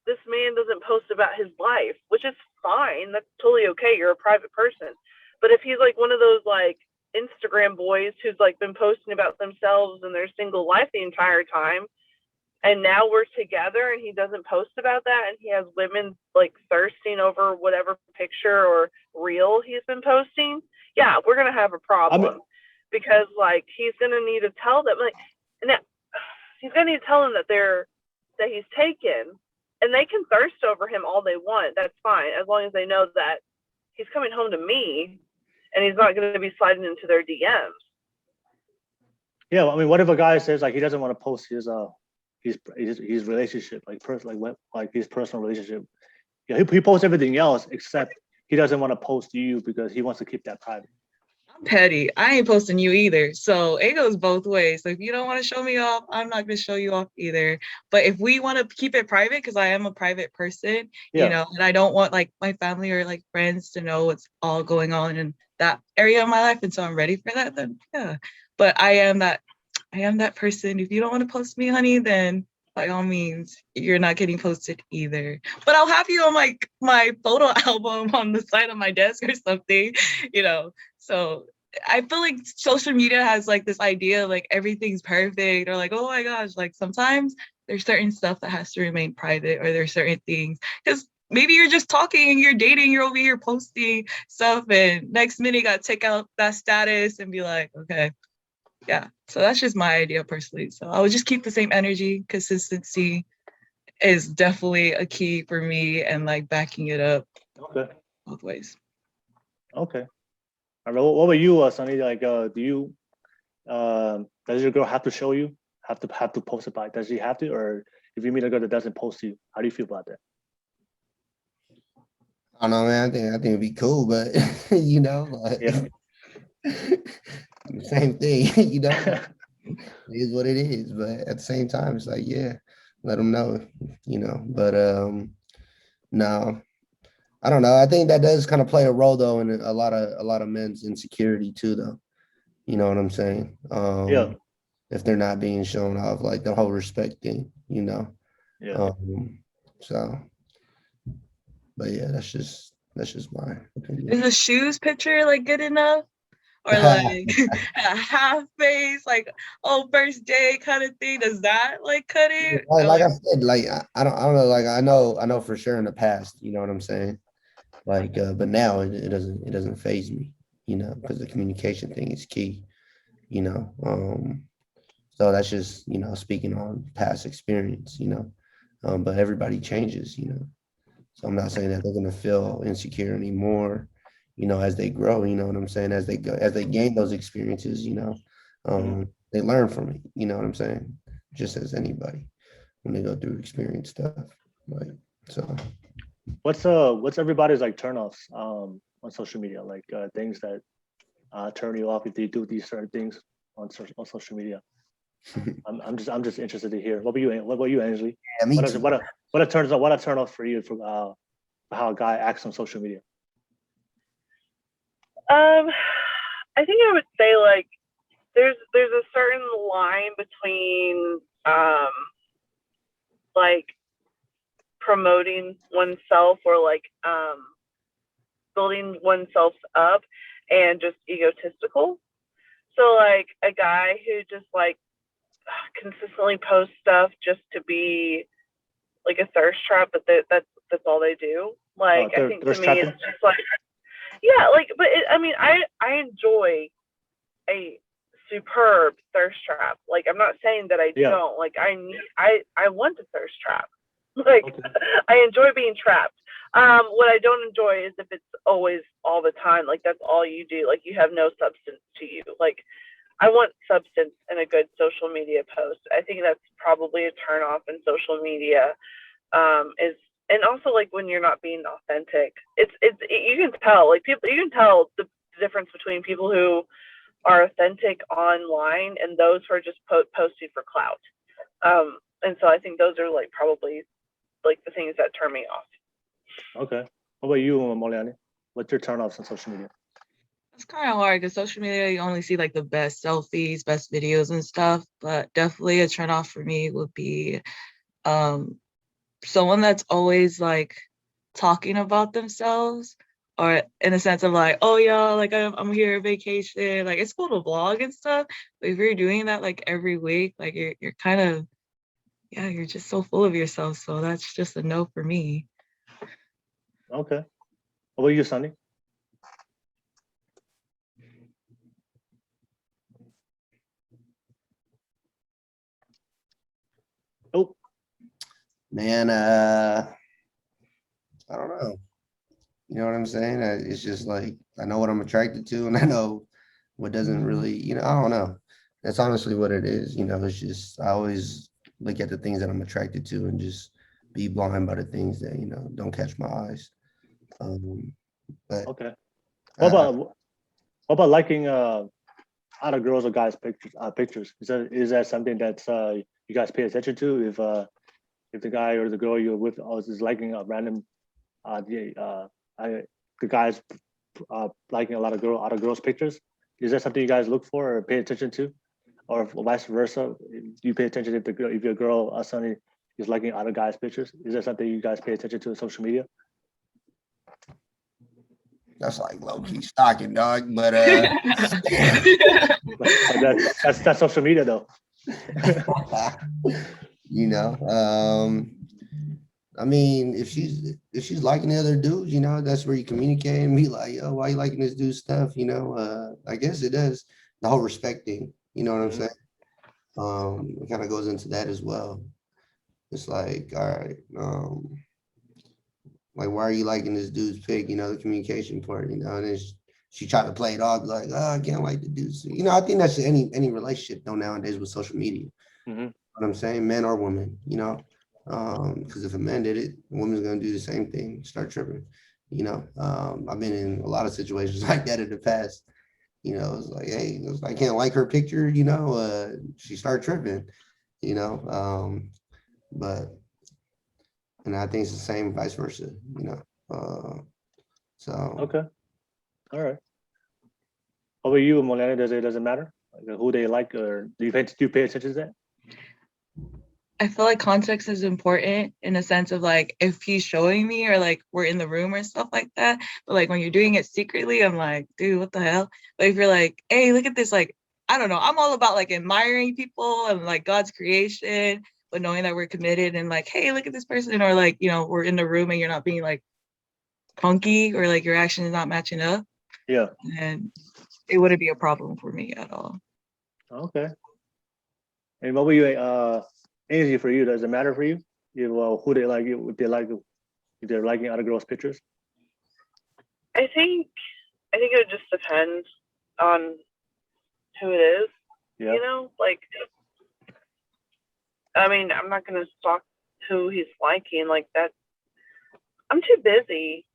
this man doesn't post about his life, which is fine. That's totally okay. You're a private person. But if he's one of those Instagram boys who's been posting about themselves and their single life the entire time, and now we're together and he doesn't post about that, and he has women like thirsting over whatever picture or reel he's been posting, yeah, we're gonna have a problem. Because like he's gonna need to tell them, like, and he's gonna need to tell them that he's taken, and they can thirst over him all they want. That's fine, as long as they know that he's coming home to me, and he's not gonna be sliding into their DMs. Yeah, I mean, what if a guy says like he doesn't want to post his relationship, like his personal relationship? Yeah, he posts everything else except he doesn't want to post you because he wants to keep that private. I'm petty. I ain't posting you either. So it goes both ways. So if you don't want to show me off, I'm not going to show you off either. But if we want to keep it private, because I am a private person, Yeah. you know, and I don't want like my family or like friends to know what's all going on in that area of my life, and so I'm ready for that, then yeah. But I am that person. If you don't want to post me, honey, then by all means, you're not getting posted either. But I'll have you on my photo album on the side of my desk or something, you know. So I feel like social media has like this idea like everything's perfect, or like, oh my gosh, like sometimes there's certain stuff that has to remain private, or there's certain things, because maybe you're just talking and you're dating, you're over here posting stuff, and next minute you got to take out that status and be like, okay, yeah. So that's just my idea personally. So I would just keep the same energy. Consistency is definitely a key for me, and like backing it up both ways. Okay. All right, what about you, Sunny? Like, do you does your girl have to show you? Have to post it by? Does she have to, or if you meet a girl that doesn't post you, how do you feel about that? I don't know, man. I think it'd be cool, but you know, like, Yeah. same thing, you know. It is what it is, but at the same time, it's like, yeah, let them know, you know. But no, I don't know. I think that does kind of play a role though in a lot of men's insecurity too, though. You know what I'm saying? Yeah. If they're not being shown off, like the whole respect thing, you know. Yeah. So, but yeah, that's just my opinion. Is the shoes picture like good enough? Or like a half face, like, oh, first day kind of thing? Does that like cut it? Like I said, like I don't know, like I know for sure in the past, you know what I'm saying? Like, but now it doesn't faze me, you know, because the communication thing is key, you know. So that's just, you know, speaking on past experience, you know. But everybody changes, you know. So I'm not saying that they're gonna feel insecure anymore, you know, as they grow, you know what I'm saying, as they gain those experiences, you know, they learn from it, you know what I'm saying, just as anybody when they go through experience stuff, like, so. What's everybody's like turnoffs on social media, like things that turn you off if they do these certain things on social media? I'm just interested to hear. What about you, Aynsley? Yeah, me What too. a turn off for you for how a guy acts on social media? I think I would say like there's a certain line between like promoting oneself or like building oneself up and just egotistical. So like a guy who just like consistently posts stuff just to be like a thirst trap, but that's all they do. Like I think to me it's just like, yeah, like, but I mean I enjoy a superb thirst trap. Like I'm not saying that I don't. Like I want a thirst trap. Like I enjoy being trapped. What I don't enjoy is if it's always all the time. Like that's all you do. Like you have no substance to you. Like I want substance in a good social media post. I think that's probably a turn off in social media. And also like when you're not being authentic, you can tell, like people, you can tell the difference between people who are authentic online and those who are just posting for clout. And so I think those are like probably like the things that turn me off. Okay. What about you, Moliane? What's your turnoffs on social media? It's kind of hard because social media, you only see like the best selfies, best videos and stuff. But definitely a turn off for me would be someone that's always like talking about themselves, or in a sense of like, oh yeah, like I'm here on vacation. Like it's cool to vlog and stuff, but if you're doing that like every week, like you're kind of yeah, you're just so full of yourself. So that's just a no for me. Okay. What about you, Sunny? Oh, Man, I don't know. You know what I'm saying? It's just like I know what I'm attracted to, and I know what doesn't really, I don't know. That's honestly what it is. It's just I always look at the things that I'm attracted to and just be blind by the things that, don't catch my eyes. But okay. I, I, What about liking other girls or guys' pictures? Is that something that you guys pay attention to? If the guy or the girl you're with is liking a random the guys liking a lot of other girls' pictures, is that something you guys look for or pay attention to, or vice versa? Do you pay attention if your girl Sunny is liking other guys' pictures? Is that something you guys pay attention to on social media? that's like low key stalking, dog. But But that's social media though. I mean, if she's liking the other dudes, that's where you communicate and be like, yo, why you liking this dude's stuff? I guess it does the whole respect thing. You know what I'm saying? It kind of goes into that as well. It's like, all right, like why are you liking this dude's pic? The communication part. And then she tried to play it off like, oh, I can't like the dudes. I think that's any relationship though nowadays with social media. Mm-hmm. What I'm saying, men or women, because if a man did it, a woman's gonna do the same thing, start tripping. I've been in a lot of situations like that in the past. It's like, hey, I can't like her picture, she start tripping, but and I think it's the same vice versa, so Okay. All right. How about you, Moliane? Does it matter like, who they like, or do you pay attention to that? I feel like context is important in a sense of like if he's showing me or like we're in the room or stuff like that. But like when you're doing it secretly, I'm like, dude, what the hell? But if you're like, hey, look at this, like, I don't know, I'm all about like admiring people and like God's creation, but knowing that we're committed and like, hey, look at this person, or like, we're in the room and you're not being like funky or like your action is not matching up. Yeah. And it wouldn't be a problem for me at all. Okay. And what about you, Aynsley, for you? Does it matter for you? Who they like? If they're liking other girls' pictures? I think it would just depend on who it is. Yeah. Like, I mean, I'm not gonna stalk who he's liking like that. I'm too busy.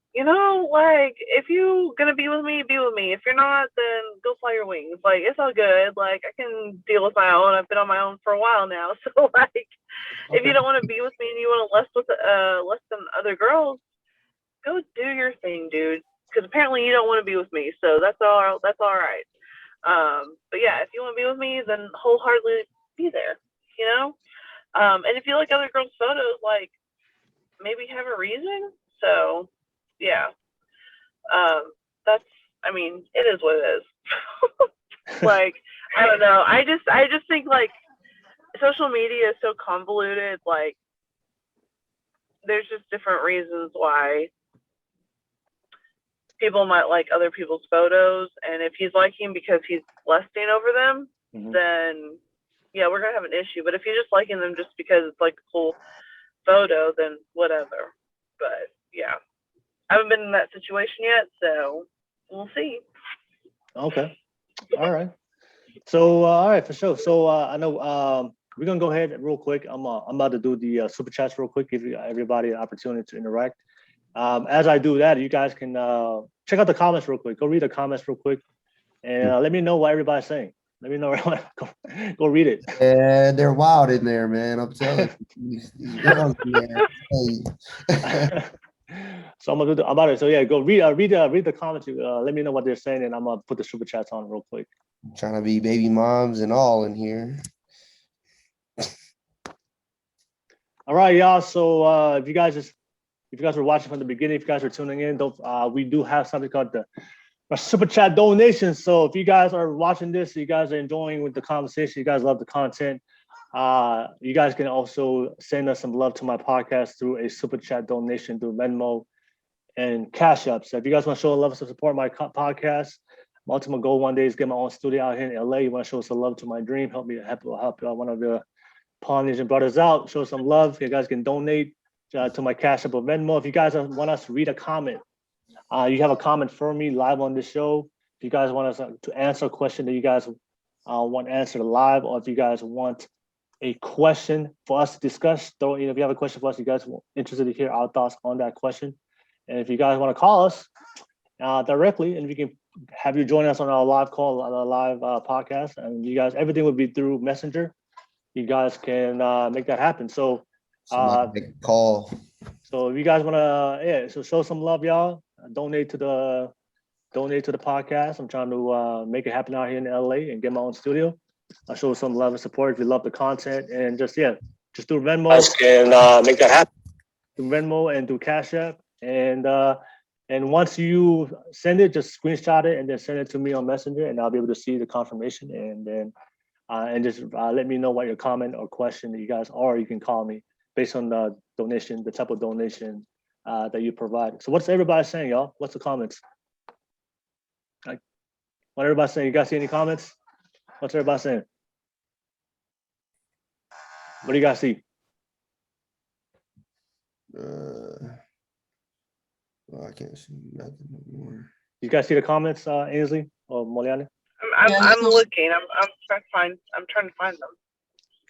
Like, if you gonna be with me, be with me. If you're not, then go fly your wings. Like, it's all good. Like, I can deal with my own. I've been on my own for a while now. So, like, if you don't want to be with me and you want to less than other girls, go do your thing, dude. Because apparently you don't want to be with me. So that's all right. But yeah, if you want to be with me, then wholeheartedly be there. And if you like other girls' photos, like, maybe have a reason. So yeah, I mean, it is what it is. Like, I don't know. I just think like social media is so convoluted. Like, there's just different reasons why people might like other people's photos, and if he's liking because he's lusting over them, then yeah, we're gonna have an issue. But if you're just liking them just because it's like a cool photo, then whatever. But yeah, I haven't been in that situation yet, so we'll see. Okay. All right. So all right, for sure. So I know we're gonna go ahead real quick. I'm about to do the super chats real quick, give everybody an opportunity to interact. As I do that, you guys can check out the comments real quick. Go read the comments real quick, and let me know what everybody's saying. Let me know. Go read it. yeah, they're wild in there, man. I'm telling you, these girls, man. Hey. So I'm gonna do. I'm about it. So yeah, go read the comments. Let me know what they're saying, and I'm gonna put the super chats on real quick. Trying to be baby moms and all in here. All right, y'all. So if you guys were watching from the beginning, if you guys are tuning in, we do have something called the super chat donations. So if you guys are watching this, you guys are enjoying with the conversation, you guys love the content, You guys can also send us some love to my podcast through a super chat donation through Venmo and Cash App. So if you guys want to show love and support my podcast, my ultimate goal one day is get my own studio out here in LA. You want to show some love to my dream, help one of the Polynesian brothers out, show some love. You guys can donate to my Cash App or Venmo. If you guys want us to read a comment, you have a comment for me live on the show. If you guys want us to answer a question that you guys want answered live, or if you guys want a question for us to discuss, if you have a question for us, you guys are interested to hear our thoughts on that question. And if you guys want to call us directly, and we can have you join us on our live call, on our live podcast, and you guys, everything would be through Messenger. You guys can make that happen. So, Make a call. so if you guys want to, so show some love, y'all. Donate to the podcast. I'm trying to make it happen out here in LA and get my own studio. I'll show some love and support if you love the content, and just do Venmo. You guys can make that happen. Do Venmo and do Cash App, and once you send it, just screenshot it and then send it to me on Messenger, and I'll be able to see the confirmation, and then just let me know what your comment or question that you guys are. You can call me based on the donation, the type of donation that you provide. So what's everybody saying, y'all? What's the comments? Like, what everybody saying? You guys see any comments? What's everybody saying? What do you guys see? Well, I can't see nothing anymore. You guys see the comments, Aynsley or Moliane? I'm looking. I'm trying to find them.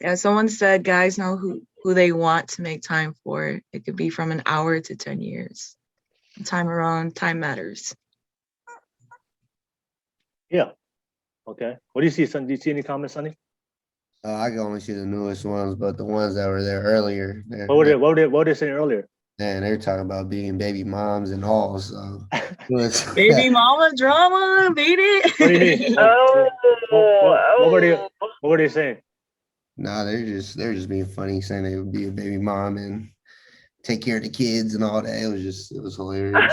Yeah, someone said guys know who they want to make time for. It could be from an hour to 10 years. Time matters. Yeah. Okay. What do you see, Sonny? Do you see any comments, Sonny? I can only see the newest ones, but the ones that were there earlier. What were they saying earlier? Man, they're talking about being baby moms and all. So Baby mama drama, beat it. What do you mean? What were they saying? Nah, they're just being funny, saying they would be a baby mom and take care of the kids and all that. It was hilarious.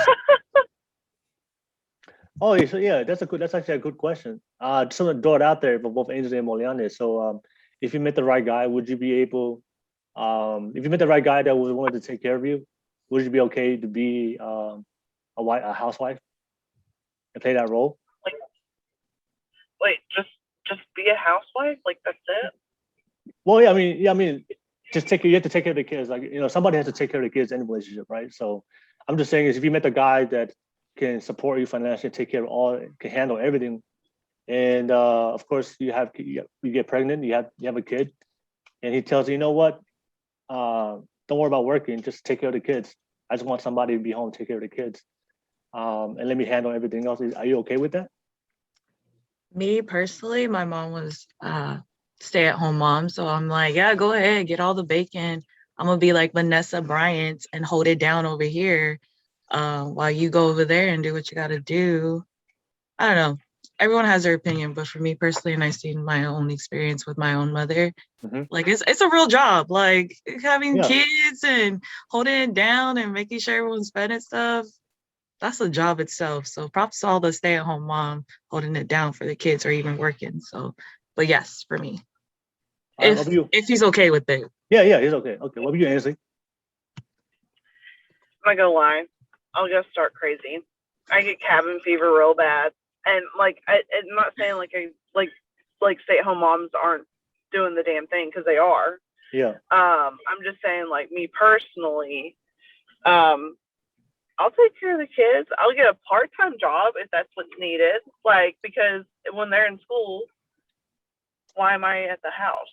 Oh, so yeah, that's actually a good question. Just want to throw it out there for both Aynsley and Moliane. So, if you met the right guy, would you be able? If you met the right guy that was willing to take care of you, would you be okay to be a housewife and play that role? Wait, just be a housewife? Like that's it? Well, yeah, I mean, you have to take care of the kids. Like, somebody has to take care of the kids in a relationship, right? So I'm just saying is if you met the guy that can support you financially, take care of all, can handle everything, and of course you get pregnant, you have a kid, and he tells you, you know what, don't worry about working, just take care of the kids. I just want somebody to be home, take care of the kids, and let me handle everything else. Are you okay with that? Me personally, my mom was stay-at-home mom, so I'm like, yeah, go ahead, get all the bacon. I'm gonna be like Vanessa Bryant and hold it down over here while you go over there and do what you gotta do. I don't know. Everyone has their opinion, but for me personally, and I've seen my own experience with my own mother, like it's a real job. Like having kids and holding it down and making sure everyone's fed and stuff. That's a job itself. So props to all the stay-at-home mom holding it down for the kids or even working. So, but yes, for me, if he's okay with it. Yeah, he's okay. Okay, what about you, Aynsley? I'm not gonna lie, I'll just start crazy. I get cabin fever real bad, and like I'm not saying like stay-at-home moms aren't doing the damn thing, because they are. Yeah. I'm just saying, like, me personally, I'll take care of the kids. I'll get a part-time job if that's what's needed. Like, because when they're in school, why am I at the house?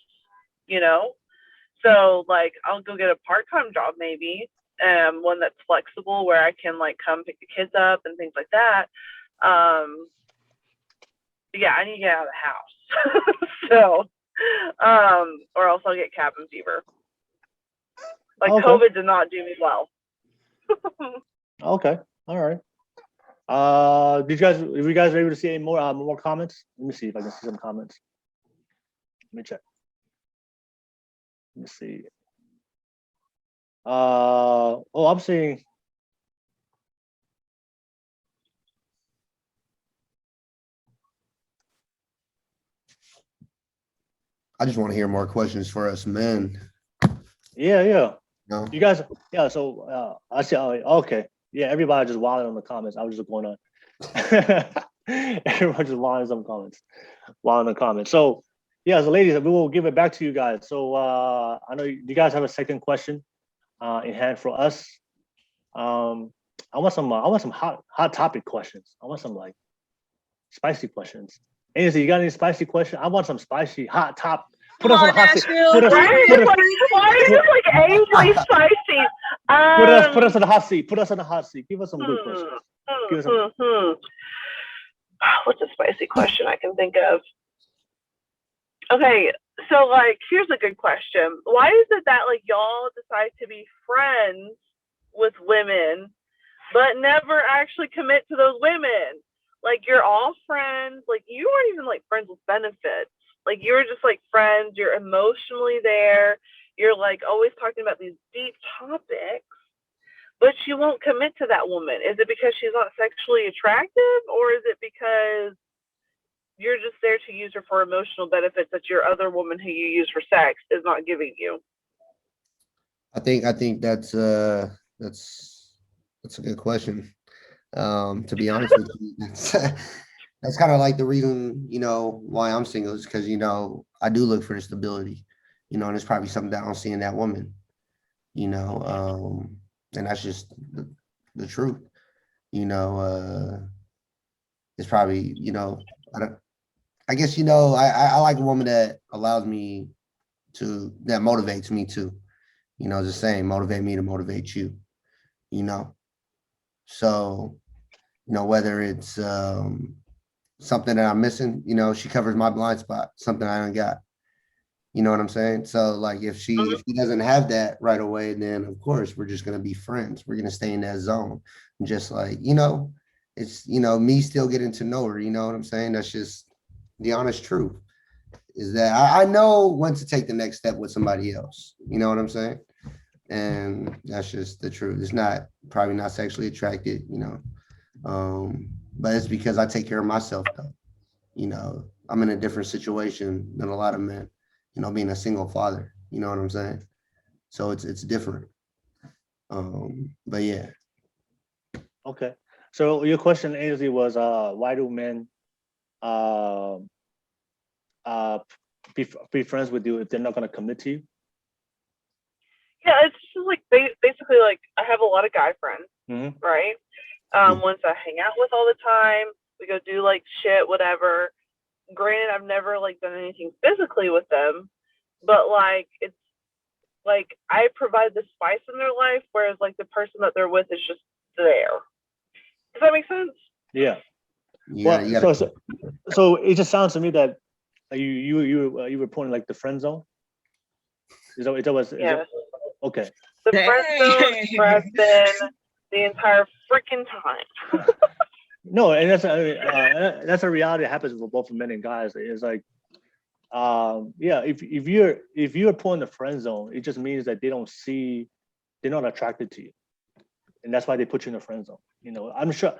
So like, I'll go get a part-time job maybe, one that's flexible where I can like come pick the kids up and things like that. Yeah, I need to get out of the house. So, or else I'll get cabin fever. Like, okay. COVID did not do me well. Okay, all right. Did you guys able to see any more comments? Let me see if I can see some comments. Let me check. Let me see. I'm seeing. I just want to hear more questions for us men. Yeah. No? You guys, yeah. So I see. Okay, yeah. Everybody just wilding on the comments. I was just going on. Everyone just wilding some comments. Wilding in the comments. So yeah, so ladies, we will give it back to you guys. So I know you guys have a second question in hand for us. I want some hot topic questions. I want some like spicy questions. Ainsley, you got any spicy questions? I want some spicy hot top. Put us on the hot seat. Put us, Why are you just like Ainsley spicy? put us on the hot seat. Put us on the hot seat. Give us some good questions. Give us some. What's a spicy question I can think of? Okay, so like, here's a good question. Why is it that like y'all decide to be friends with women, but never actually commit to those women? Like, you're all friends. Like, you weren't even like friends with benefits. Like, you were just like friends. You're emotionally there. You're like always talking about these deep topics, but you won't commit to that woman. Is it because she's not sexually attractive, or is it because you're just there to use her for emotional benefits that your other woman who you use for sex is not giving you? I think that's a good question. To be honest with you, that's kind of like the reason, why I'm single, is because, I do look for the stability, and it's probably something that I don't see in that woman, and that's just the truth, it's probably, I guess, I like a woman that allows me that motivates me too, the same, motivate me to motivate you, so, whether it's something that I'm missing, she covers my blind spot, something I don't got. You know what I'm saying? So like if she doesn't have that right away, then of course we're just gonna be friends. We're gonna stay in that zone. Just like, it's me still getting to know her, you know what I'm saying? That's just the honest truth. Is that I know when to take the next step with somebody else. You know what I'm saying? And that's just the truth. It's probably not sexually attracted, but it's because I take care of myself though. I'm in a different situation than a lot of men, being a single father, you know what I'm saying? So it's different. But yeah. Okay. So your question, Ainsley, was why do men be friends with you if they're not gonna commit to you? Yeah, it's just like basically like I have a lot of guy friends, right? Ones I hang out with all the time. We go do like shit, whatever. Granted, I've never like done anything physically with them, but like it's like I provide the spice in their life, whereas like the person that they're with is just there. Does that make sense? Yeah. Well, so it just sounds to me that you were pointing like the friend zone. Is that okay? The friend zone has been the entire freaking time. No, and that's a reality that happens with both men and guys. It's like, if you're pulling the friend zone, it just means that they're not attracted to you, and that's why they put you in the friend zone. I'm sure.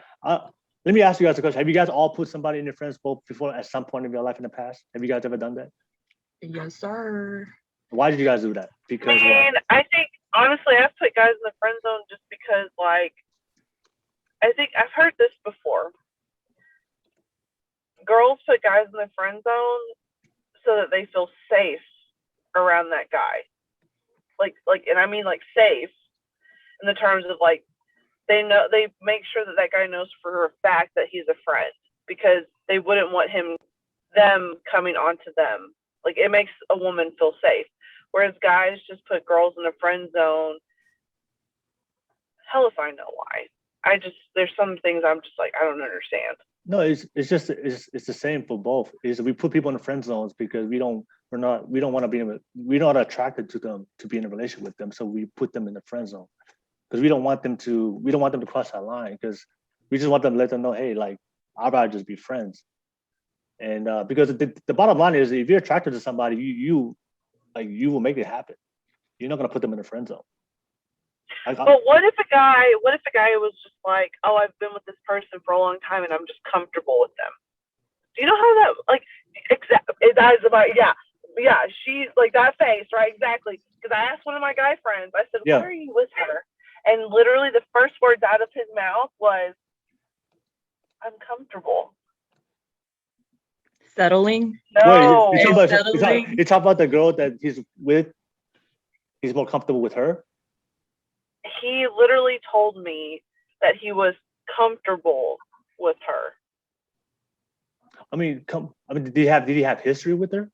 Let me ask you guys a question. Have you guys all put somebody in your friends both before at some point in your life in the past? Have you guys ever done that? Yes, sir. Why did you guys do that? Because I think honestly, I've put guys in the friend zone just because, like, I think I've heard this before. Girls put guys in the friend zone so that they feel safe around that guy. Like, and I mean like safe in the terms of like they make sure that guy knows for a fact that he's a friend, because they wouldn't want them coming onto them. Like, it makes a woman feel safe. Whereas guys just put girls in a friend zone. Hell if I know why. There's some things I'm just like, I don't understand. No, it's the same for both. We put people in the friend zones because we're not attracted to them to be in a relationship with them. So we put them in the friend zone because we don't want them to cross that line, because we just want them to let them know, hey, like, I'd rather just be friends. And because the bottom line is, if you're attracted to somebody, you will make it happen. You're not gonna put them in the friend zone. But what if a guy was just like, oh, I've been with this person for a long time and I'm just comfortable with them? Do you know how that, like, exactly, that is about, yeah. Yeah, she like that face, right? Exactly. Because I asked one of my guy friends, I said, Yeah. "Why are you with her?" And literally, the first words out of his mouth was, "I'm comfortable." Settling. No, Wait, Settling. you talk about the girl that he's with. He's more comfortable with her. he literally told me that he was comfortable with her. I mean, did he have history with her?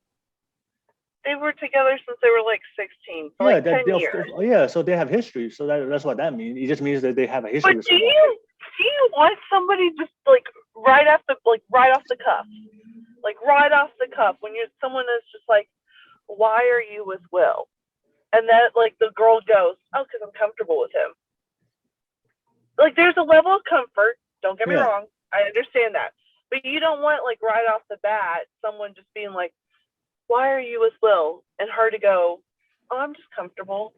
They were together since they were like 16, for like 10 years. Yeah, so they have history. So that's what that means. It just means that they have a history But with do someone. you want somebody just like right off the cuff, like right off the cuff, when you're someone that's just like, why are you with Will? And that like the girl goes, oh, because I'm comfortable with him. Like there's a level of comfort. Don't get me wrong. I understand that. But you don't want like right off the bat someone just being like, why are you with Will? And her to go, oh, I'm just comfortable.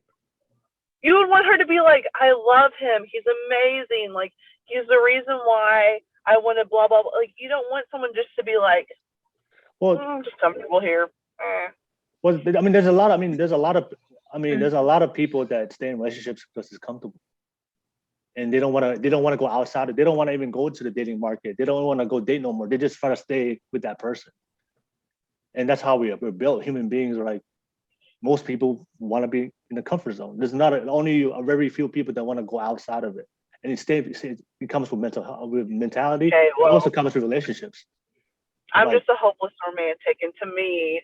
You would want her to be like, I love him. He's amazing. Like, he's the reason why I want to blah, blah, blah. Like, you don't want someone just to be like, well, I'm just comfortable here. Well, I mean, there's a lot of people that stay in relationships because it's comfortable. And they don't want to go outside. They don't want to even go to the dating market. They don't want to go date no more. They just try to stay with that person. And that's how we're built. Human beings are like, most people want to be in the comfort zone. There's only a very few people that want to go it of it. And it comes with mentality. Okay, well, it also comes with relationships. I'm just a hopeless romantic. And to me,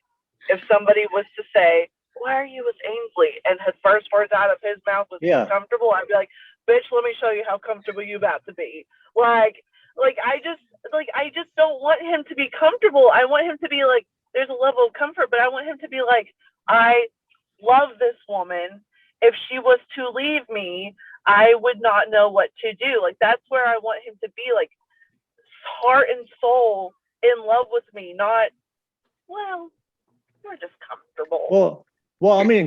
if somebody was to say, why are you with Aynsley? And his first words out of his mouth was comfortable, I'd be like, bitch, let me show you how comfortable you about to be. I just don't want him to be comfortable. I want him to be like, there's a level of comfort, but I want him to be like, I love this woman. If she was to leave me, I would not know what to do. Like, that's where I want him to be, like, heart and soul in love with me, not, well, we're just comfortable. Well, I mean,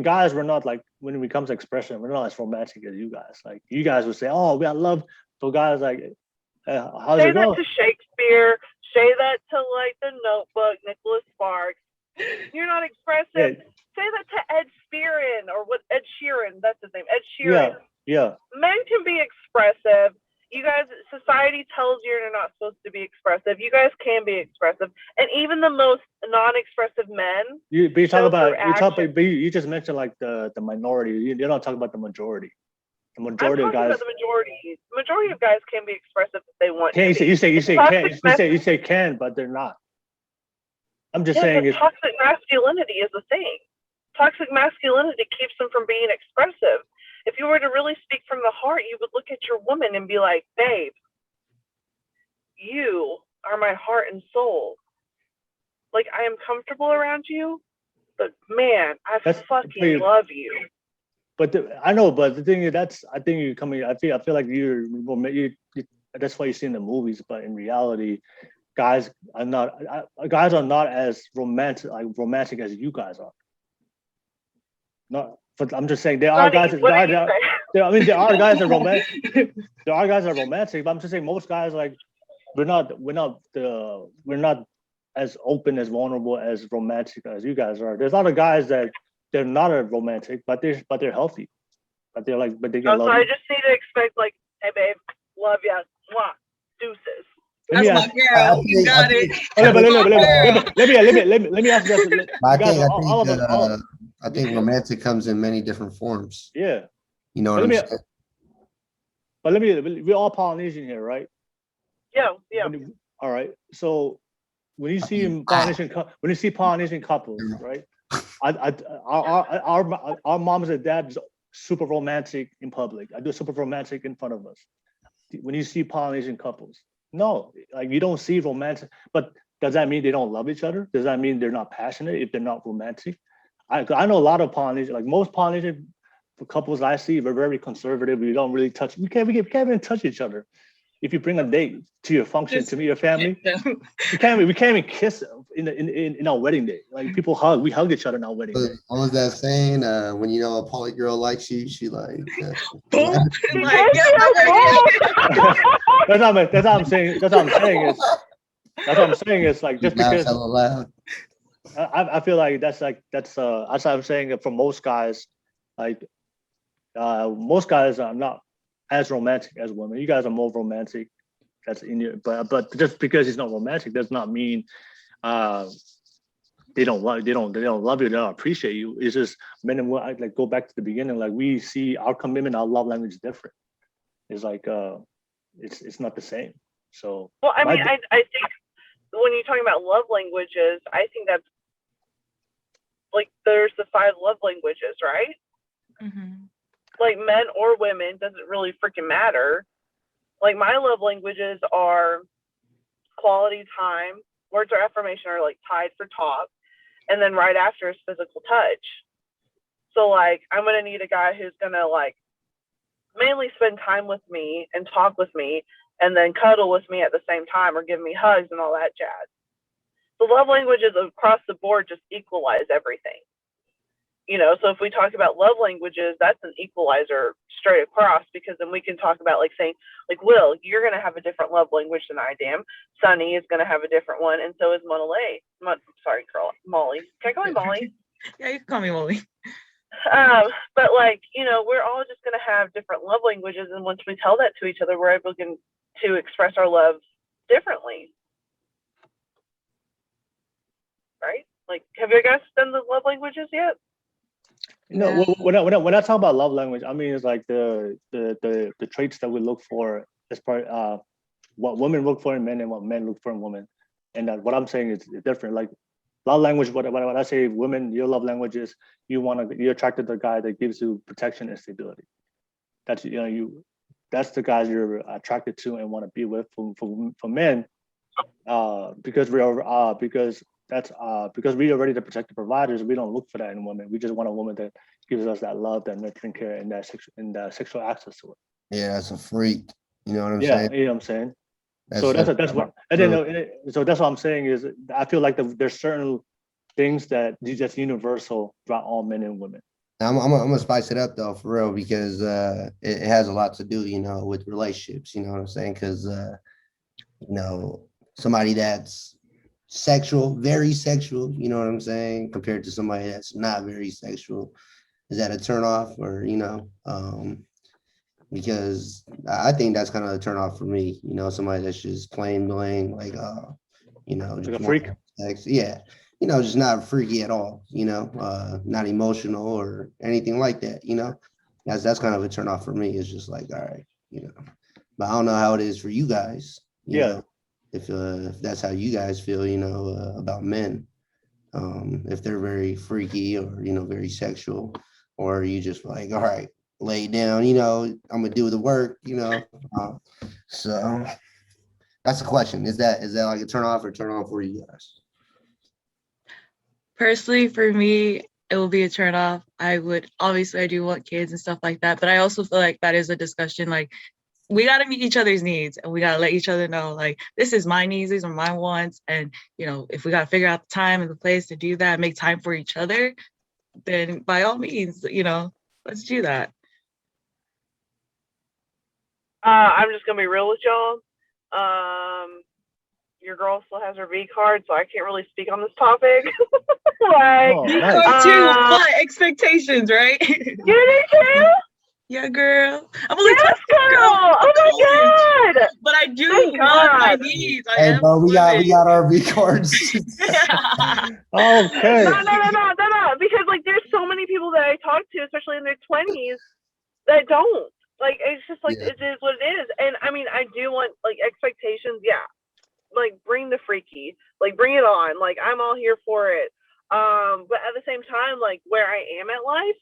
guys, we're not like, when it comes to expression, we're not as romantic as you guys. Like, you guys would say, oh, we love. So guys, like, how's say it go? That to Shakespeare. Say that to like The Notebook, Nicholas Sparks. You're not expressive. Yeah. Say that to Ed Sheeran. That's his name. Ed Sheeran. Yeah. Men can be expressive. You guys, society tells you you're not supposed to be expressive. You guys can be expressive, and even the most non-expressive men. You just mentioned like the minority. You're not talking about the majority. The majority of guys. About the majority. The majority of guys can be expressive if they want. You say can, but they're not. I'm just saying. Toxic masculinity is a thing. Toxic masculinity keeps them from being expressive. If you were to really speak from the heart, you would look at your woman and be like, babe, you are my heart and soul. Like, I am comfortable around you, but man, I fucking love you. But I know, but the thing is, I think you're coming. I feel like you. That's what you see in the movies, but in reality, guys are not as romantic as you guys are. Not. But I'm just saying there are guys. There are guys that are romantic. There are guys that are romantic, but I'm just saying most guys, like, we're not as open, as vulnerable, as romantic as you guys are. There's a lot of guys that they're not as romantic, but they're healthy. But they get love. So I just need to expect like, hey babe, love ya, mwah, deuces. That's my girl. You got it. Let me ask you this. I think romantic comes in many different forms. Yeah. You know what I'm saying? But we're all Polynesian here, right? Yeah. All right. So when you see Polynesian couples, right? Our moms and dads super romantic in public. I do super romantic in front of us. When you see Polynesian couples, no, like, you don't see romantic. But does that mean they don't love each other? Does that mean they're not passionate if they're not romantic? I know a lot of Polynesian, like most Polynesian couples I see, we're very conservative. We don't really touch. We can't even touch each other. If you bring a date to your function, to meet your family, we can't even kiss in our wedding day. Like, people hug. We hug each other in our wedding day. What was that saying? When you know a poly girl likes you, she like. Boom. That's what I'm saying. That's what I'm saying is like, just because. I feel like that's as I'm saying for most guys, like most guys are not as romantic as women. You guys are more romantic. That's in your, but just because he's not romantic does not mean uh they don't love you, they don't appreciate you. It's just men and women. Like go back to the beginning. Like we see our commitment, our love language is different. It's like it's not the same. So Well, I mean, I think when you're talking about love languages, I think that's like there's the 5 love languages, right? Mm-hmm. Like men or women, doesn't really freaking matter. Like my love languages are quality time, words of affirmation are like tied for top, and then right after is physical touch. So like I'm gonna need a guy who's gonna like mainly spend time with me and talk with me and then cuddle with me at the same time or give me hugs and all that jazz. The love languages across the board just equalize everything. You know, so if we talk about love languages, that's an equalizer straight across, because then we can talk about like saying, like, Will, you're going to have a different love language than I am. Sunny is going to have a different one, and so is Moliane. Sorry, girl, Molly. Can I call you Molly? Yeah, you can call me Molly. But like, you know, we're all just going to have different love languages, and once we tell that to each other, we're able to express our love differently. Right? Like, have you guys done the love languages yet? No, when I talk about love language, I mean it's like the traits that we look for as part what women look for in men and what men look for in women, and what I'm saying is different. Like love language, when I say women, your love language is you're attracted to a guy that gives you protection and stability. That's that's the guys you're attracted to and want to be with. For men, because we are ready to protect the providers, we don't look for that in women. We just want a woman that gives us that love, that nurturing care, and that sexual access to it. Yeah, that's a freak. You know what I'm Yeah, saying? you know what I'm saying. That's So that's what I'm saying is I feel like there's certain things that just universal throughout all men and women. I'm gonna spice it up though, for real, because it has a lot to do, you know, with relationships. You know what I'm saying? Because you know, somebody that's sexual, very sexual, you know what I'm saying, compared to somebody that's not very sexual, is that a turnoff? Or because I think that's kind of a turnoff for me. You know, somebody that's just plain blank, like just Like a freak. sex. Yeah, just not freaky at all. Not emotional or anything like that. That's kind of a turnoff for me. It's just like, all right, but I don't know how it is for you guys. You know, if that's how you guys feel, about men, if they're very freaky or very sexual, or you just like, all right, lay down, I'm gonna do the work, so that's the question. Is that like a turn off or turn on for you guys? Personally, for me, it will be a turn off. I do want kids and stuff like that, but I also feel like that is a discussion. Like, we got to meet each other's needs, and we got to let each other know, like, this is my needs, these are my wants. And, if we got to figure out the time and the place to do that, make time for each other, then by all means, let's do that. I'm just going to be real with y'all. Your girl still has her V card, so I can't really speak on this topic. V card too, but expectations, right? You do too? Yeah, girl. I'm only yes, girl. Oh my God. But I do want my needs. Hey, bro, we got our V cards. Okay. No. Because like there's so many people that I talk to, especially in their 20s, that don't. Like it's just like It is what it is. And I mean, I do want like expectations, yeah. Like bring the freaky, like bring it on. Like I'm all here for it. But at the same time, like where I am at life,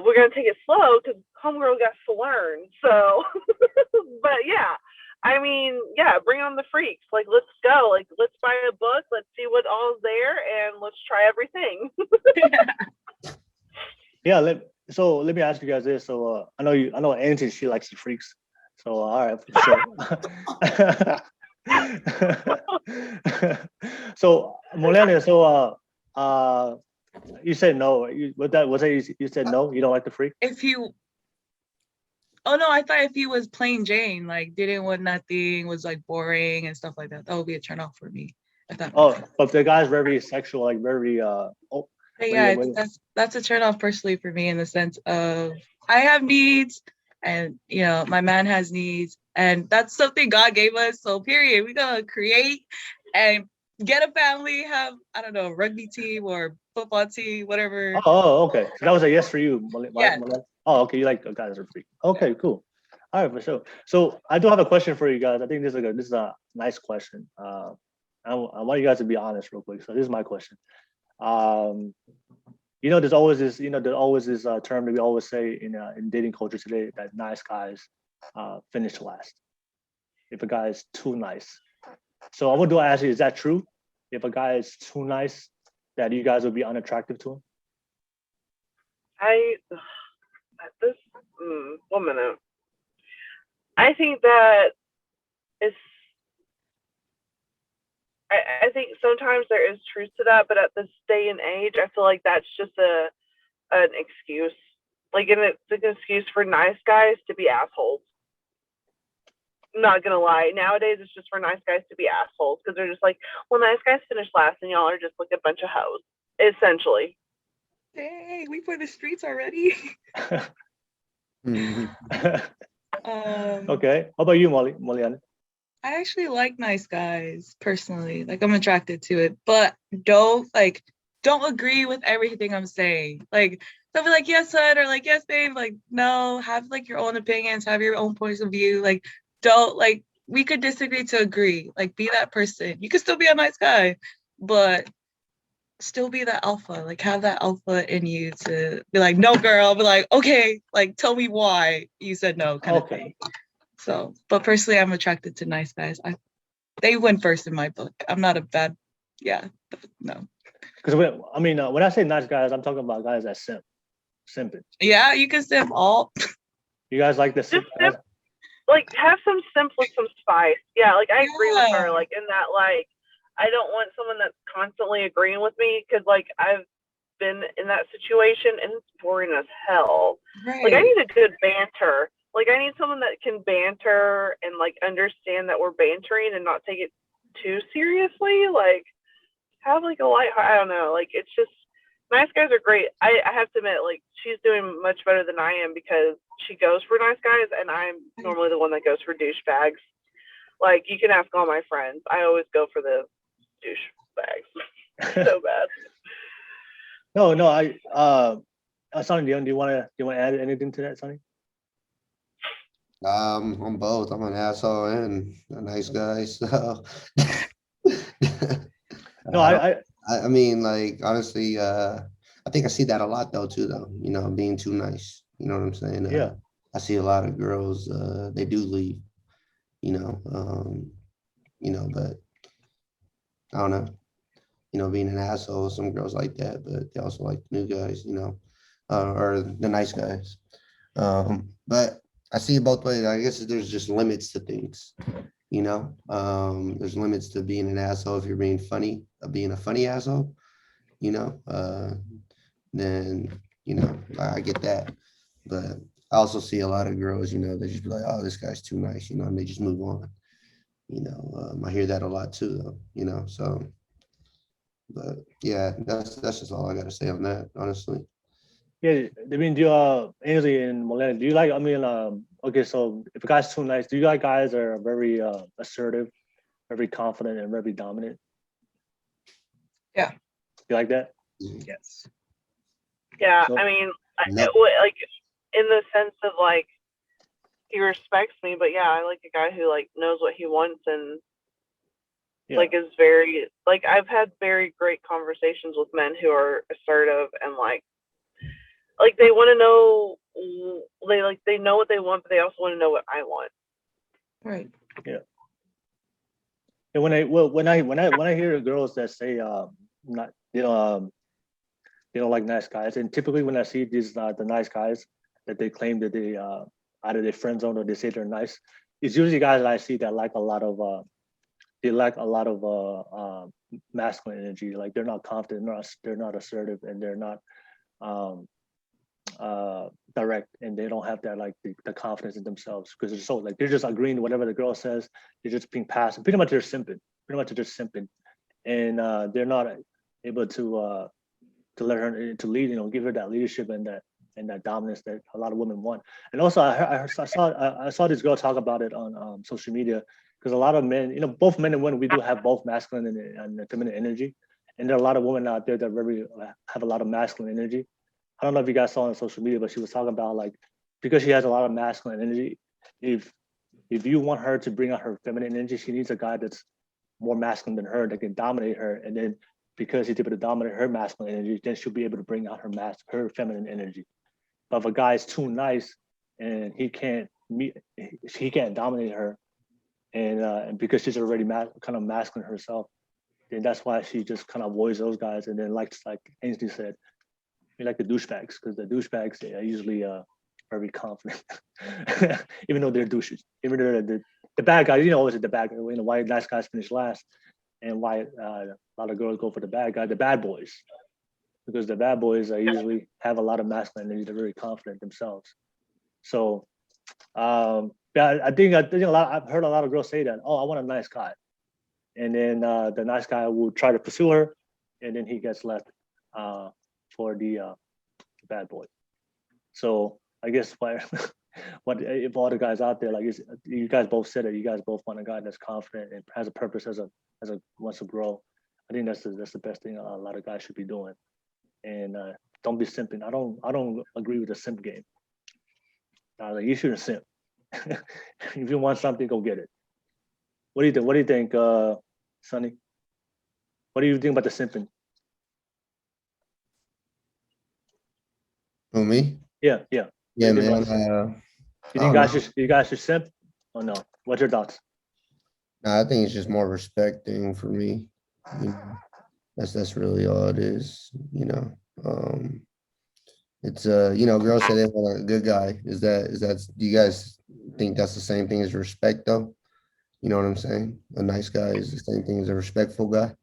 we're gonna take it slow because homegirl got to learn. So, but yeah, I mean, yeah, bring on the freaks. Like let's go. Like let's buy a book. Let's see what all's there, and let's try everything. Yeah. Let me ask you guys this. So I know Aynsley, she likes the freaks. So all right, for sure. So Moliane, you said no. You said no, you don't like the freak? Oh no, I thought if he was plain Jane, like didn't want nothing, was like boring and stuff like that, that would be a turn off for me. If that makes Oh, sense. but the guy's very sexual, like very oh, But wait, yeah, wait. that's a turn off personally for me in the sense of I have needs and my man has needs and that's something God gave us. So period. We gotta create and get a family, have I don't know, a rugby team or football team, whatever. Okay. So that was a yes for you, Yeah. Oh, okay. You like guys are free. Okay, cool. All right, for sure. So I do have a question for you guys. I think this is a nice question. I want you guys to be honest real quick. So this is my question. There's always this term that we always say in dating culture today that nice guys finish last. If a guy is too nice. So I want to ask you, is that true? If a guy is too nice, that you guys would be unattractive to him? This 1 minute. I think that it's. I think sometimes there is truth to that, but at this day and age, I feel like that's just an excuse. Like, and it's an excuse for nice guys to be assholes. I'm not gonna lie. Nowadays, it's just for nice guys to be assholes because they're just like, well, nice guys finish last, and y'all are just like a bunch of hoes, essentially. Hey, we for the streets already. Okay. How about you, Moliane? I actually like nice guys personally. Like I'm attracted to it, but don't agree with everything I'm saying. Like don't be like yes, son, or like yes, babe. Like no, have like your own opinions, have your own points of view. Like don't we could disagree to agree. Like be that person. You could still be a nice guy, but still be the alpha. Like have that alpha in you to be like no, girl. Be like okay, like tell me why you said no, kind of thing. So, but personally, I'm attracted to nice guys. They win first in my book. I'm not a bad, no. Because when I say nice guys, I'm talking about guys that simping. Yeah, you can simp all. You guys like the simp? Like have some simp with some spice. Yeah, like I agree with her. Like in that, like I don't want someone that's constantly agreeing with me because like I've been in that situation and it's boring as hell. Right. Like I need a good banter. Like I need someone that can banter and like understand that we're bantering and not take it too seriously. Like have like a light. I don't know. Like it's just nice guys are great. I have to admit, like she's doing much better than I am because she goes for nice guys and I'm normally the one that goes for douchebags. Like you can ask all my friends. I always go for the douchebags. So bad. No. Sonny, do you want to add anything to that, Sonny? I'm both. I'm an asshole and a nice guy. So No, I mean, like honestly, I think I see that a lot though too, though. Being too nice. You know what I'm saying? Yeah. I see a lot of girls. They do leave. But I don't know. Being an asshole, some girls like that, but they also like new guys. Or the nice guys. But I see it both ways. I guess there's just limits to things. There's limits to being an asshole if you're being funny, being a funny asshole. Then I get that, but I also see a lot of girls, they just be like, oh, this guy's too nice, and they just move on. I hear that a lot too, though. So, but yeah, that's just all I got to say on that, honestly. Yeah, I mean, do Aynsley and Moliane, do you like? Okay, so if a guy's too nice, do you like guys that are very assertive, very confident, and very dominant? Yeah. You like that? Yes. Yeah, So, I mean, like in the sense of like he respects me, but yeah, I like a guy who like knows what he wants and like is very like I've had very great conversations with men who are assertive and like they want to know they know what they want, but they also want to know what I want. Right. Yeah. And when I hear girls that say not they don't like nice guys, and typically when I see these the nice guys that they claim that they either they friend zone or they say they're nice, it's usually guys that I see that like a lot of masculine energy. Like they're not confident, they're not assertive, and they're not direct, and they don't have that like the confidence in themselves because they're so like they're just agreeing to whatever the girl says. They're just being passive. Pretty much they're simping. and they're not able to let her to lead, give her that leadership and that dominance that a lot of women want. And also, I saw this girl talk about it on social media, because a lot of men, both men and women, we do have both masculine and feminine energy, and there are a lot of women out there that have a lot of masculine energy. I don't know if you guys saw on social media, but she was talking about, like, because she has a lot of masculine energy, if you want her to bring out her feminine energy, she needs a guy that's more masculine than her, that can dominate her, and then because he's able to dominate her masculine energy, then she'll be able to bring out her feminine energy. But if a guy is too nice and he can't dominate her, and because she's already kind of masculine herself, then that's why she just kind of avoids those guys. And then, like Aynsley said, we like the douchebags, because the douchebags, they are usually very confident, even though they're douches. Even though they're the bad guys, always the bad guy. Why nice guys finish last, and why a lot of girls go for the bad guy, the bad boys, because the bad boys usually have a lot of masculine energy. They're very confident themselves. So, yeah, I think I've heard a lot of girls say that. Oh, I want a nice guy, and then the nice guy will try to pursue her, and then he gets left for the bad boy. So I guess what if all the guys out there, like you guys both said it, you guys both want a guy that's confident and has a purpose, as a wants to grow. I think that's the best thing a lot of guys should be doing. And don't be simping. I don't agree with the simp game. Like, you shouldn't simp. If you want something, go get it. What do you think? What do you think, Sonny? What do you think about the simping? Who, me? Yeah. Yeah, What do you man. think about- you I think don't you guys should simp? Or no? What's your thoughts? Nah, I think it's just more respect thing for me. That's really all it is. It's girls say they want a good guy. Is that do you guys think that's the same thing as respect though? You know what I'm saying? A nice guy is the same thing as a respectful guy.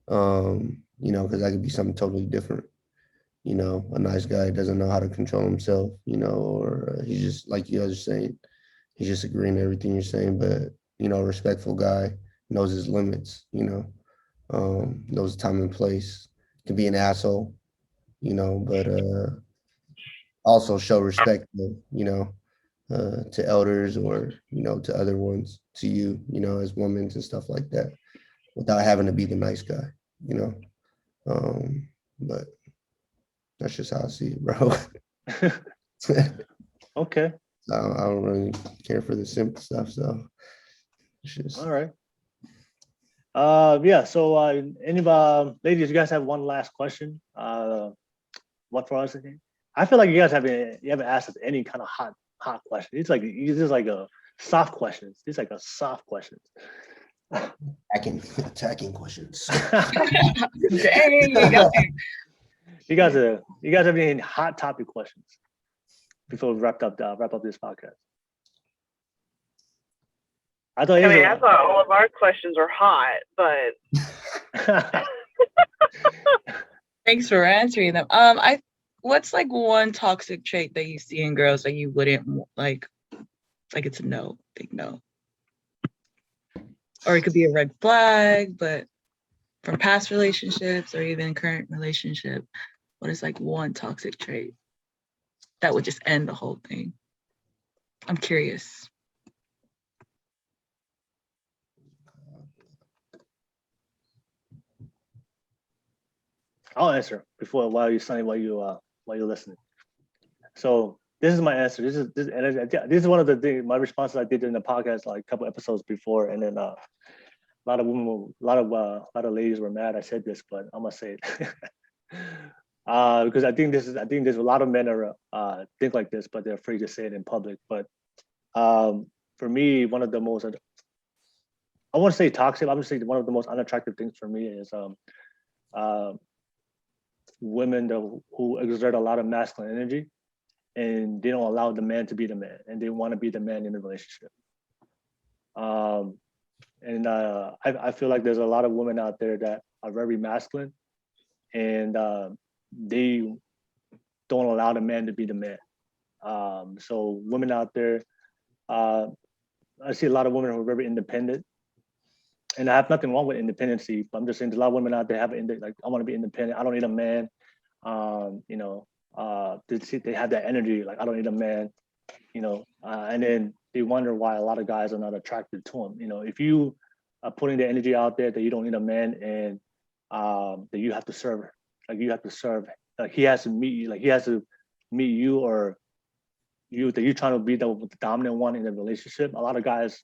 Because that could be something totally different. A nice guy doesn't know how to control himself, or he's just, like you guys are saying, he's just agreeing to everything you're saying. But, a respectful guy knows his limits, knows time and place, can be an asshole, but also show respect, to elders, or, to other ones, to you, as women and stuff like that, without having to be the nice guy, but that's just how I see it, bro. Okay. I don't really care for the simple stuff, so it's just. All right. Yeah. So, any ladies, you guys have one last question? What for us? I feel like you guys haven't asked us any kind of hot question. It's just like a soft questions. It's like a soft questions. Attacking questions. Dang. You guys have any hot topic questions before we wrap up this podcast? I thought all of our questions are hot, but Thanks for answering them. What's like one toxic trait that you see in girls that you wouldn't like it's a no, big no. Or it could be a red flag, but from past relationships or even current relationship, what is like one toxic trait that would just end the whole thing? I'm curious. I'll answer while you're listening. So this is my answer. This is one of the things, my responses I did in the podcast like a couple episodes before, and then a lot of ladies were mad I said this, but I'm gonna say it. Because I think there's a lot of men are think like this, but they're afraid to say it in public. But for me, one of the most, I won't say toxic, I'm gonna say one of the most unattractive things for me is women who exert a lot of masculine energy, and they don't allow the man to be the man, and they want to be the man in the relationship. I feel like there's a lot of women out there that are very masculine, and they don't allow the man to be the man. So women out there, I see a lot of women who are very independent, And I have nothing wrong with independency, but I'm just saying there's a lot of women out there like, I want to be independent. I don't need a man. You know, they have that energy, like, I don't need a man, you know, and then they wonder why a lot of guys are not attracted to them. You know, if you are putting the energy out there that you don't need a man and that you have to serve, like you have to serve, like he has to meet you, like he has to meet you, or that you're trying to be the dominant one in the relationship. A lot of guys,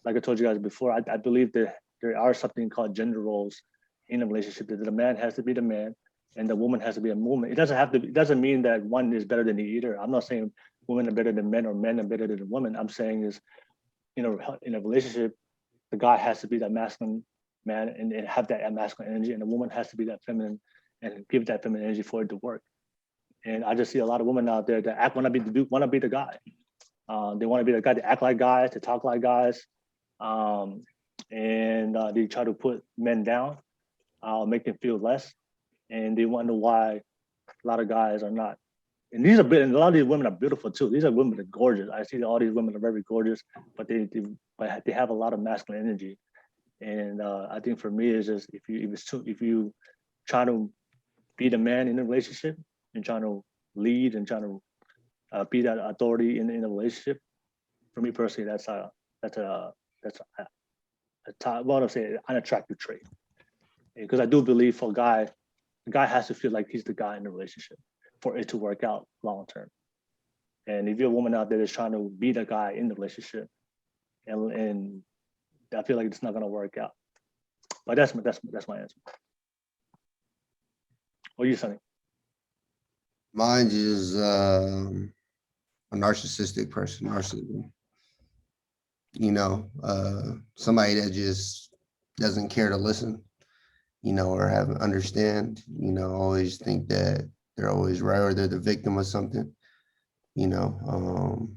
like I told you guys before, I believe that there are something called gender roles in a relationship, that the man has to be the man and the woman has to be a woman. It doesn't mean that one is better than the other. I'm not saying women are better than men or men are better than women. I'm saying is, you know, in a relationship, the guy has to be that masculine man and have that masculine energy, and the woman has to be that feminine and give that feminine energy for it to work. And I just see a lot of women out there that want to be the guy. They want to be the guy to act like guys, to talk like guys, and they try to put men down, make them feel less, and they wonder why a lot of guys are not. And a lot of these women are beautiful too. These are women that are gorgeous. I see all these women are very gorgeous, but they have a lot of masculine energy. And I think for me, it's just if you try to be the man in a relationship and trying to lead and trying to be that authority in a relationship, for me personally, that's an unattractive trait. Because I do believe for a guy, the guy has to feel like he's the guy in the relationship for it to work out long term. And if you're a woman out there that's trying to be the guy in the relationship, and I feel like it's not gonna work out. But that's my answer. What are you saying? Mine is a narcissistic person, narcissism. You know, somebody that just doesn't care to listen, you know, or understand, you know, always think that they're always right or they're the victim of something, you know.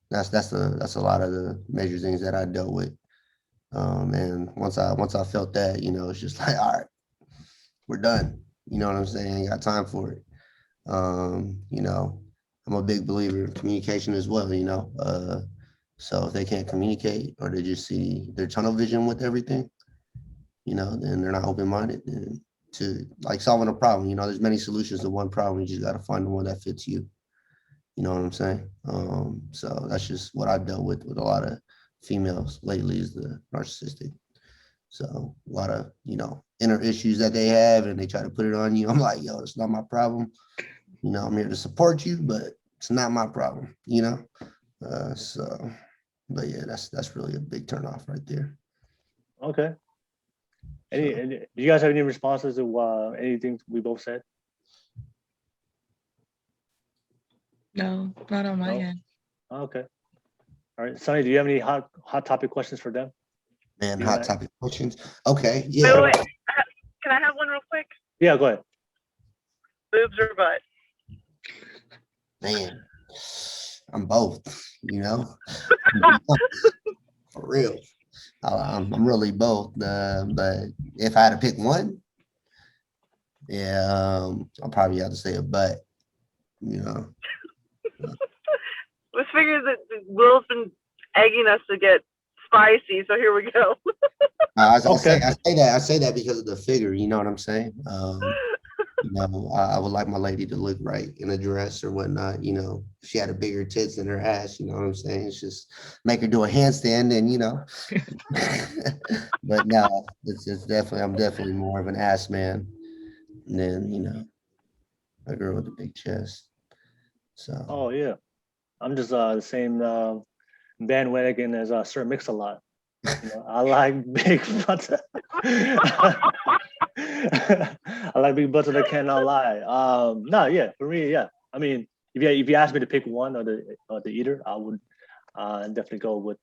That's a lot of the major things that I dealt with. And once I felt that, you know, it's just like, all right, we're done. You know what I'm saying? Ain't got time for it. You know, I'm a big believer in communication as well, you know. So if they can't communicate or they just see their tunnel vision with everything, you know, then they're not open-minded to like solving a problem. You know, there's many solutions to one problem. You just got to find the one that fits you. You know what I'm saying? So that's just what I dealt with a lot of females lately, is the narcissistic. So a lot of, you know, inner issues that they have and they try to put it on you. I'm like, yo, it's not my problem. You know, I'm here to support you, but it's not my problem, you know? But yeah, that's really a big turnoff right there. Okay. Do you guys have any responses to anything we both said? No, not on my No? end. Okay. All right. Sonny, do you have any hot topic questions for them? Man, Yeah. hot topic questions. Okay, yeah. Wait. Can I have one real quick? Yeah, go ahead. Boobs or butt? Man, I'm both, you know? For real. I'm really both. But if I had to pick one, yeah, I'll probably have to say a butt, you know? Let's figure that Will's been egging us to get spicy, so here we go. I Okay. say that because of the figure, you know what I'm saying? You know, I would like my lady to look right in a dress or whatnot, you know. If she had a bigger tits than her ass, you know what I'm saying? It's just make her do a handstand and, you know. But no, I'm definitely more of an ass man than, you know, a girl with a big chest. So Oh yeah. I'm just the same bandwagon as Sir Mix-a-Lot. You know, I like big butts. I like big butts, and I cannot lie. No, yeah, for me, yeah. I mean, if you ask me to pick one or the eater, I would definitely go with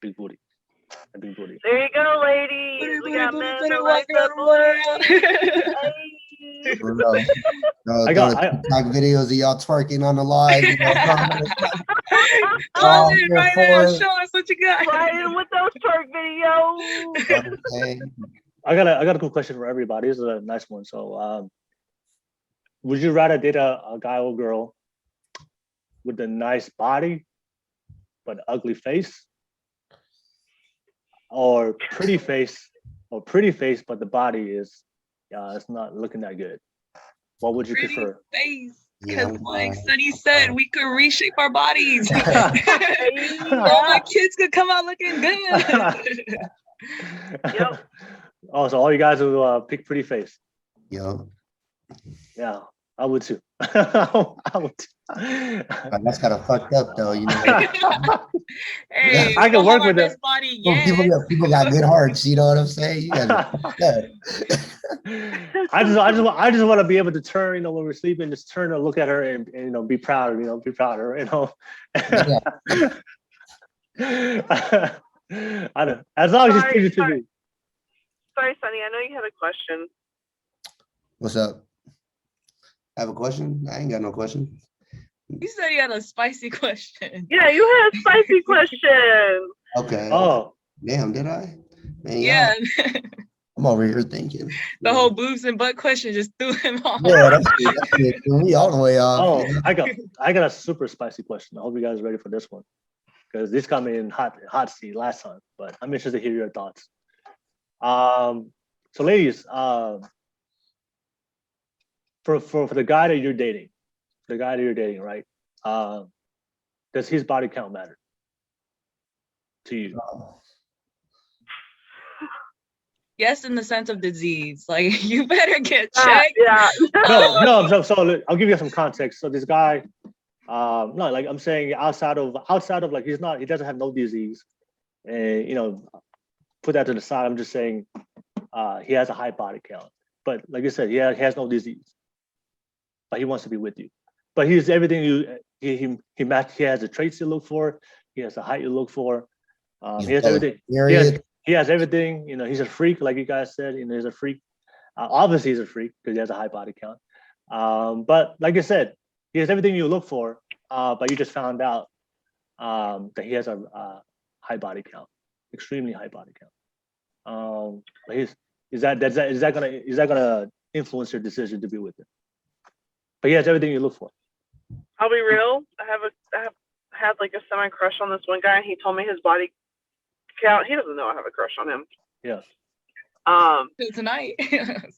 big booty. A big booty. There you go, ladies. We got men that like that booty. for real. I got TikTok videos of y'all twerking on the live. You know, Oh, here right for now, it. show us what you got. Right in with those twerk videos. Okay. I got a cool question for everybody. This is a nice one. So, would you rather date a guy or girl with a nice body but ugly face, or pretty face, but the body is, it's not looking that good? What would you Pretty prefer? face. Yeah, Because I'm like fine. Sunny said, we could reshape our bodies. All Yeah. my kids could come out looking good. Yep. Oh, so all you guys will pick pretty face. Yo, Yeah, I would too. I would too. that's kind of fucked up though, you know. Hey, I we can don't work have our with it. best body Well, yet. people got good hearts, you know what I'm saying? You guys are fucked up. I just want to be able to turn, when we're sleeping, just turn and look at her and be proud, be proud of her, I don't. As long as she's pleasing to me. Sorry, Sunny. I know you had a question. What's up? I have a question? I ain't got no question. You said you had a spicy question. Yeah, you had a spicy question. Okay. Oh, Damn, did I? Man, Yeah, I'm over here thinking. the whole boobs and butt question just threw him off. Yeah, that threw me all the way off. oh, you know? I got a super spicy question. I hope you guys are ready for this one, because this got me in hot seat last time. But I'm interested to hear your thoughts. So ladies, for the guy that you're dating, right? Does his body count matter to you? Yes, in the sense of disease. Like, you better get checked. Yeah. No. So I'll give you some context. So this guy, no, like I'm saying, outside of like he doesn't have no disease, and put that to the side. I'm just saying, he has a high body count, but like I said, he has no disease, but he wants to be with you. But he's everything he has the traits you look for. He has the height you look for. He has everything. He has everything. He's a freak, like you guys said. He's a freak. Obviously, he's a freak because he has a high body count. But like I said, he has everything you look for. But you just found out that he has a high body count, extremely high body count. But is that gonna influence your decision to be with him? But he has everything you look for. I'll be real. I have had like a semi crush on this one guy, and he told me his body count. He doesn't know I have a crush on him. Yeah. Till tonight. He doesn't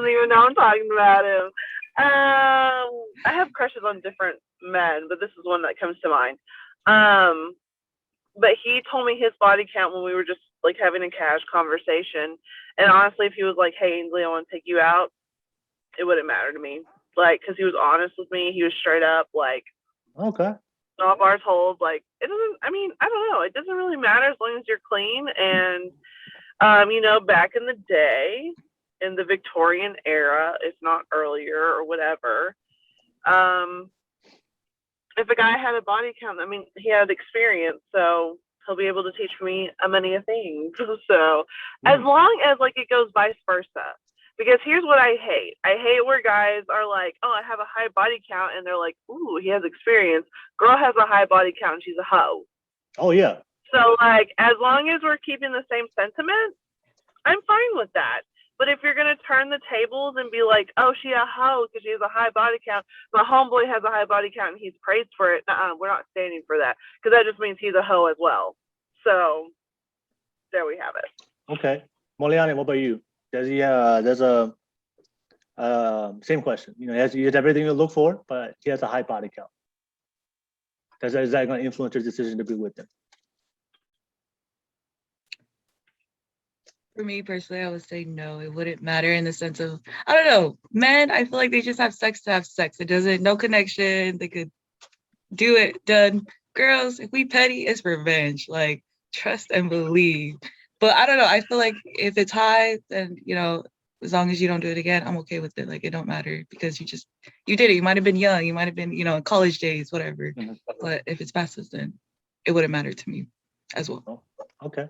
even know I'm talking about him. I have crushes on different men, but this is one that comes to mind. But he told me his body count when we were just like having a cash conversation. And honestly, if he was like, "Hey, Aynsley, I want to take you out," it wouldn't matter to me. Like, because he was honest with me. He was straight up, like, Okay. no bars hold. Like, it doesn't, I mean, I don't know. It doesn't really matter as long as you're clean. And, back in the day, in the Victorian era, if not earlier or whatever, if a guy had a body count, I mean, he had experience, so he'll be able to teach me many things. So as long as like it goes vice versa. Because here's what I hate. I hate where guys are like, "Oh, I have a high body count," and they're like, "Ooh, he has experience." Girl has a high body count and she's a hoe. Oh yeah. So like, as long as we're keeping the same sentiment, I'm fine with that. But if you're gonna turn the tables and be like, "Oh, she a hoe because she has a high body count," my homeboy has a high body count and he's praised for it. We're not standing for that, because that just means he's a hoe as well. So there we have it. Okay. Moliane, what about you? Does he? There's a same question. He has everything you look for, but he has a high body count. Is that going to influence your decision to be with him? For me personally, I would say no. It wouldn't matter in the sense of, I don't know, men, I feel like they just have sex to have sex. It doesn't, no connection. They could do it, done. Girls, if we petty, it's revenge. Like, trust and believe. But I don't know. I feel like if it's high, then, as long as you don't do it again, I'm okay with it. Like, it don't matter because you did it. You might have been young. You might have been, in college days, whatever. Mhm. But if it's past this, then it wouldn't matter to me as well. Oh, okay.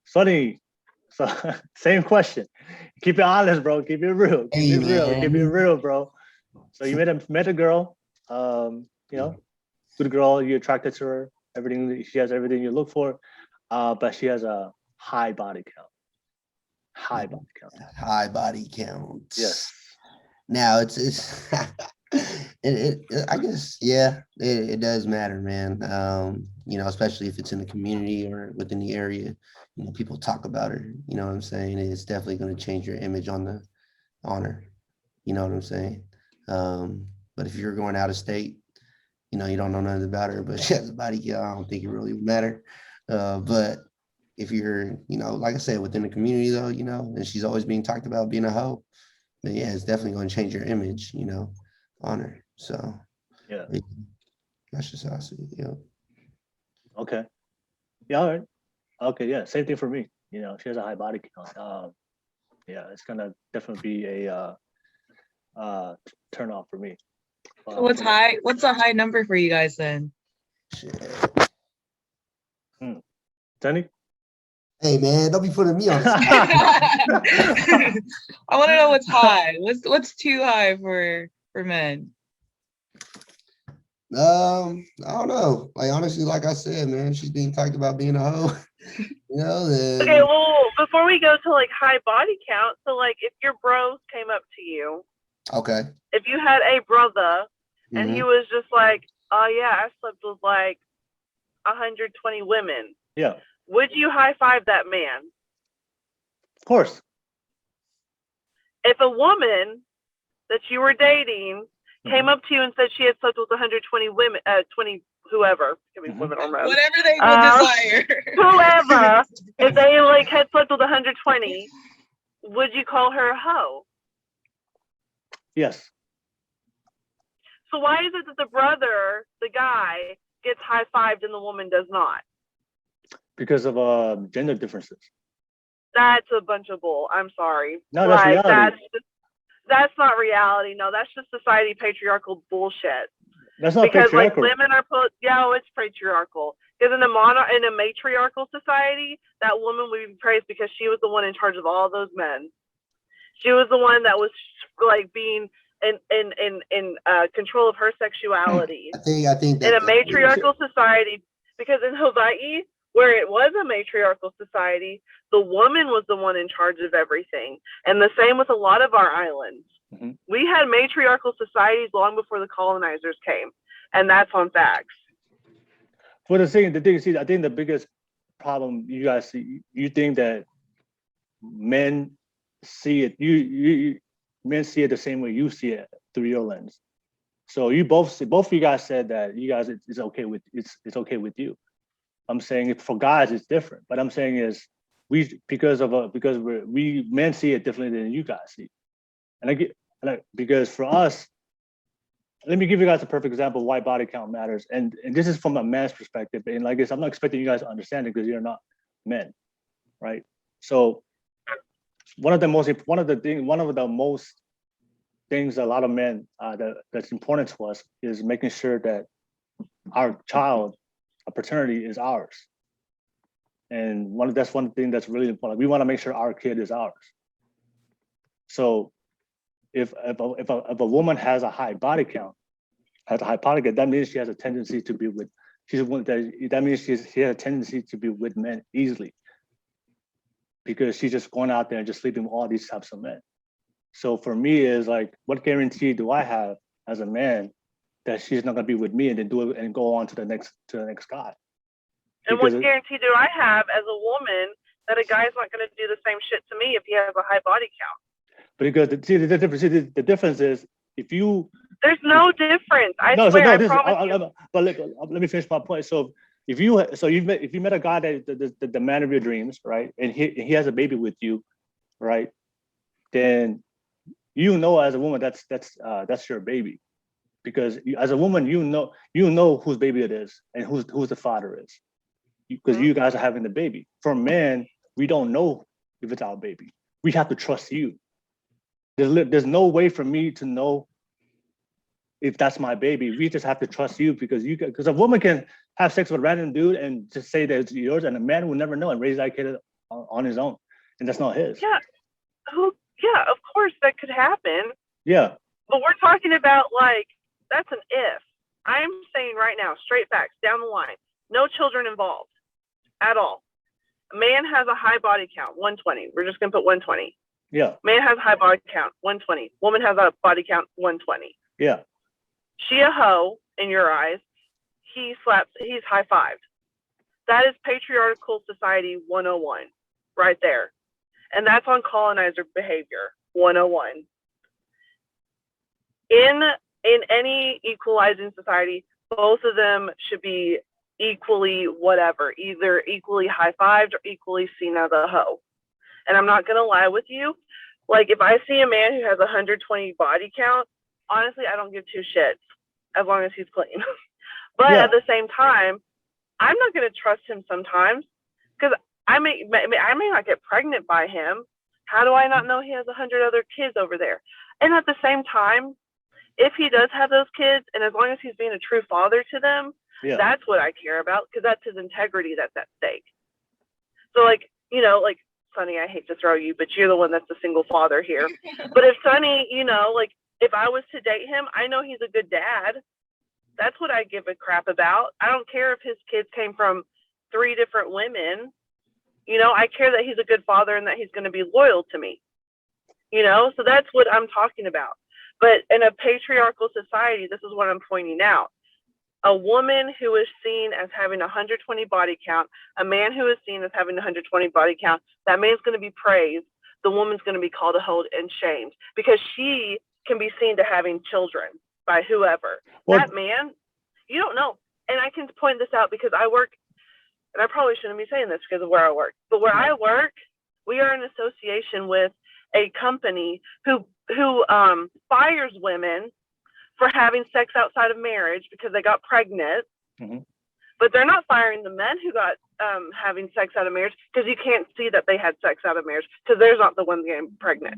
Sunny. So same question. Keep it honest, bro. Keep it real. Keep it real. Keep it real, bro. So you met a girl, good girl, you're attracted to her, she has everything you look for, but she has a high body count. High body count. High body count. Yes. Now it's I guess, yeah, it does matter, man. You know, especially if it's in the community or within the area, you know, people talk about her, you know what I'm saying? It's definitely going to change your image on her, you know what I'm saying? But if you're going out of state, you know, you don't know nothing about her, but she has a body count, I don't think it really would matter. But if you're, you know, like I said, within the community though, you know, and she's always being talked about being a hoe, then yeah, it's definitely going to change your image, you know, on her. So Yeah. that's just how I see it. Yeah. Okay. Yeah. All right. Okay. Yeah. Same thing for me. You know, she has a high body count. Yeah, it's gonna definitely be a turn off for me. So what's high? What's a high number for you guys then? Shit. Danny? Hey man, don't be putting me on the spot. I want to know what's high. What's too high for men? I don't know. Like honestly, like I said, man, she's being talked about being a hoe. You know, then Okay, well, before we go to like high body count, so like if your bros came up to you, okay. if you had a brother and he Mhm. was just like, oh yeah, I slept with like 120 women, Yeah, would you high five that man? of course. If a woman that you were dating came Mhm. up to you and said she had slept with 120 women, 20 whoever, could be Mhm. women or men, Whatever they would desire. whoever, if they like had slept with 120, would you call her a hoe? Yes, So why is it that the brother, the guy, gets high fived and the woman does not? because of gender differences. That's a bunch of bull. I'm sorry. No, that's like reality. that's not reality. No, that's just society patriarchal bullshit. That's not Because like patriarchal. women are put, yeah, it's patriarchal. Because in a matriarchal society, that woman would be praised because she was the one in charge of all those men. She was the one that was like being in control of her sexuality. I think In that a matriarchal society, because in Hawaii, where it was a matriarchal society, the woman was the one in charge of everything. And the same with a lot of our islands. Mm-hmm. We had matriarchal societies long before the colonizers came. And that's on facts. For the thing, see, I think the biggest problem you guys see, you think that men see it, men see it the same way you see it through your lens. So you both of you guys said that you guys it's okay with it's okay with you. I'm saying for guys it's different, but I'm saying is because we men see it differently than you guys see, and because for us, let me give you guys a perfect example of why body count matters, and this is from a man's perspective, and like this, I'm not expecting you guys to understand it because you're not men, right? So one of the most things a lot of men that's important to us is making sure that our child, a paternity, is ours. And that's one thing that's really important. We want to make sure our kid is ours. So if a woman has a high body count, that means she has a tendency to be with that means she has a tendency to be with men easily, because she's just going out there and just sleeping with all these types of men. So for me, is like, what guarantee do I have as a man that she's not gonna be with me and then do it and go on to the next guy? And what guarantee do I have as a woman that a guy's not going to do the same shit to me if he has a high body count? Because the difference is if you. There's no difference. I swear. I promise you. But let me finish my point. So if you met a guy that the man of your dreams, right, and he has a baby with you, right, then you know as a woman that's your baby, because as a woman you know whose baby it is and who's the father is, because you guys are having the baby. For men, we don't know if it's our baby. We have to trust you. There's no way for me to know if that's my baby. We just have to trust you, because a woman can have sex with a random dude and just say that it's yours, and a man will never know and raise that kid on his own, and that's not his. Yeah. Yeah, of course that could happen. Yeah. But we're talking about like, that's an if. I'm saying right now, straight facts, down the line, no children involved at all. A man has a high body count, 120. We're just going to put 120. Yeah. Man has a high body count, 120. Woman has a body count, 120. Yeah. she a hoe in your eyes, he's high-fived. That is patriarchal society 101 right there. And that's on colonizer behavior 101. In any equalizing society, both of them should be equally whatever, either equally high-fived or equally seen as a hoe. And I'm not going to lie with you. Like, if I see a man who has 120 body count, honestly, I don't give two shits as long as he's clean. But at the same time, I'm not going to trust him sometimes because I may not get pregnant by him. How do I not know he has 100 other kids over there? And at the same time, if he does have those kids, and as long as he's being a true father to them, that's what I care about, because that's his integrity that's at stake. So, like, you know, like, Sonny, I hate to throw you, but you're the one that's the single father here. But if Sonny, you know, like, if I was to date him, I know he's a good dad. That's what I give a crap about. I don't care if his kids came from 3 different women. You know, I care that he's a good father and that he's going to be loyal to me. You know, so that's what I'm talking about. But in a patriarchal society, this is what I'm pointing out. A woman who is seen as having 120 body count, a man who is seen as having 120 body count, that man's going to be praised. The woman's going to be called a hoe and shamed because she can be seen to having children by whoever. Well, that man, you don't know. And I can point this out because I work, and I probably shouldn't be saying this because of where I work, but where I work, we are in association with a company who fires women for having sex outside of marriage because they got pregnant. Mm-hmm. But they're not firing the men who got having sex out of marriage because you can't see that they had sex out of marriage because they're not the ones getting pregnant.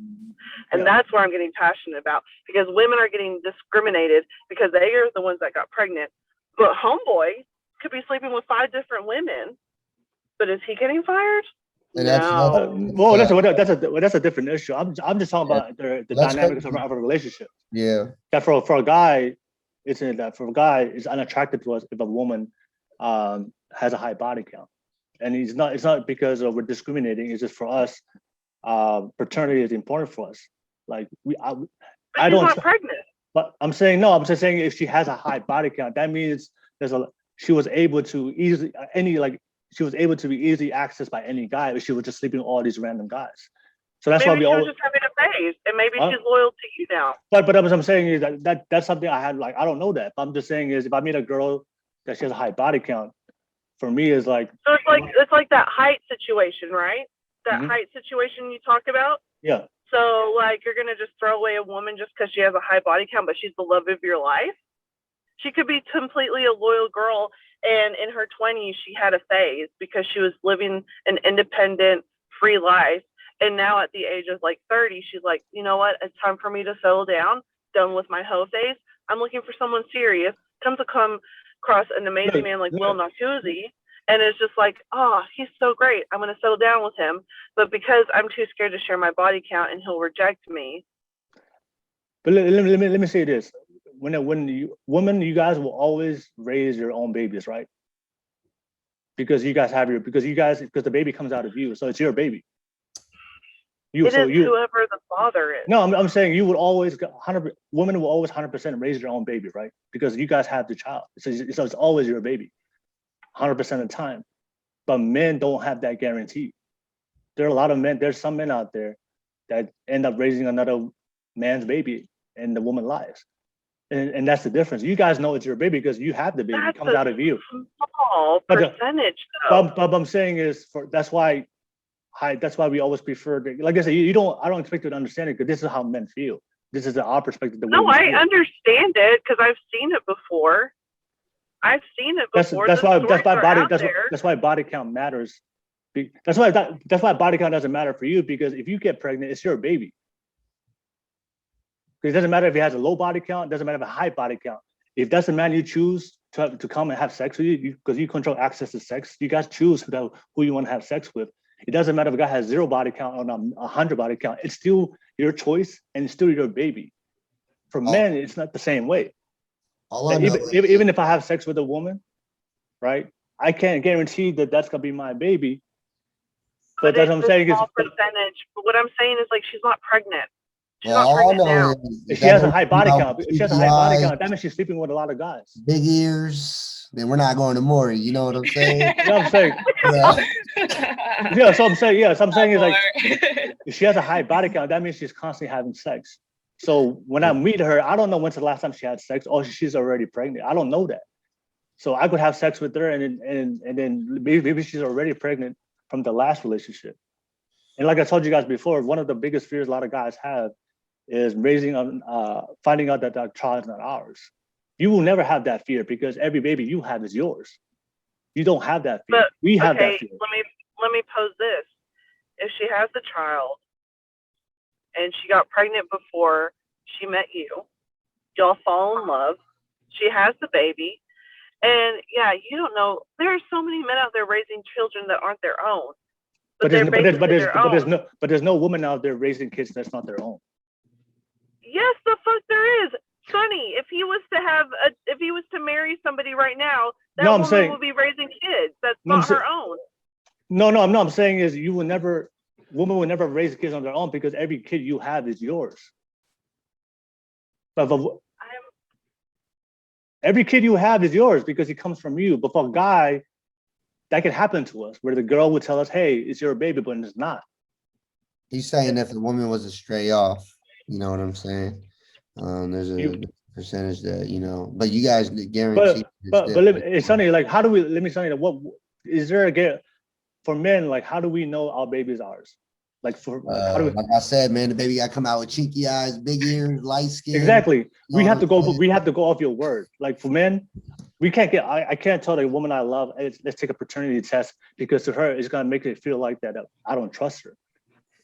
And that's where I'm getting passionate about, because women are getting discriminated because they are the ones that got pregnant. But homeboy could be sleeping with 5 different women, but is he getting fired? And no. That's a different issue. I'm just talking about the dynamics of a relationship. Yeah. That for a guy, it's unattractive to us if a woman has a high body count, and it's not because we're discriminating. It's just for us, paternity is important for us. Like I don't. Not pregnant. But I'm saying no. I'm just saying if she has a high body count, that means she was able to be easily accessed by any guy, but she was just sleeping with all these random guys. So that's why we always just having a phase, and maybe she's loyal to you now. But what I'm saying is that's something I had, like, I don't know that. But I'm just saying is if I meet a girl that she has a high body count, for me is like, so it's like that height situation, right? That height situation you talk about. Yeah. So like you're gonna just throw away a woman just because she has a high body count, but she's the love of your life. She could be completely a loyal girl, and in her 20s she had a phase because she was living an independent, free life. And now at the age of like 30, she's like, you know what? It's time for me to settle down. Done with my hoe phase. I'm looking for someone serious. Come across an amazing man like Will Nakuzi. And it's just like, oh, he's so great. I'm going to settle down with him. But because I'm too scared to share my body count and he'll reject me. But let me say this. When you guys will always raise your own babies, right? Because the baby comes out of you. So it's your baby. Whoever the father is. No, I'm saying you would always women will always 100% raise their own baby, right? Because you guys have the child. So it's always your baby, 100% of the time. But men don't have that guarantee. There are a lot of men. There's some men out there that end up raising another man's baby and the woman lies. And that's the difference. You guys know it's your baby because you have the baby. It comes out of you. Small percentage, though. But I'm saying is that's why we always prefer to, like I said, I don't expect you to understand it because this is how men feel. This is our perspective. No, I understand it because I've seen it before. That's why body count matters. That's why body count doesn't matter for you, because if you get pregnant, it's your baby. Because it doesn't matter if he has a low body count, it doesn't matter if a high body count. If that's the man you choose to come and have sex with you, because you control access to sex, you guys choose who you want to have sex with. It doesn't matter if a guy has 0 body count or 100 body count. It's still your choice and it's still your baby. For men, it's not the same way. Even if I have sex with a woman, right? I can't guarantee that that's gonna be my baby. But that's what I'm saying. Small percentage. But what I'm saying is, like, she's not pregnant. She's Well, not all I pregnant know now. is If she has a high you body know, count, if she has a cheeky high body eyes, count, that means she's sleeping with a lot of guys. big ears, then we're not going to Maury. You know what I'm saying? You know what I'm saying? Yeah. Yeah, so I'm saying, yeah, so I'm saying is like, Or- if she has a high body count, that means she's constantly having sex. So when I meet her, I don't know when's the last time she had sex, or she's already pregnant. I don't know that. So I could have sex with her, and then maybe she's already pregnant from the last relationship. And like I told you guys before, one of the biggest fears a lot of guys have is finding out that that child is not ours. You will never have that fear because every baby you have is yours. You don't have that fear. But We have okay, that fear. let me pose this. If she has the child and she got pregnant before she met you, y'all fall in love, she has the baby, and yeah, you don't know. There are so many men out there raising children that aren't their own. But There's no woman out there raising kids that's not their own. Yes, the fuck there is. Sonny, if he was to marry somebody right now, that No, I'm woman saying- will be raising kids. That's No, I'm not her own. No, I'm saying is women will never raise kids on their own because every kid you have is yours. But every kid you have is yours because he comes from you. But for a guy, that can happen to us where the girl would tell us, hey, it's your baby, but it's not. He's saying if the woman was a stray off, you know what I'm saying? There's a percentage that, you know, but you guys guarantee. But it's Sonny, like, how do we, let me tell you, what is there again for men? Like, how do we know our baby is ours? Like, how do we, like I said, man, the baby got to come out with cheeky eyes, big ears, light skin. exactly. We know have to what I'm go. saying? We have to go off your word. Like for men, we can't get. I can't tell the woman I love, hey, let's take a paternity test because to her it's gonna make it feel like that I don't trust her.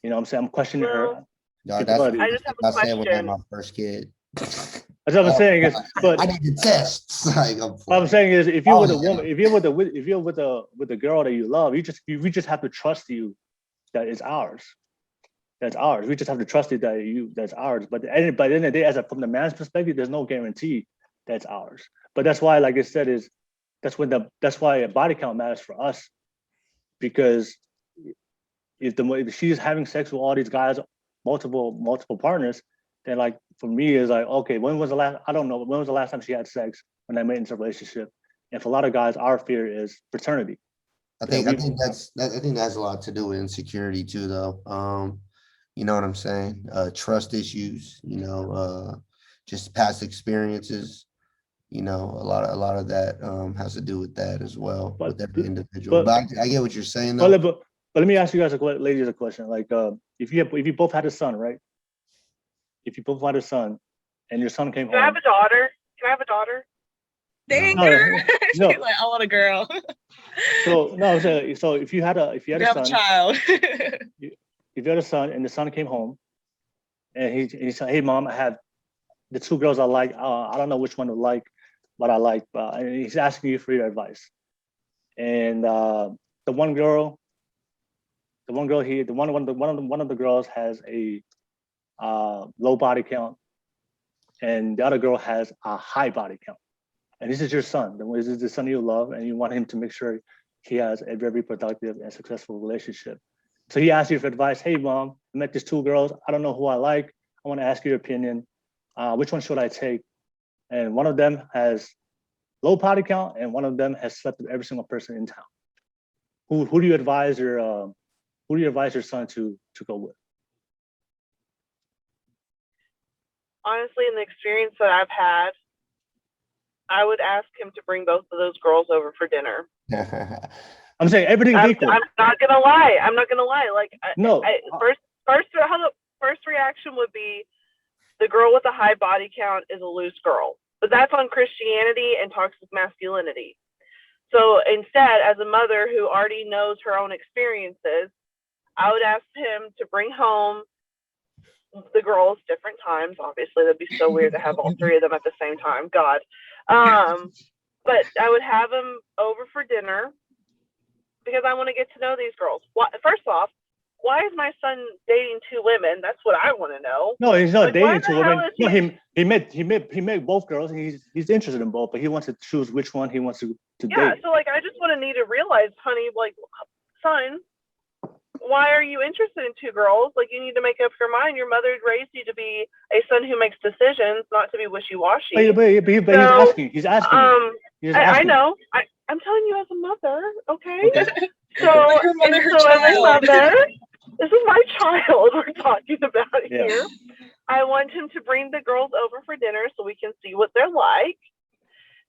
You know what I'm saying? I'm questioning her. Dog, that's what I just have a I said when I had question. my first kid. That's what I'm saying is, but I need the tests. Like, what I'm saying is, if you're with a yeah. woman, if you're with a girl that you love, we just have to trust you that it's ours. That's ours. We just have to trust it that's ours. But at the end of the day, from the man's perspective, there's no guarantee that's ours. But that's why, like I said, that's why a body count matters for us, because if she's having sex with all these guys, multiple partners, then like for me is like, okay, when was the last time she had sex when I made into a relationship? And for a lot of guys, our fear is paternity. I think that's a lot to do with insecurity too, though. You know what I'm saying? Trust issues, you know, just past experiences, you know, a lot of that has to do with that as well, with every individual. But I get what you're saying though. But let me ask you guys, ladies, a question. Like, if you both had a son, right? If you both had a son, and your son came home. Can I have a daughter? Can I have a daughter? Dang No, her. no. She's like, I want a girl. So no, so if you had a You have a son, child. if you had a son and the son came home, and he said, "Hey, mom, I have the two girls I like. I don't know which one to like, but I like." And he's asking you for your advice. And one of the girls has a low body count, and the other girl has a high body count. And this is your son. This is the son you love, and you want him to make sure he has a very productive and successful relationship. So he asked you for advice. Hey, mom, I met these two girls. I don't know who I like. I want to ask your opinion. Which one should I take? And one of them has low body count, and one of them has slept with every single person in town. Who do you advise your son to go with? Honestly, in the experience that I've had, I would ask him to bring both of those girls over for dinner. I'm saying everything's equal. I'm not gonna lie. Like, No. First reaction would be the girl with a high body count is a loose girl, but that's on Christianity and toxic masculinity. So instead, as a mother who already knows her own experiences, I would ask him to bring home the girls different times. Obviously, that'd be so weird to have all three of them at the same time. God. But I would have them over for dinner because I want to get to know these girls. First off, why is my son dating two women? That's what I want to know. No, he's not Like, dating why two the women. hell is No, he- he met both girls. And he's interested in both, but he wants to choose which one he wants to Yeah, date. so like I just want to need to realize, honey, like, son, why are you interested in two girls? Like, you need to make up your mind. Your mother raised you to be a son who makes decisions, not to be wishy-washy. But he's asking. He's asking. I know. I'm telling you as a mother, okay? Okay. So, and so as a mother, this is my child we're talking about here. I want him to bring the girls over for dinner so we can see what they're like.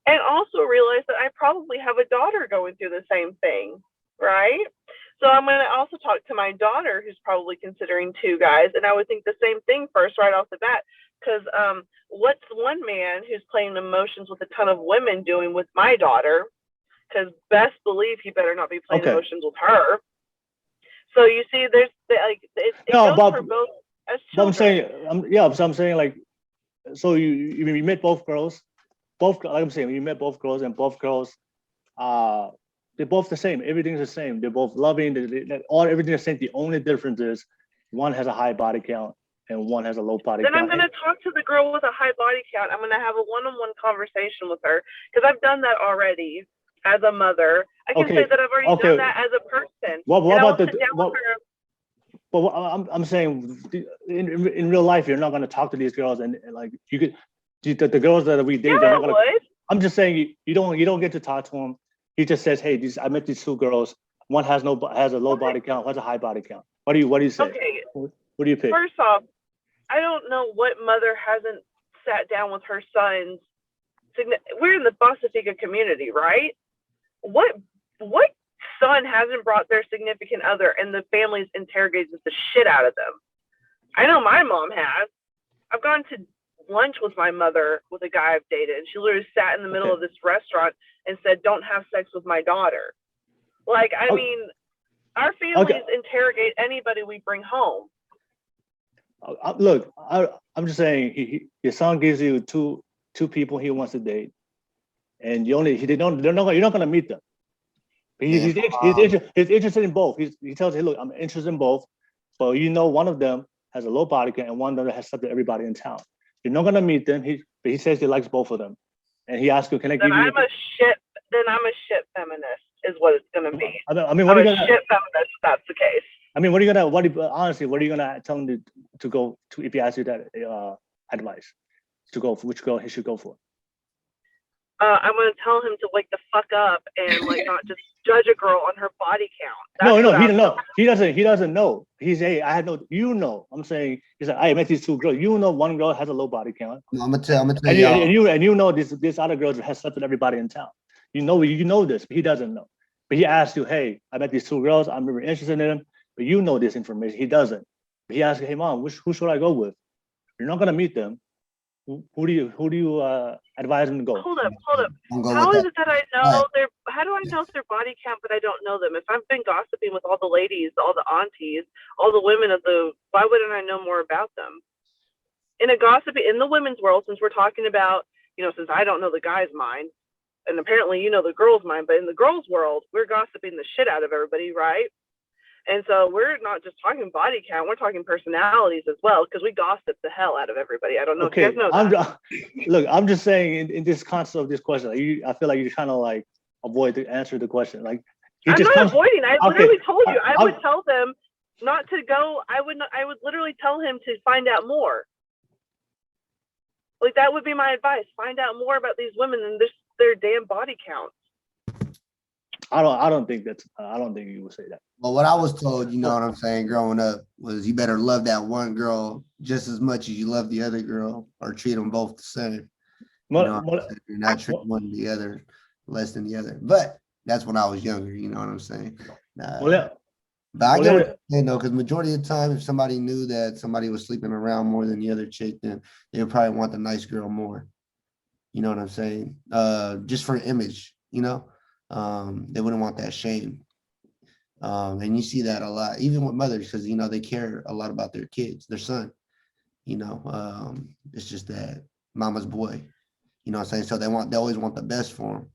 And also realize that I probably have a daughter going through the same thing, right? So I'm going to also talk to my daughter who's probably considering two guys. And I would think the same thing first right off the bat. Because what's one man who's playing emotions with a ton of women doing with my daughter? Because best believe he better not be playing emotions with her. So you see, there's like it goes for both as children. I'm saying like, so you met both girls, like I'm saying, you met both girls, and both girls, they're both the same. Everything's the same. They're both loving. Everything's the same. The only difference is one has a high body count and one has a low body count. Then I'm going to talk to the girl with a high body count. I'm going to have a one-on-one conversation with her because I've done that already as a mother. I can say that I've already done that as a person. What about But I'm saying in real life, you're not going to talk to these girls and like you could. The girls that we date, yeah, they're not gonna, would. I'm just saying you don't get to talk to them. He just says, "Hey, I met these two girls. One has a low body count, one has a high body count. What do you say? Okay. What do you pick?" First off, I don't know what mother hasn't sat down with her sons. We're in the Pacifica community, right? What son hasn't brought their significant other and the family's interrogated the shit out of them? I know my mom has. I've gone to lunch with my mother with a guy I've dated, and she literally sat in the middle of this restaurant and said, "Don't have sex with my daughter." Like, I mean, our families interrogate anybody we bring home. Look, I'm just saying, your son gives you two people he wants to date, and you're not going to meet them. He's interested in both. He tells you, "Hey, look, I'm interested in both, but one of them has a low body count and one of them has something everybody in town. You're not gonna meet them. But he says he likes both of them, and he asks you, "Can I give you?" I'm a shit feminist, is what it's gonna be. I mean, what are you gonna? Shit feminist. If that's the case. I mean, honestly, what are you gonna tell him to go to if he asks you that advice to go for which girl he should go for? I'm gonna tell him to wake the fuck up and like not just judge a girl on her body count. He doesn't know. He doesn't know. He's I had no. I'm saying he's like, I met these two girls. One girl has a low body count. I'm gonna tell you. And this other girl has slept with everybody in town. You know this, but he doesn't know. But he asked you, "Hey, I met these two girls. I'm really interested in them." But you know this information. He doesn't. But he asked you, "Hey, mom, who should I go with?" You're not gonna meet them. Who do you advise him to go? Hold up. How is it that I know how do I know their body count, but I don't know them? If I've been gossiping with all the ladies, all the aunties, all the women why wouldn't I know more about them? In the women's world, since we're talking about, since I don't know the guy's mind, and apparently you know the girl's mind, but in the girl's world, we're gossiping the shit out of everybody, right? And so we're not just talking body count, we're talking personalities as well, because we gossip the hell out of everybody. I don't know if you guys know that. Look, I'm just saying in this concept of this question, I feel like you're trying to like avoid the answer to the question. Like I'm not avoiding. I literally told you. I would tell them not to go. I would literally tell him to find out more. Like that would be my advice. Find out more about these women and their damn body counts. I don't think you would say that. Well, what I was told, you know what I'm saying, growing up, was you better love that one girl just as much as you love the other girl, or treat them both the same. You're not treating one the other less than the other. But that's when I was younger, you know what I'm saying? But I get what you're saying, though, because majority of the time, if somebody knew that somebody was sleeping around more than the other chick, then they would probably want the nice girl more. You know what I'm saying? Just for image, they wouldn't want that shame. And you see that a lot, even with mothers, because, they care a lot about their kids, their son. It's just that mama's boy, you know what I'm saying? So they always want the best for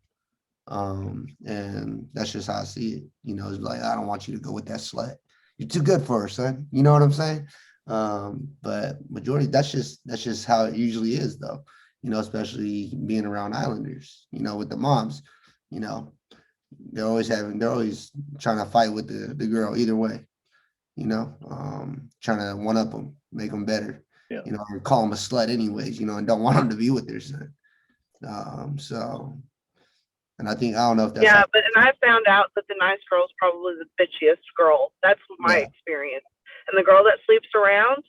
them. And that's just how I see it. It's like, I don't want you to go with that slut. You're too good for her, son. You know what I'm saying? But majority, that's just how it usually is, though. Especially being around Islanders, with the moms, they're always trying to fight with the girl either way. trying to one up them, make them better, Yeah. or call them a slut anyways, and don't want them to be with their son. And I don't know if that's Yeah, and I found out that the nice girl is probably the bitchiest girl. That's my experience. And the girl that sleeps around,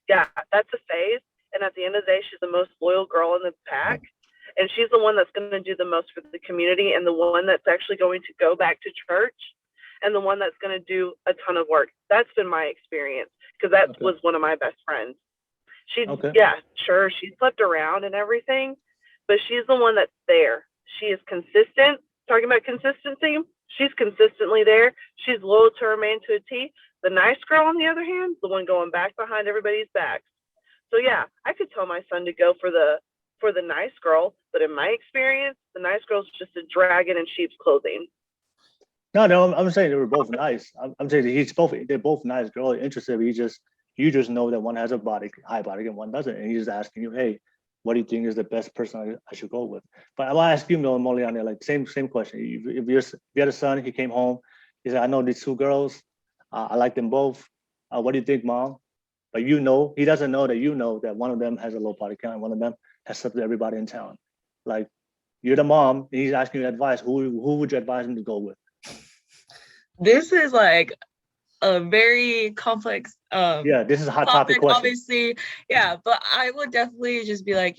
yeah, that's a phase. And at the end of the day, she's the most loyal girl in the pack. And she's the one that's going to do the most for the community, and the one that's actually going to go back to church, and the one that's going to do a ton of work. That's been my experience, because that was one of my best friends. Yeah, sure, she slept around and everything, but she's the one that's there. She is consistent. Talking about consistency, she's consistently there. She's loyal to her man to a T. The nice girl, on the other hand, the one going back behind everybody's backs. So yeah, I could tell my son to go for the nice girl, but in my experience, the nice girl's just a dragon in sheep's clothing. No, I'm saying they were both nice. I'm saying they're both nice girls. Interested, you just know that one has a high body and one doesn't, and he's just asking you, hey, what do you think is the best person I should go with? But I'll ask you, Moliane, like same question. If you had a son, he came home, he said, I know these two girls, I like them both. What do you think, Mom? But he doesn't know that one of them has a low body count and one of them has slept with everybody in town. Like, you're the mom, and he's asking you advice. Who would you advise him to go with? This is like a very complex this is a hot topic question. Obviously, yeah, but I would definitely just be like,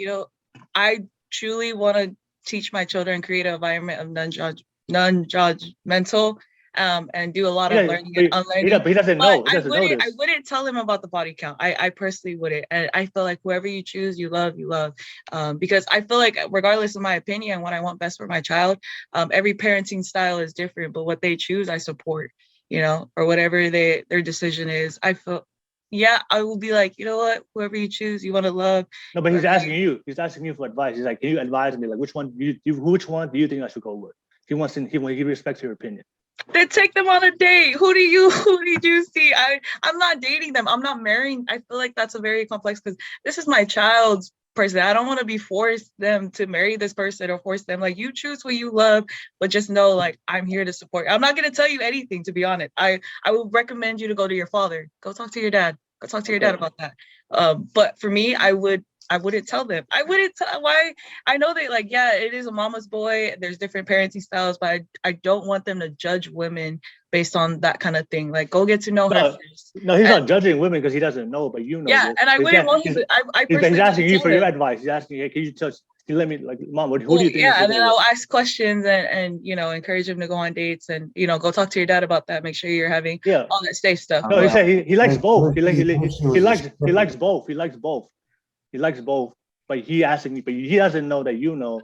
I truly want to teach my children, create an environment of non-judgmental, and do a lot of learning and unlearning. But he doesn't know. I wouldn't tell him about the body count. I personally wouldn't. And I feel like whoever you choose, you love. Because I feel like regardless of my opinion and what I want best for my child, every parenting style is different, but what they choose, I support, or whatever their decision is. I feel, I will be like, you know what, whoever you choose, you want to love. No, but he's asking you for advice. He's like, can you advise me? Like, which one do you think I should go with? He respects your opinion. Then take them on a date. Who did you see? I'm not dating them. I'm not marrying. I feel like that's a very complex, because this is my child's person. I don't want to be forced them to marry this person or force them. Like, you choose what you love, but just know, like, I'm here to support. I'm not going to tell you anything, to be honest. I would recommend you to go to your father. Go talk to your dad. Go talk to your dad about that. But for me, I wouldn't tell them. Why? I know that, like, it is a mama's boy. There's different parenting styles, but I don't want them to judge women based on that kind of thing. Like, go get to know her first. No, he's not judging women because he doesn't know, but you know. Yeah, and I wouldn't want him to. He's asking you for your advice. He's asking, hey, can you let me, like, Mom, who do you think? Yeah, and then I'll ask questions and encourage him to go on dates and go talk to your dad about that. Make sure you're having all that safe stuff. No, he said he likes both. He likes both. He likes both, but he doesn't know that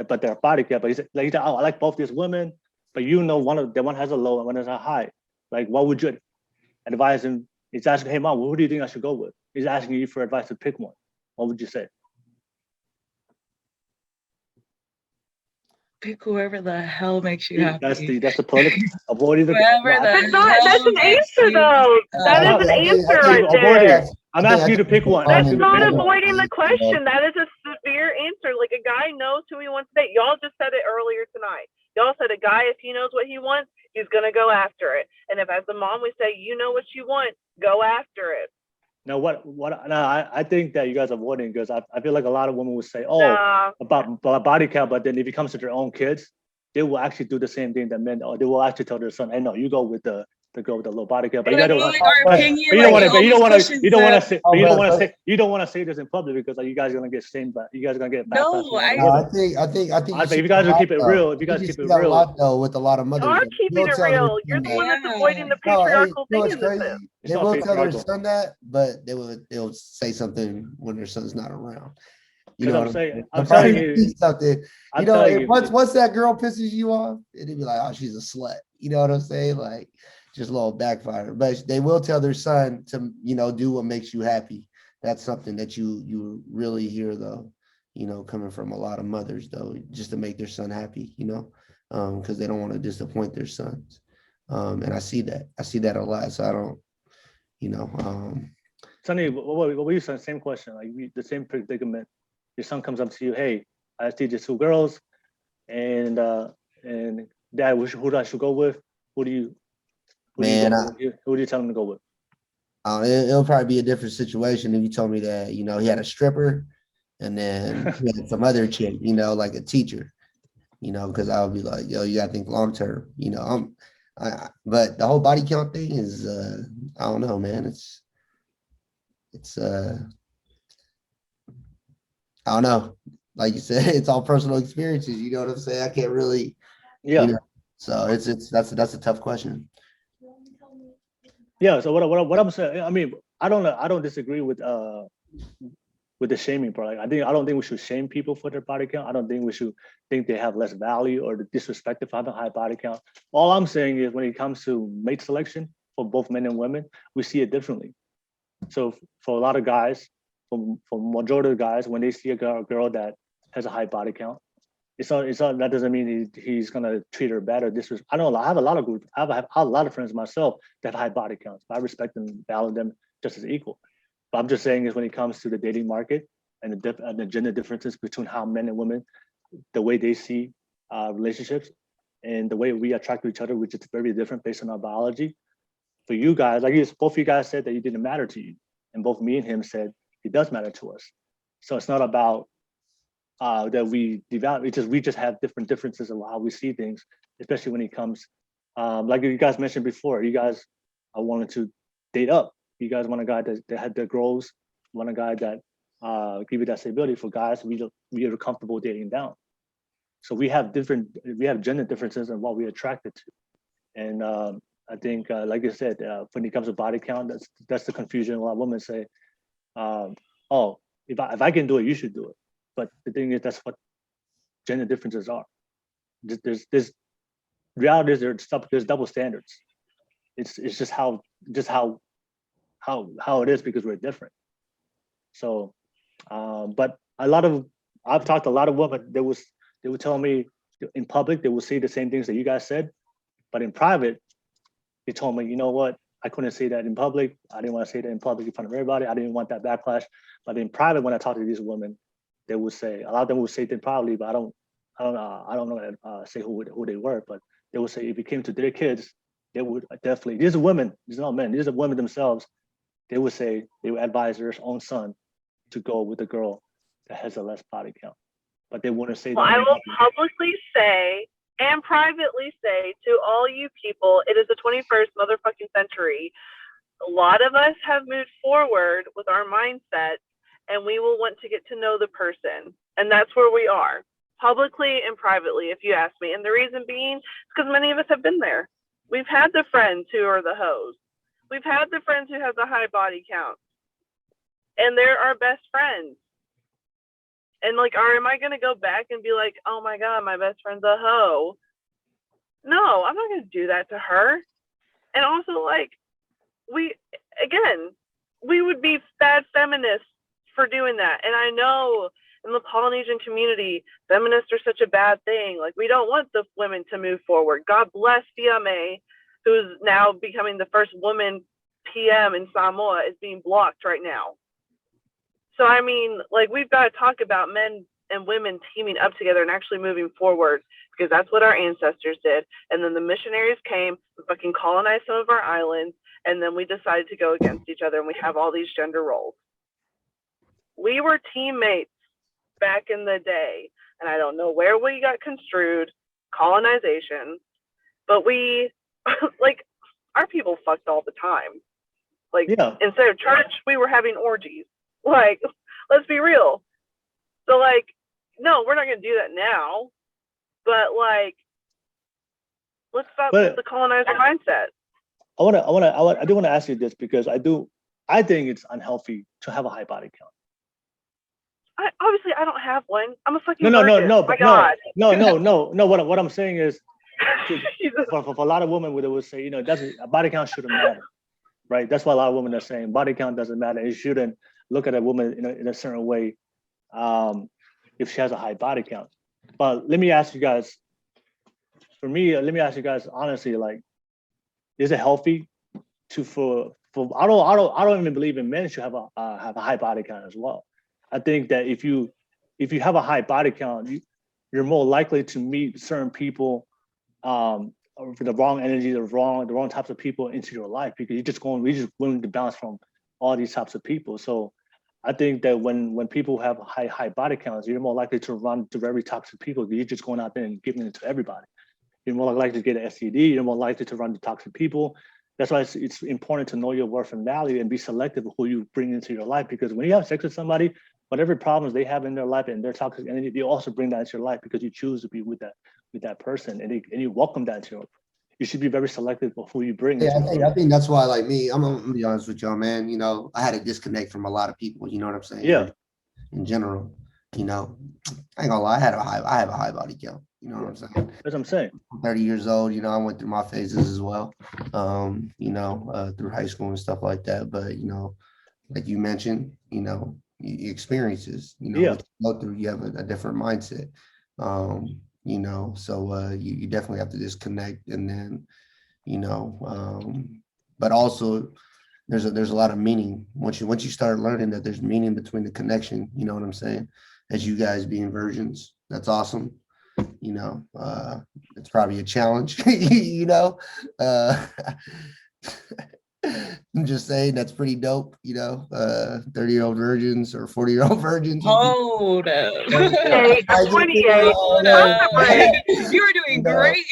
but their body count. But he said, oh, I like both these women, but one has a low and one has a high. Like, what would you advise him? He's asking, hey, Mom, who do you think I should go with? He's asking you for advice to pick one. What would you say? Pick whoever the hell makes you happy. That's the political avoiding the. That's an answer, though. That is an answer right there. I'm asking you to pick one. That's not avoiding the question. That is a severe answer. Like, a guy knows who he wants to date. Y'all just said it earlier tonight. Y'all said a guy, if he knows what he wants, he's gonna go after it. And if, as a mom, we say, you know what you want, go after it. Now, I think that you guys are avoiding, because I feel like a lot of women would say, about body count, but then if it comes to their own kids, they will actually do the same thing that men. Or they will actually tell their son, hey, no, you go with the girl with the low body count. But you don't want to say this in public, because you guys are gonna get shamed, but you guys are gonna get backlash. No, I think if you guys will keep it real, with a lot of mothers. I'm keeping it real. You're the one that's avoiding the patriarchal thing in this. They will tell their son that, but they'll say something when their son's not around. You know what I'm saying? I'm telling you something. Once that girl pisses you off, it'll be like, oh, she's a slut. You know what I'm saying? Like, just a little backfire. But they will tell their son to, do what makes you happy. That's something that you really hear, though, coming from a lot of mothers, though, just to make their son happy, because they don't want to disappoint their sons. And I see that a lot. So I don't, Sonny, what were you saying? Same question, like the same predicament. Your son comes up to you, hey, I see these two girls, and Dad, who I should go with? Who do you tell him to go with? It'll probably be a different situation if you told me that, you know, he had a stripper and then he had some other chick, you know, like a teacher, you know, because I would be like, yo, you gotta think long term, you know. But the whole body count thing is, I don't know, man. It's I don't know. Like you said, it's all personal experiences. You know what I'm saying? I can't really, you Yeah. know. So that's a tough question. Yeah. So what I'm saying, I mean, I don't disagree with the shaming part. Like, I don't think we should shame people for their body count. I don't think we should think they have less value or disrespect if I have a high body count. All I'm saying is when it comes to mate selection for both men and women, we see it differently. So for a lot of guys, for majority of the guys, when they see a girl that has a high body count, it's not that doesn't mean he's gonna treat her bad or disrespect. I know I have a lot of groups. I have a lot of friends myself that have high body counts. I respect and value them just as equal. But I'm just saying is when it comes to the dating market and the gender differences between how men and women, the way they see relationships and the way we attract to each other, which is very different based on our biology. For you guys, like both of you guys said that it didn't matter to you, and both me and him said it does matter to us. So it's not about that we devalue. We just have different differences of how we see things, especially when it comes, like you guys mentioned before. You guys wanted to date up. You guys want a guy that had the growth, want a guy that give you that stability. For guys, we are comfortable dating down. So we have gender differences in what we're attracted to, and I think, like I said, when it comes to body count, that's the confusion. A lot of women say, "Oh, if I can do it, you should do it." But the thing is, that's what gender differences are. There's reality is there's double standards. It's just how it is because we're different. So, but I've talked to a lot of women. They would tell me in public they will say the same things that you guys said, but in private, they told me, you know what? I couldn't say that in public. I didn't want to say that in public in front of everybody. I didn't want that backlash. But in private, when I talk to these women, they would say a lot of them would say it privately, but I don't know say who they were, but they would say if it came to their kids, they would definitely. These are women. These are not men. These are women themselves. They would say they would advise their own son to go with a girl that has a less body count, but they wouldn't say that. Well, I will publicly say and privately say to all you people, it is the 21st motherfucking century. A lot of us have moved forward with our mindset, and we will want to get to know the person. And that's where we are, publicly and privately, if you ask me. And the reason being is because many of us have been there. We've had the friends who are the hoes. We've had the friends who have the high body count. And they're our best friends. And like, am I going to go back and be like, oh my God, my best friend's a hoe? No, I'm not going to do that to her. And also, like, we would be bad feminists for doing that. And I know in the Polynesian community, feminists are such a bad thing. Like, we don't want the women to move forward. God bless Fiame, who's now becoming the first woman PM in Samoa, is being blocked right now. So, I mean, like, we've got to talk about men and women teaming up together and actually moving forward, because that's what our ancestors did. And then the missionaries came and fucking colonized some of our islands, and then we decided to go against each other, and we have all these gender roles. We were teammates back in the day, and I don't know where we got construed, colonization, but we, like, our people fucked all the time. Like, yeah. Instead of church, we were having orgies. Like, let's be real. So, like, no, we're not going to do that now. But, like, let's stop with the colonizer mindset. I do want to ask you this, because I think it's unhealthy to have a high body count. Obviously, I don't have one. I'm a fucking No. God. What I'm saying is, for a lot of women, they would say, you know, a body count shouldn't matter, right? That's why a lot of women are saying body count doesn't matter. You shouldn't look at a woman in a certain way if she has a high body count. But let me ask you guys. For me, let me ask you guys honestly, like, is it healthy for I don't even believe in men should have a high body count as well. I think that if you have a high body count, you're more likely to meet certain people the wrong energy, the wrong types of people into your life, because you're just willing to bounce from all these types of people. So I think that when people have high body counts, you're more likely to run to very toxic people, because you're just going out there and giving it to everybody. You're more likely to get an STD. You're more likely to run to toxic people. That's why it's important to know your worth and value and be selective of who you bring into your life. Because when you have sex with somebody, whatever problems they have in their life and their toxic energy, they also bring that into your life, because you choose to be with that person, and you welcome that into your life. You should be very selective of who you bring. Yeah, I think that's why, like me, I'm gonna be honest with y'all, man. You know, I had a disconnect from a lot of people. You know what I'm saying? Yeah. In general, you know, I ain't gonna lie, I have a high body count. You know what I'm saying? That's what I'm saying. I'm 30 years old. You know, I went through my phases as well. Through high school and stuff like that. But you know, like you mentioned, you know, experiences. You know, what you go through, you have a different mindset. You definitely have to disconnect, and then, but also there's a lot of meaning once you start learning that there's meaning between the connection. You know what I'm saying? As you guys being virgins, that's awesome. You know, it's probably a challenge. I'm just saying that's pretty dope. 30-year-old virgins or 40-year-old virgins. Hold up. I'm 28. Hold up. You were doing great.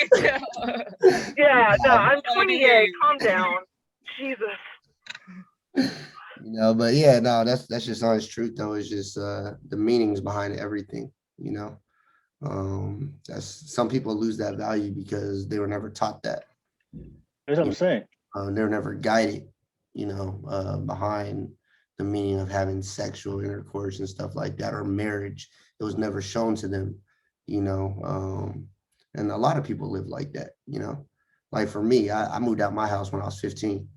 Yeah, no, I'm 28. Calm down. Jesus. But yeah, no, that's just honest truth though. It's just the meanings behind everything. That's some people lose that value because they were never taught that. That's what I'm saying. They're never guided, behind the meaning of having sexual intercourse and stuff like that, or marriage. It was never shown to them, and a lot of people live like that, Like for me, I moved out my house when I was 15,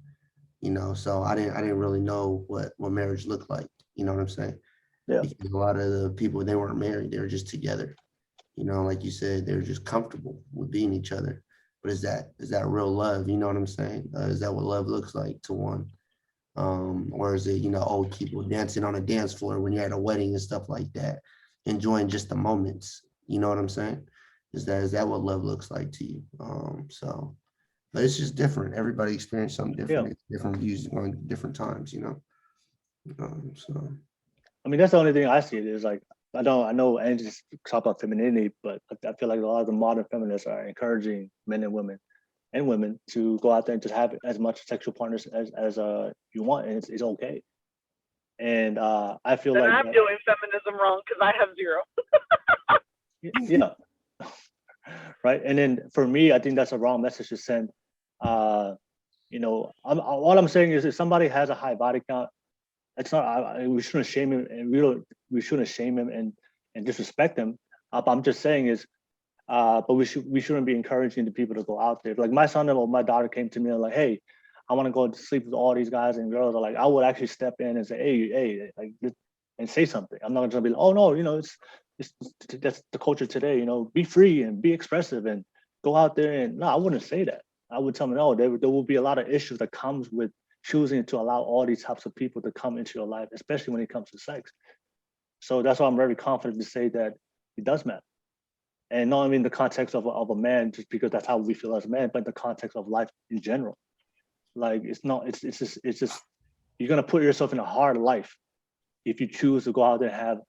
so I didn't really know what marriage looked like, you know what I'm saying? Yeah. Because a lot of the people, they weren't married, they were just together, like you said, they were just comfortable with being each other. But is that real love? You know what I'm saying? Is that what love looks like to one? Or is it, old people dancing on a dance floor when you're at a wedding and stuff like that, enjoying just the moments? You know what I'm saying? Is that what love looks like to you? But it's just different. Everybody experienced something different. Yeah. Different views on different times, I mean, that's the only thing I see. Is like, I know and just talk about femininity, but I feel like a lot of the modern feminists are encouraging men and women to go out there and just have as much sexual partners as you want, and it's okay. And I feel and like I'm doing feminism wrong because I have zero. Yeah. Right. And then for me, I think that's a wrong message to send. All I'm saying is if somebody has a high body count, it's not, we shouldn't shame him, and we shouldn't shame him and disrespect him. But I'm just saying is, but we shouldn't be encouraging the people to go out there. Like my son or my daughter came to me and like, hey, I want to go to sleep with all these guys and girls. Are like, I would actually step in and say, hey, like, and say something. I'm not gonna be like, oh no, it's that's the culture today. Be free and be expressive and go out there. And no, I wouldn't say that. I would tell them, no, there will be a lot of issues that comes with choosing to allow all these types of people to come into your life, especially when it comes to sex. So that's why I'm very confident to say that it does matter. And not only in the context of a man, just because that's how we feel as men, but in the context of life in general. Like it's just you're gonna put yourself in a hard life if you choose to go out there and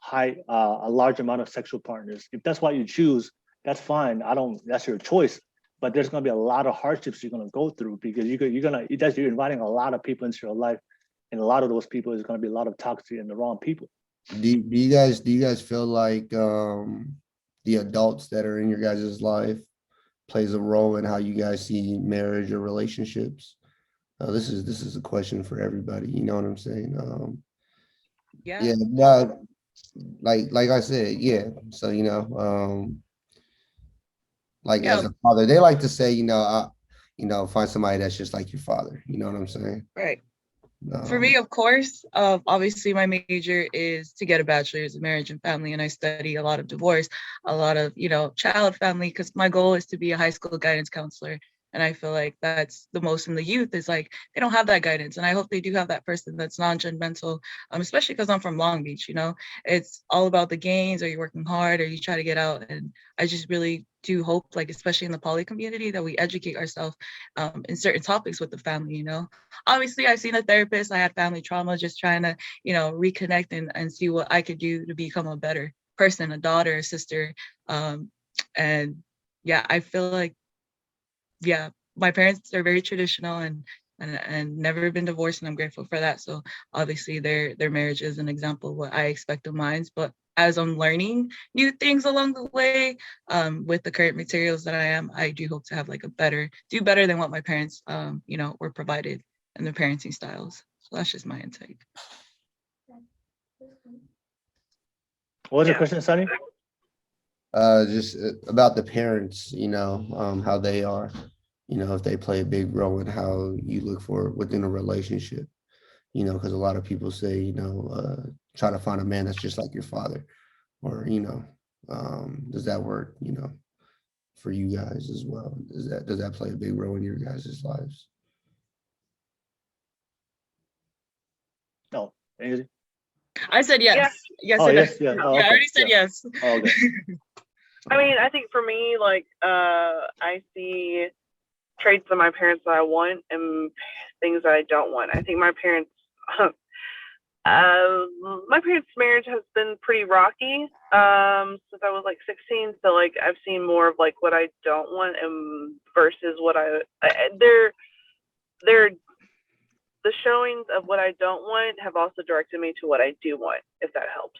have a large amount of sexual partners. If that's what you choose, that's fine. That's your choice. But there's going to be a lot of hardships you're going to go through, because you're inviting a lot of people into your life, and a lot of those people is going to be a lot of toxic and the wrong people. Do you guys feel like the adults that are in your guys' life plays a role in how you guys see marriage or relationships? This is a question for everybody. You know what I'm saying? Yeah. No, like I said, yeah. So as a father, they like to say, find somebody that's just like your father. You know what I'm saying? Right. For me, of course, obviously my major is to get a bachelor's in marriage and family, and I study a lot of divorce, a lot of, child family, because my goal is to be a high school guidance counselor And I feel like that's the most in the youth is like, they don't have that guidance. And I hope they do have that person that's non-judgmental, especially because I'm from Long Beach, you know, it's all about the gains. Are you working hard or you try to get out? And I just really do hope, like, especially in the poly community, that we educate ourselves in certain topics with the family, you know. Obviously, I've seen a therapist. I had family trauma, just trying to, you know, reconnect and see what I could do to become a better person, a daughter, a sister. And yeah, I feel like, yeah, my parents are very traditional and never been divorced, and I'm grateful for that. So obviously their marriage is an example of what I expect of mine. But as I'm learning new things along the way, with the current materials that I do hope to have like do better than what my parents, you know, were provided in their parenting styles. So that's just my intake. What was your question, Sunny? Just about the parents, you know, how they are, you know, if they play a big role in how you look for within a relationship, you know, because a lot of people say, you know, try to find a man that's just like your father, or, you know, does that work, you know, for you guys as well? Does that play a big role in your guys' lives? No. Ainsley? I said yes. Yeah. Yes, Oh, it yes, does. yeah. Oh, Yeah, I okay. already said Yeah. yes. Oh, okay. I mean, I think for me, like, I see traits of my parents that I want and things that I don't want. I think my parents, my parents' marriage has been pretty rocky since I was like 16. So like I've seen more of like what I don't want and versus what they're the showings of what I don't want have also directed me to what I do want, if that helps.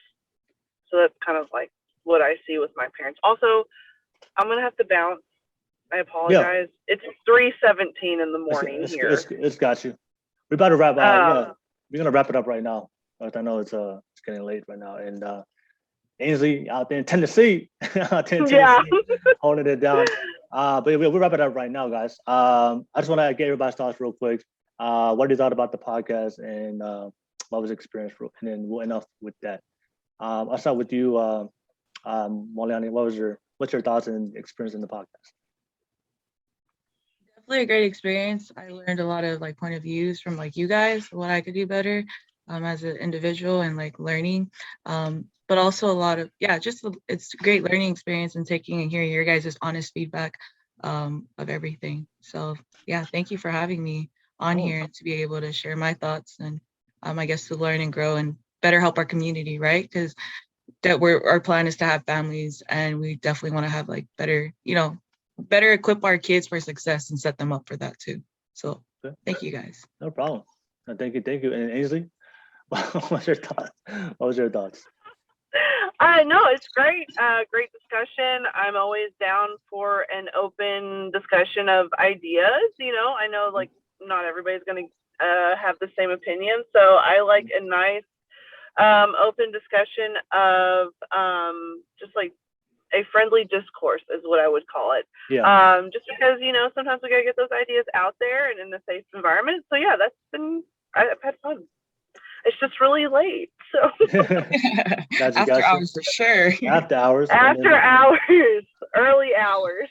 So that's kind of like what I see with my parents. Also, I'm gonna have to bounce. I apologize. It's 3:17 in the morning here. It's got you. We're about to wrap up. Yeah, Um, we're gonna wrap it up right now. But I know it's getting late right now. And Aynsley out there in Tennessee, Yeah. holding it down. But we'll wrap it up right now, guys. I just want to get everybody's thoughts real quick. What you thought about the podcast and what was the experience, and then we'll end off with that. I'll start with you, Moliane. What's your thoughts and experience in the podcast? Definitely a great experience. I learned a lot of like point of views from like you guys, what I could do better as an individual and like learning. But also a lot of, it's a great learning experience and taking and hearing your guys' honest feedback of everything. So yeah, thank you for having me on here and to be able to share my thoughts and I guess to learn and grow and better help our community, right? Because our plan is to have families and we definitely want to have like better, better equip our kids for success and set them up for that too. So thank you guys. No problem. Thank you. And Aynsley, what was your thoughts? No, it's great. Great discussion. I'm always down for an open discussion of ideas. I know like not everybody's going to have the same opinion. So I like a nice open discussion of just like a friendly discourse is what I would call it. Yeah. Just because, sometimes we got to get those ideas out there and in a safe environment. So yeah, I've had fun. It's just really late. So after hours for sure. After hours. Early hours.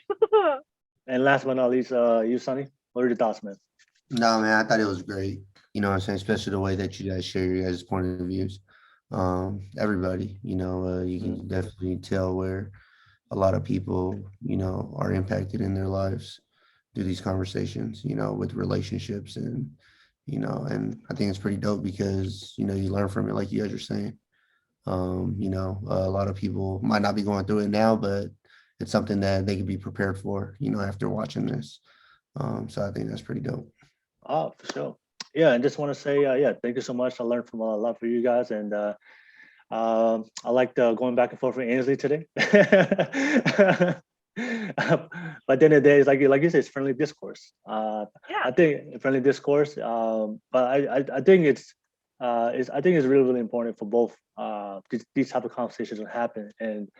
And last but not least, you, Sonny, what are your thoughts, man? No, man, I thought it was great. You know what I'm saying? Especially the way that you guys share your guys' point of views. Everybody, you can definitely tell where a lot of people, are impacted in their lives through these conversations, with relationships and I think it's pretty dope because, you learn from it, like you guys are saying. A lot of people might not be going through it now, but it's something that they can be prepared for, after watching this. So I think that's pretty dope. Oh, for sure. Yeah, and just want to say, thank you so much. I learned from a lot from you guys, and I liked going back and forth with Aynsley today. But then the day is like you said, it's friendly discourse. I think friendly discourse. But I think it's really really important for both these type of conversations to happen, and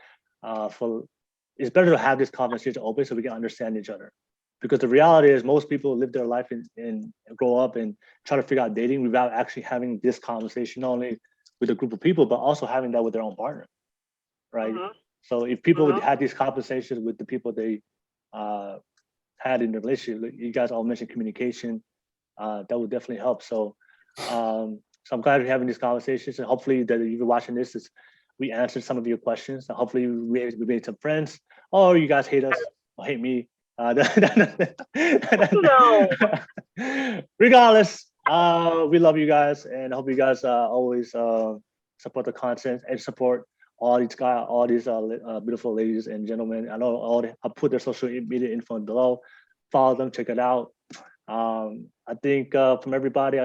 it's better to have this conversation open so we can understand each other. Because the reality is most people live their life and grow up and try to figure out dating without actually having this conversation, not only with a group of people, but also having that with their own partner, right? So if people would have these conversations with the people they had in the relationship. You guys all mentioned communication. That would definitely help. So I'm glad we're having these conversations, and hopefully that you're watching this is we answered some of your questions. And hopefully we made some friends, or you guys hate us or hate me. No. Regardless, we love you guys, and hope you guys always support the content and support all these guys, all these beautiful ladies and gentlemen. I know I'll put their social media info below. Follow them, check it out. I think from everybody,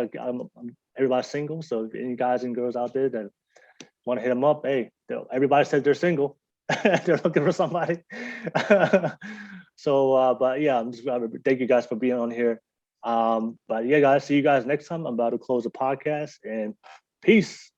everybody's single. So if any guys and girls out there that want to hit them up, hey, everybody says they're single. They're looking for somebody. So, but yeah, I'm just thank you guys for being on here. But yeah, guys, see you guys next time. I'm about to close the podcast, and peace.